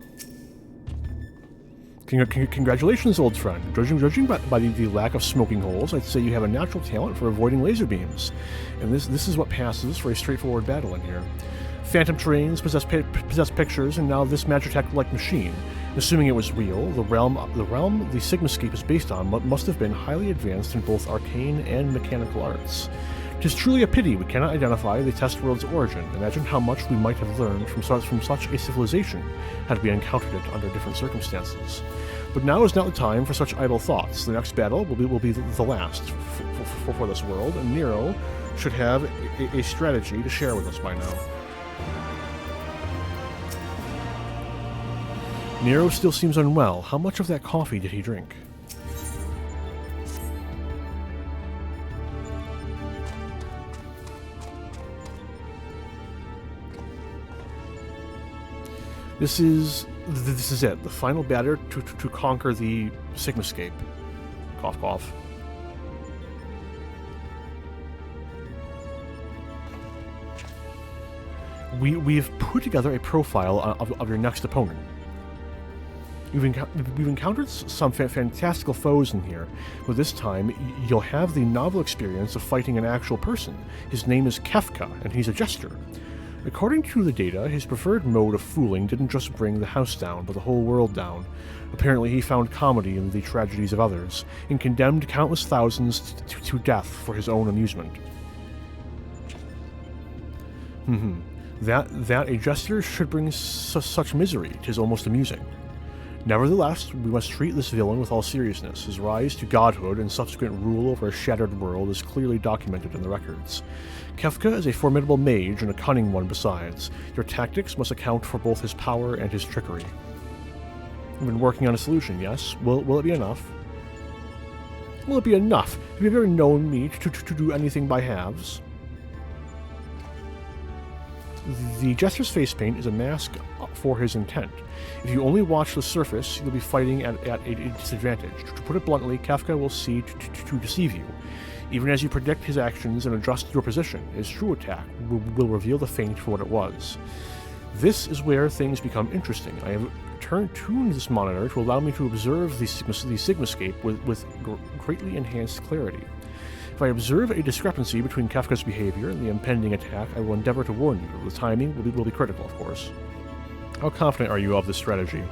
Congratulations, old friend. Judging by the lack of smoking holes, I'd say you have a natural talent for avoiding laser beams. And this is what passes for a straightforward battle in here. Phantom trains possess pictures, and now this Magitech-like machine. Assuming it was real, the realm the Sigmascape is based on must have been highly advanced in both arcane and mechanical arts. It is truly a pity we cannot identify the test world's origin. Imagine how much we might have learned from such a civilization had we encountered it under different circumstances. But now is not the time for such idle thoughts. The next battle will be the last for this world, and Nero should have a strategy to share with us by now. Nero still seems unwell. How much of that coffee did he drink? This is it. The final batter to conquer the Sigmascape. Cough, cough. We've put together a profile of your next opponent. We've encountered some fantastical foes in here, but this time you'll have the novel experience of fighting an actual person. His name is Kefka, and he's a jester. According to the data, his preferred mode of fooling didn't just bring the house down, but the whole world down. Apparently he found comedy in the tragedies of others, and condemned countless thousands to death for his own amusement. That a jester should bring such misery, 'tis almost amusing. Nevertheless, we must treat this villain with all seriousness. His rise to godhood and subsequent rule over a shattered world is clearly documented in the records. Kefka is a formidable mage and a cunning one besides. Your tactics must account for both his power and his trickery. You've been working on a solution, yes? Will it be enough? Will it be enough? Have you ever known me to do anything by halves? The Jester's face paint is a mask for his intent. If you only watch the surface, you'll be fighting at a disadvantage. To put it bluntly, Kefka will seek to deceive you. Even as you predict his actions and adjust your position, his true attack will reveal the feint for what it was. This is where things become interesting. I have tuned this monitor to allow me to observe the Sigmascape with greatly enhanced clarity. If I observe a discrepancy between Kefka's behavior and the impending attack, I will endeavor to warn you. The timing will be critical, of course. How confident are you of this strategy?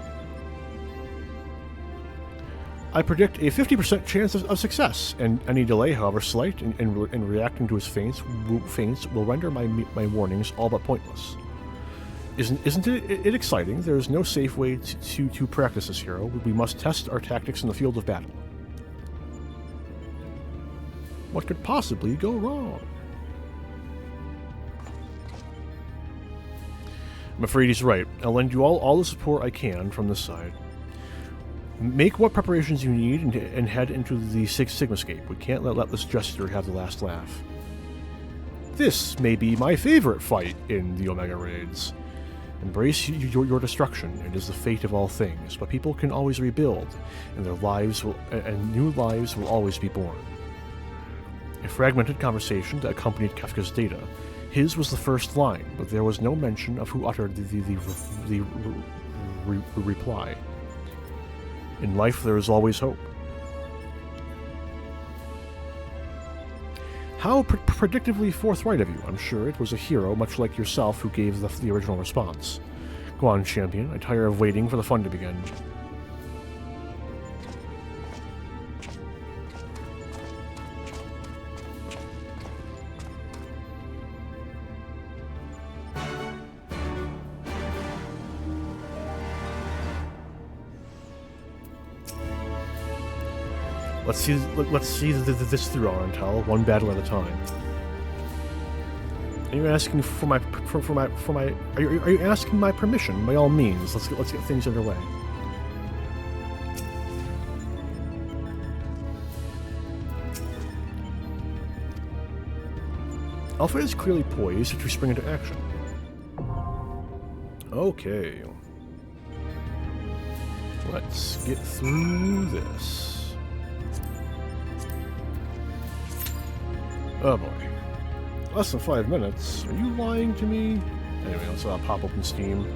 I predict a 50% chance of success, and any delay, however slight, in reacting to his feints will render my warnings all but pointless. Isn't it exciting? There is no safe way to practice this hero. We must test our tactics in the field of battle. What could possibly go wrong? I'm afraid he's right. I'll lend you all the support I can from this side. Make what preparations you need and head into the Sigmascape. We can't let this jester have the last laugh. This may be my favorite fight in the Omega Raids. Embrace your destruction. It is the fate of all things, but people can always rebuild, and new lives will always be born. A fragmented conversation that accompanied Kefka's data. His was the first line, but there was no mention of who uttered the reply. In life, there is always hope. How predictively forthright of you. I'm sure it was a hero, much like yourself, who gave the original response. Go on, champion. I tire of waiting for the fun to begin. Let's see this through, Arantel, one battle at a time. Are you asking for my are you asking my permission? By all means, let's get things underway. Alpha is clearly poised to spring into action. Okay. Let's get through this. Oh boy. Less than 5 minutes? Are you lying to me? Anyway, let's pop open Steam.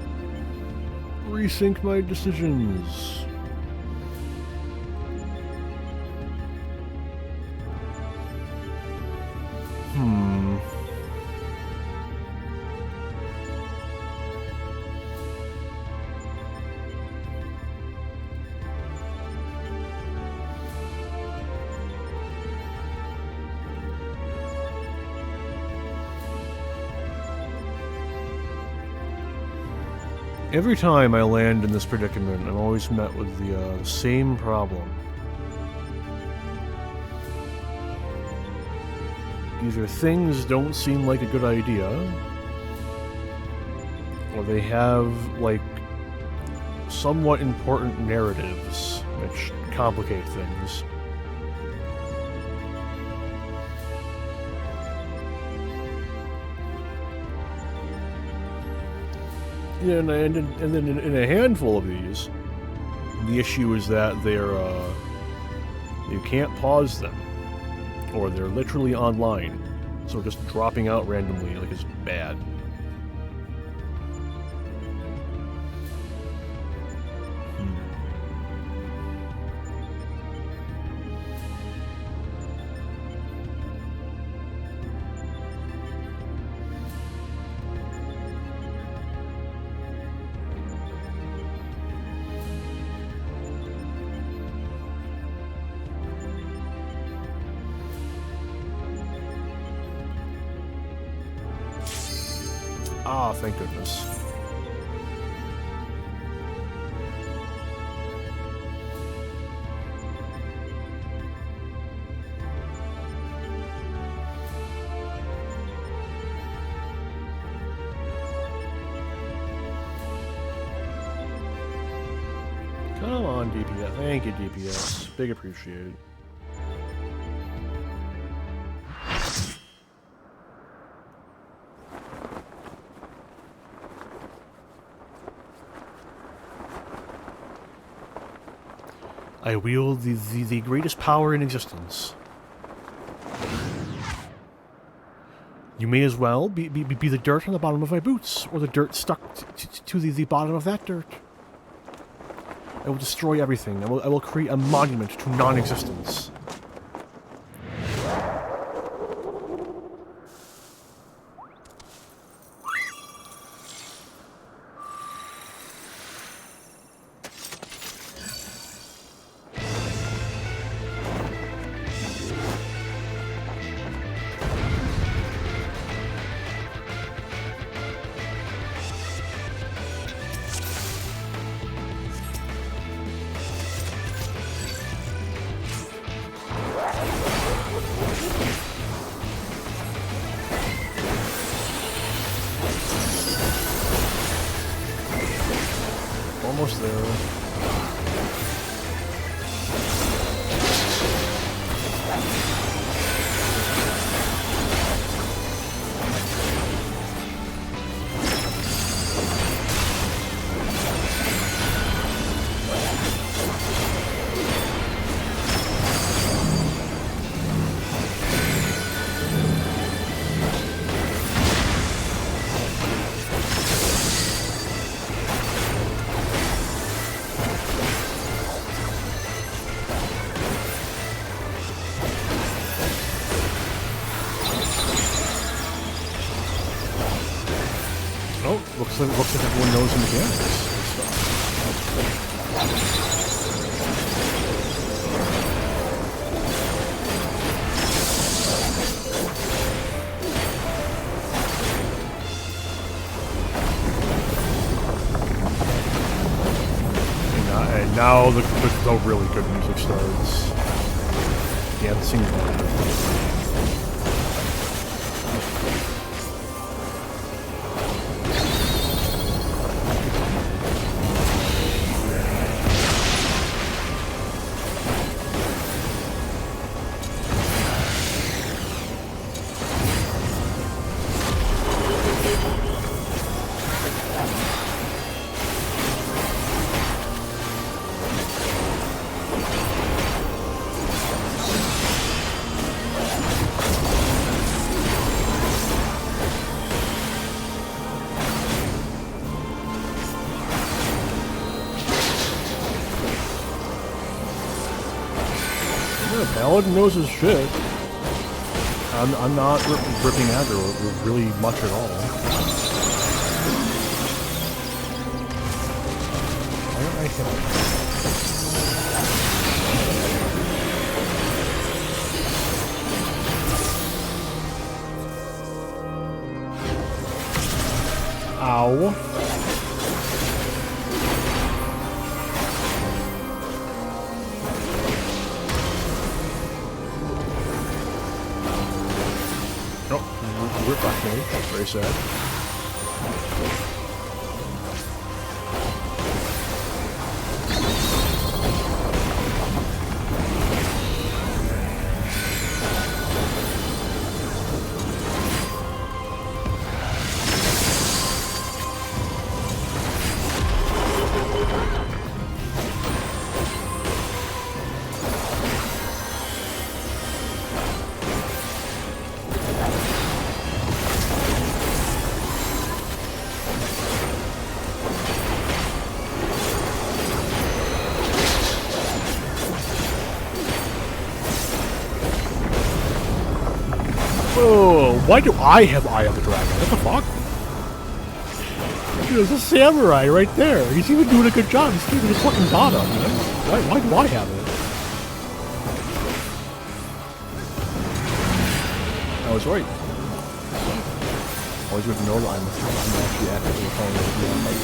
Rethink my decisions. Every time I land in this predicament, I'm always met with the same problem. Either things don't seem like a good idea, or they have, like, somewhat important narratives which complicate things. Yeah, and then in a handful of these, the issue is that they're, you can't pause them, or they're literally online, so just dropping out randomly, like, is bad. Ah, thank goodness. Come on, DPS. Thank you, DPS. Big appreciated. I wield the greatest power in existence. You may as well be the dirt on the bottom of my boots, or the dirt stuck to the bottom of that dirt. I will destroy everything. I will create a monument to non-existence. Almost there. Oh, looks like everyone knows the mechanics. And now the really good music starts. Yeah, the single one. Paladin knows his shit. I'm not ripping aggro really much at all. Why don't I hit it? Ow. Rip back me. Very sad. Oh, why do I have Eye of the Dragon? What the fuck? There's a samurai right there. He's even doing a good job. He's keeping his fucking god up, man. Why do I have it? I was right. Always good to know that I'm actually actively following the fight.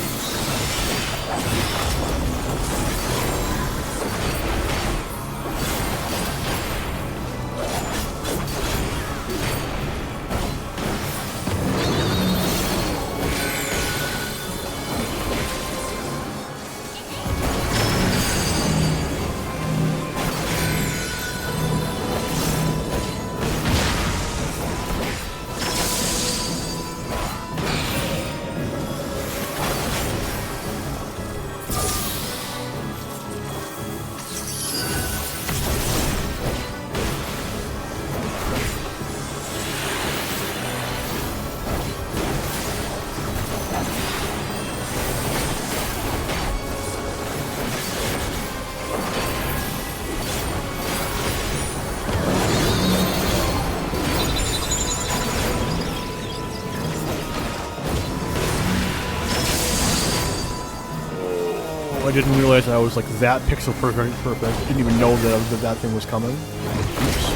I didn't realize I was like that pixel perfect. I didn't even know that thing was coming. Oops.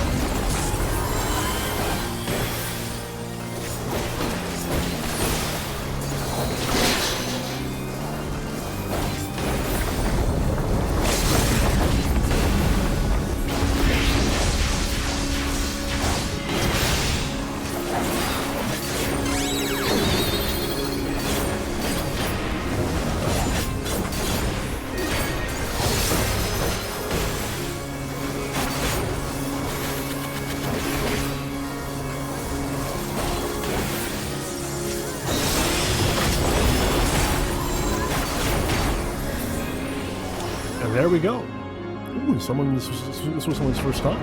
And there we go. Ooh, this was someone's first time.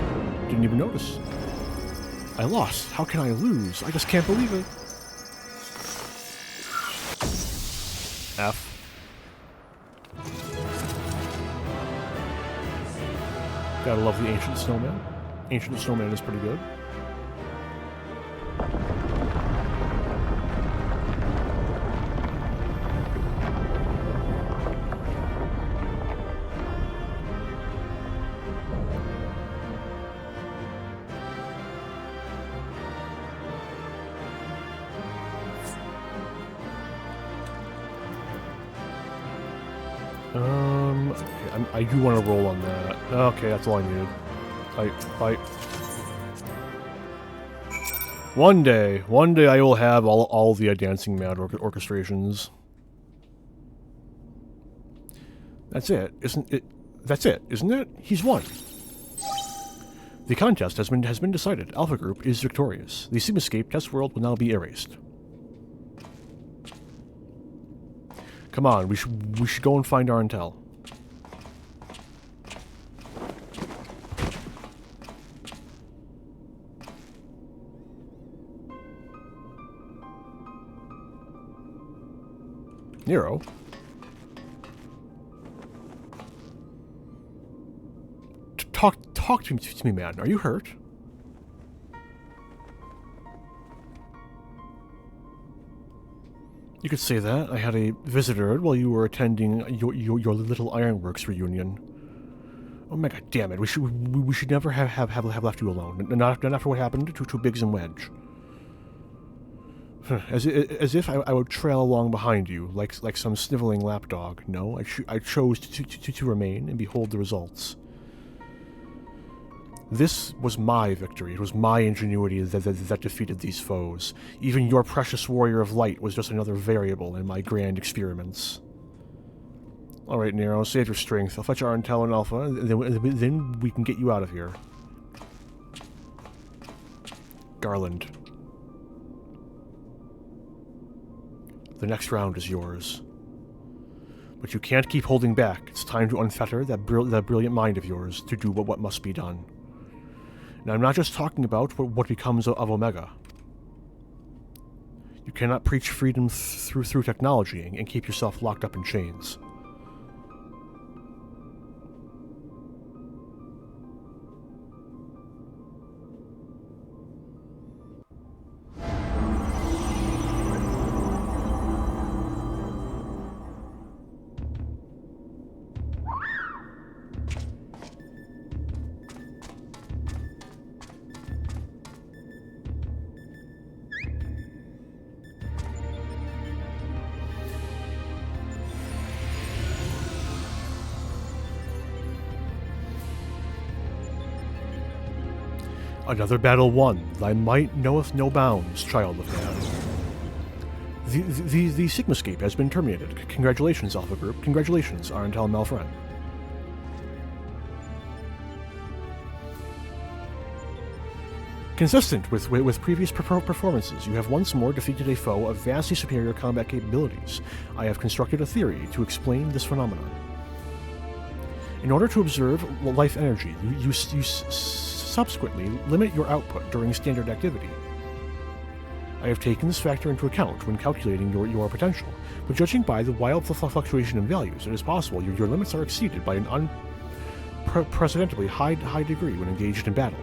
Didn't even notice. I lost. How can I lose? I just can't believe it. F. Gotta love the Ancient Snowman. Ancient Snowman is pretty good. Okay, I do want to roll on that. Okay, that's all I needed. Fight. One day I will have all the Dancing Mad orchestrations. That's it, isn't it? That's it, isn't it? He's won. The contest has been decided. Alpha Group is victorious. The Sigmascape test world will now be erased. Come on, we should go and find our intel. Nero? Talk to me, man. Are you hurt? You could say that. I had a visitor while you were attending your little ironworks reunion. Oh my god, damn it! We should never have left you alone. Not after what happened to Biggs and Wedge. As if I would trail along behind you like some sniveling lapdog. No, I chose to remain and behold the results. This was my victory. It was my ingenuity that defeated these foes. Even your precious warrior of light was just another variable in my grand experiments. Alright, Nero, save your strength. I'll fetch our intel and Alpha, and then we can get you out of here. Garland. The next round is yours. But you can't keep holding back. It's time to unfetter that brilliant mind of yours to do what must be done. Now, I'm not just talking about what becomes of Omega. You cannot preach freedom through technology and keep yourself locked up in chains. Another battle won. Thy might knoweth no bounds, child of man. The Sigmascape has been terminated. Congratulations, Alpha Group. Congratulations, Arentel Malfren. Consistent with previous performances, you have once more defeated a foe of vastly superior combat capabilities. I have constructed a theory to explain this phenomenon. In order to observe life energy, you subsequently limit your output during standard activity. I have taken this factor into account when calculating your potential, but judging by the wild fluctuation in values, it is possible your limits are exceeded by an unprecedentedly high degree when engaged in battle.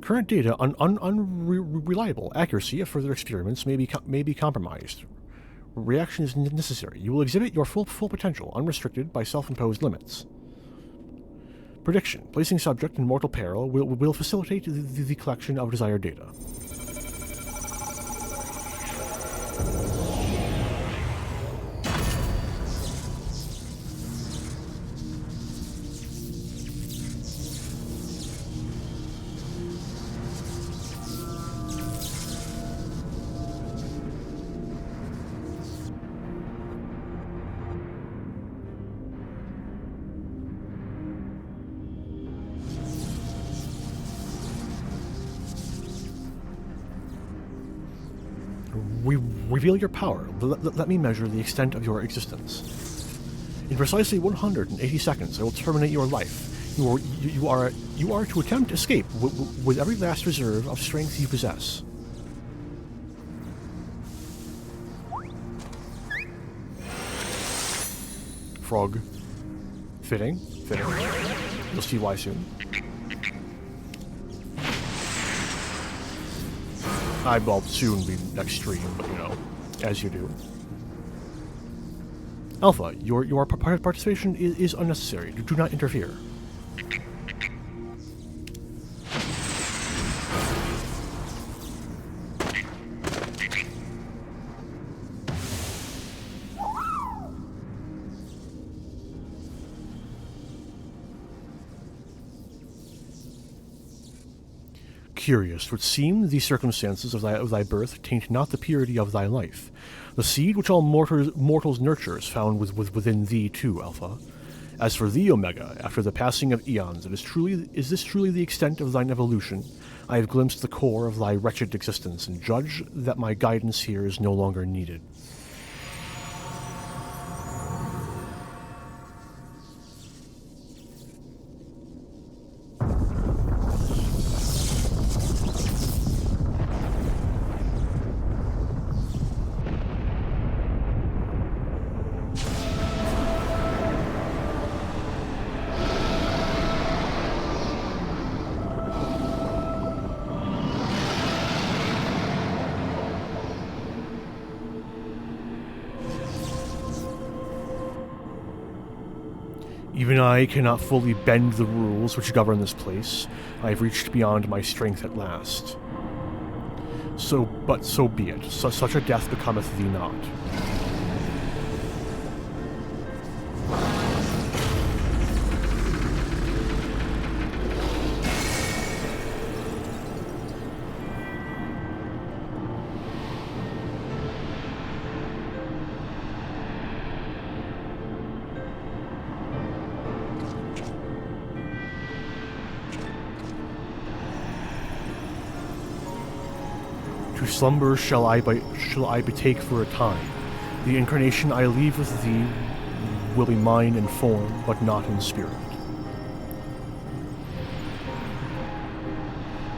Current data on unreliable accuracy of further experiments may be compromised. Reaction is necessary. You will exhibit your full potential, unrestricted by self-imposed limits. Prediction. Placing subject in mortal peril will facilitate the collection of desired data. Reveal your power. Let me measure the extent of your existence. In precisely 180 seconds, I will terminate your life. You are to attempt escape with every last reserve of strength you possess. Frog. Fitting. You'll see why soon. I will soon be next stream, but you know, as you do. Alpha, your participation is unnecessary. Do not interfere. Curious, 'twould seem the circumstances of thy birth taint not the purity of thy life. The seed which all mortals nurture is found within thee too, Alpha. As for thee, Omega, after the passing of eons, is this truly the extent of thine evolution? I have glimpsed the core of thy wretched existence, and judge that my guidance here is no longer needed. Even I cannot fully bend the rules which govern this place. I have reached beyond my strength at last. So be it. Such a death becometh thee not. To slumber shall I betake for a time. The incarnation I leave with thee will be mine in form, but not in spirit.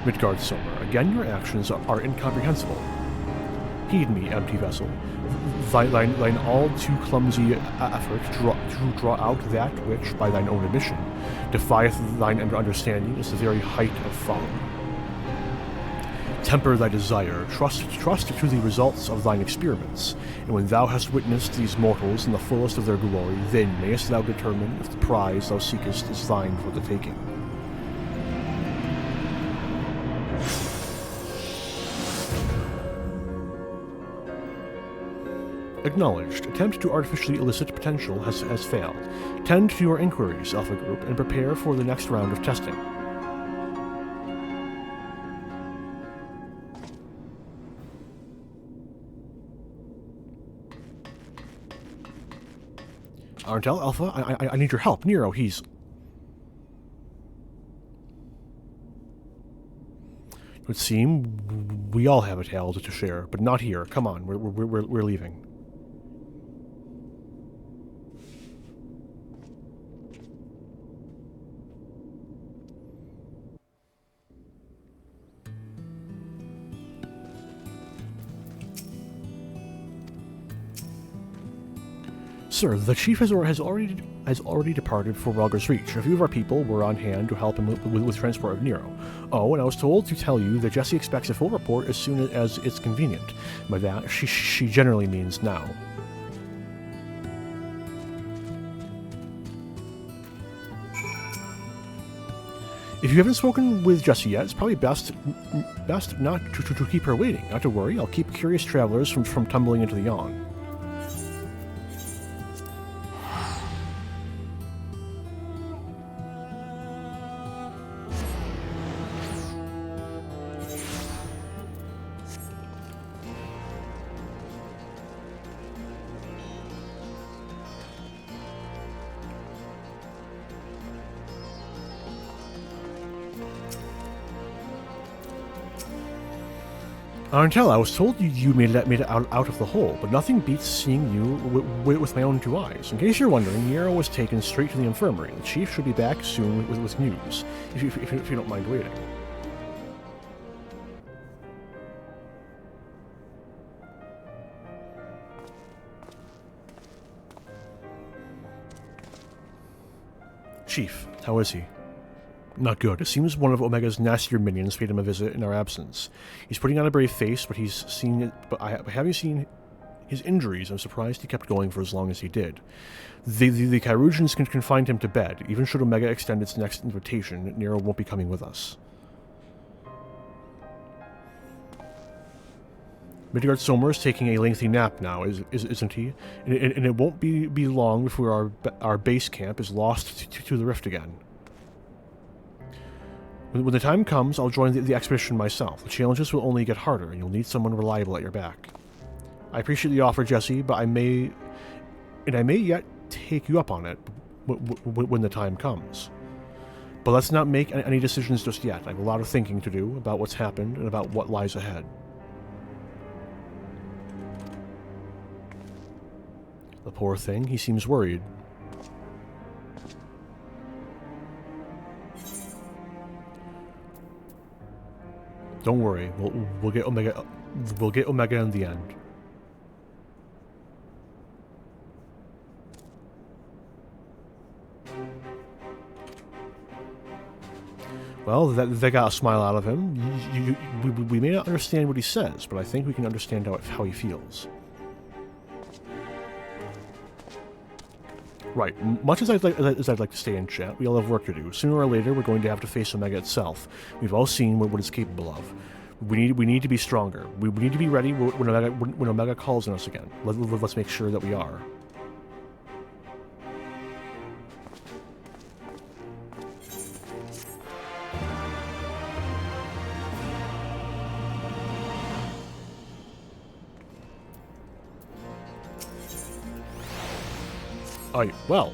Midgardsormr, again your actions are incomprehensible. Heed me, empty vessel. Thine all too clumsy effort to draw out that which, by thine own admission, defieth thine understanding is the very height of folly. Temper thy desire, trust to the results of thine experiments, and when thou hast witnessed these mortals in the fullest of their glory, then mayest thou determine if the prize thou seekest is thine for the taking. Acknowledged. Attempt to artificially elicit potential has failed. Tend to your inquiries, Alpha Group, and prepare for the next round of testing. Arntel, Alpha, I need your help. Nero, he's... It would seem we all have a tale to share, but not here. Come on, we're leaving. Sir, the chief has already departed for Relger's Reach. A few of our people were on hand to help him with transport of Nero. Oh, and I was told to tell you that Jessie expects a full report as soon as it's convenient. By that, she generally means now. If you haven't spoken with Jessie yet, it's probably best not to keep her waiting. Not to worry, I'll keep curious travelers from tumbling into the yawn. Arntel, I was told you made it out of the hole, but nothing beats seeing you with my own two eyes. In case you're wondering, Nero was taken straight to the infirmary. The chief should be back soon with news, if you don't mind waiting. Chief, how is he? Not good. It seems one of Omega's nastier minions paid him a visit in our absence. He's putting on a brave face, but having seen his injuries, I'm surprised he kept going for as long as he did. The Chirurgians can confine him to bed. Even should Omega extend its next invitation, Nero won't be coming with us. Midgardsormr is taking a lengthy nap now, isn't he? And it won't be long before our base camp is lost to the rift again. When the time comes, I'll join the expedition myself. The challenges will only get harder, and you'll need someone reliable at your back. I appreciate the offer, Jesse, but I may yet take you up on it when the time comes. But let's not make any decisions just yet. I have a lot of thinking to do about what's happened and about what lies ahead. The poor thing, he seems worried. Don't worry, we'll get Omega. We'll get Omega in the end. Well, they got a smile out of him. We may not understand what he says, but I think we can understand how he feels. Right. Much as I'd like to stay in chat, we all have work to do. Sooner or later, we're going to have to face Omega itself. We've all seen what it's capable of. We need to be stronger. We need to be ready when Omega calls on us again. Let's make sure that we are. Well,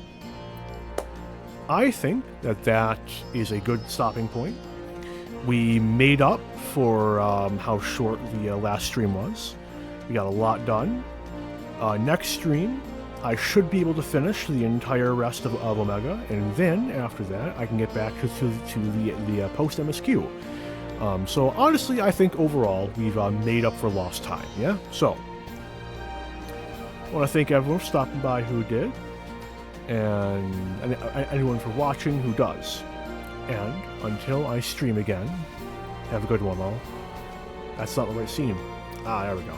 I think that is a good stopping point. We made up for how short the last stream was. We got a lot done. Next stream, I should be able to finish the entire rest of Omega, and then after that, I can get back to the post MSQ. So honestly, I think overall we've made up for lost time. Yeah. So I want to thank everyone for stopping by who did. And anyone for watching who does. And until I stream again, have a good one all. That's not the right scene. Ah, there we go.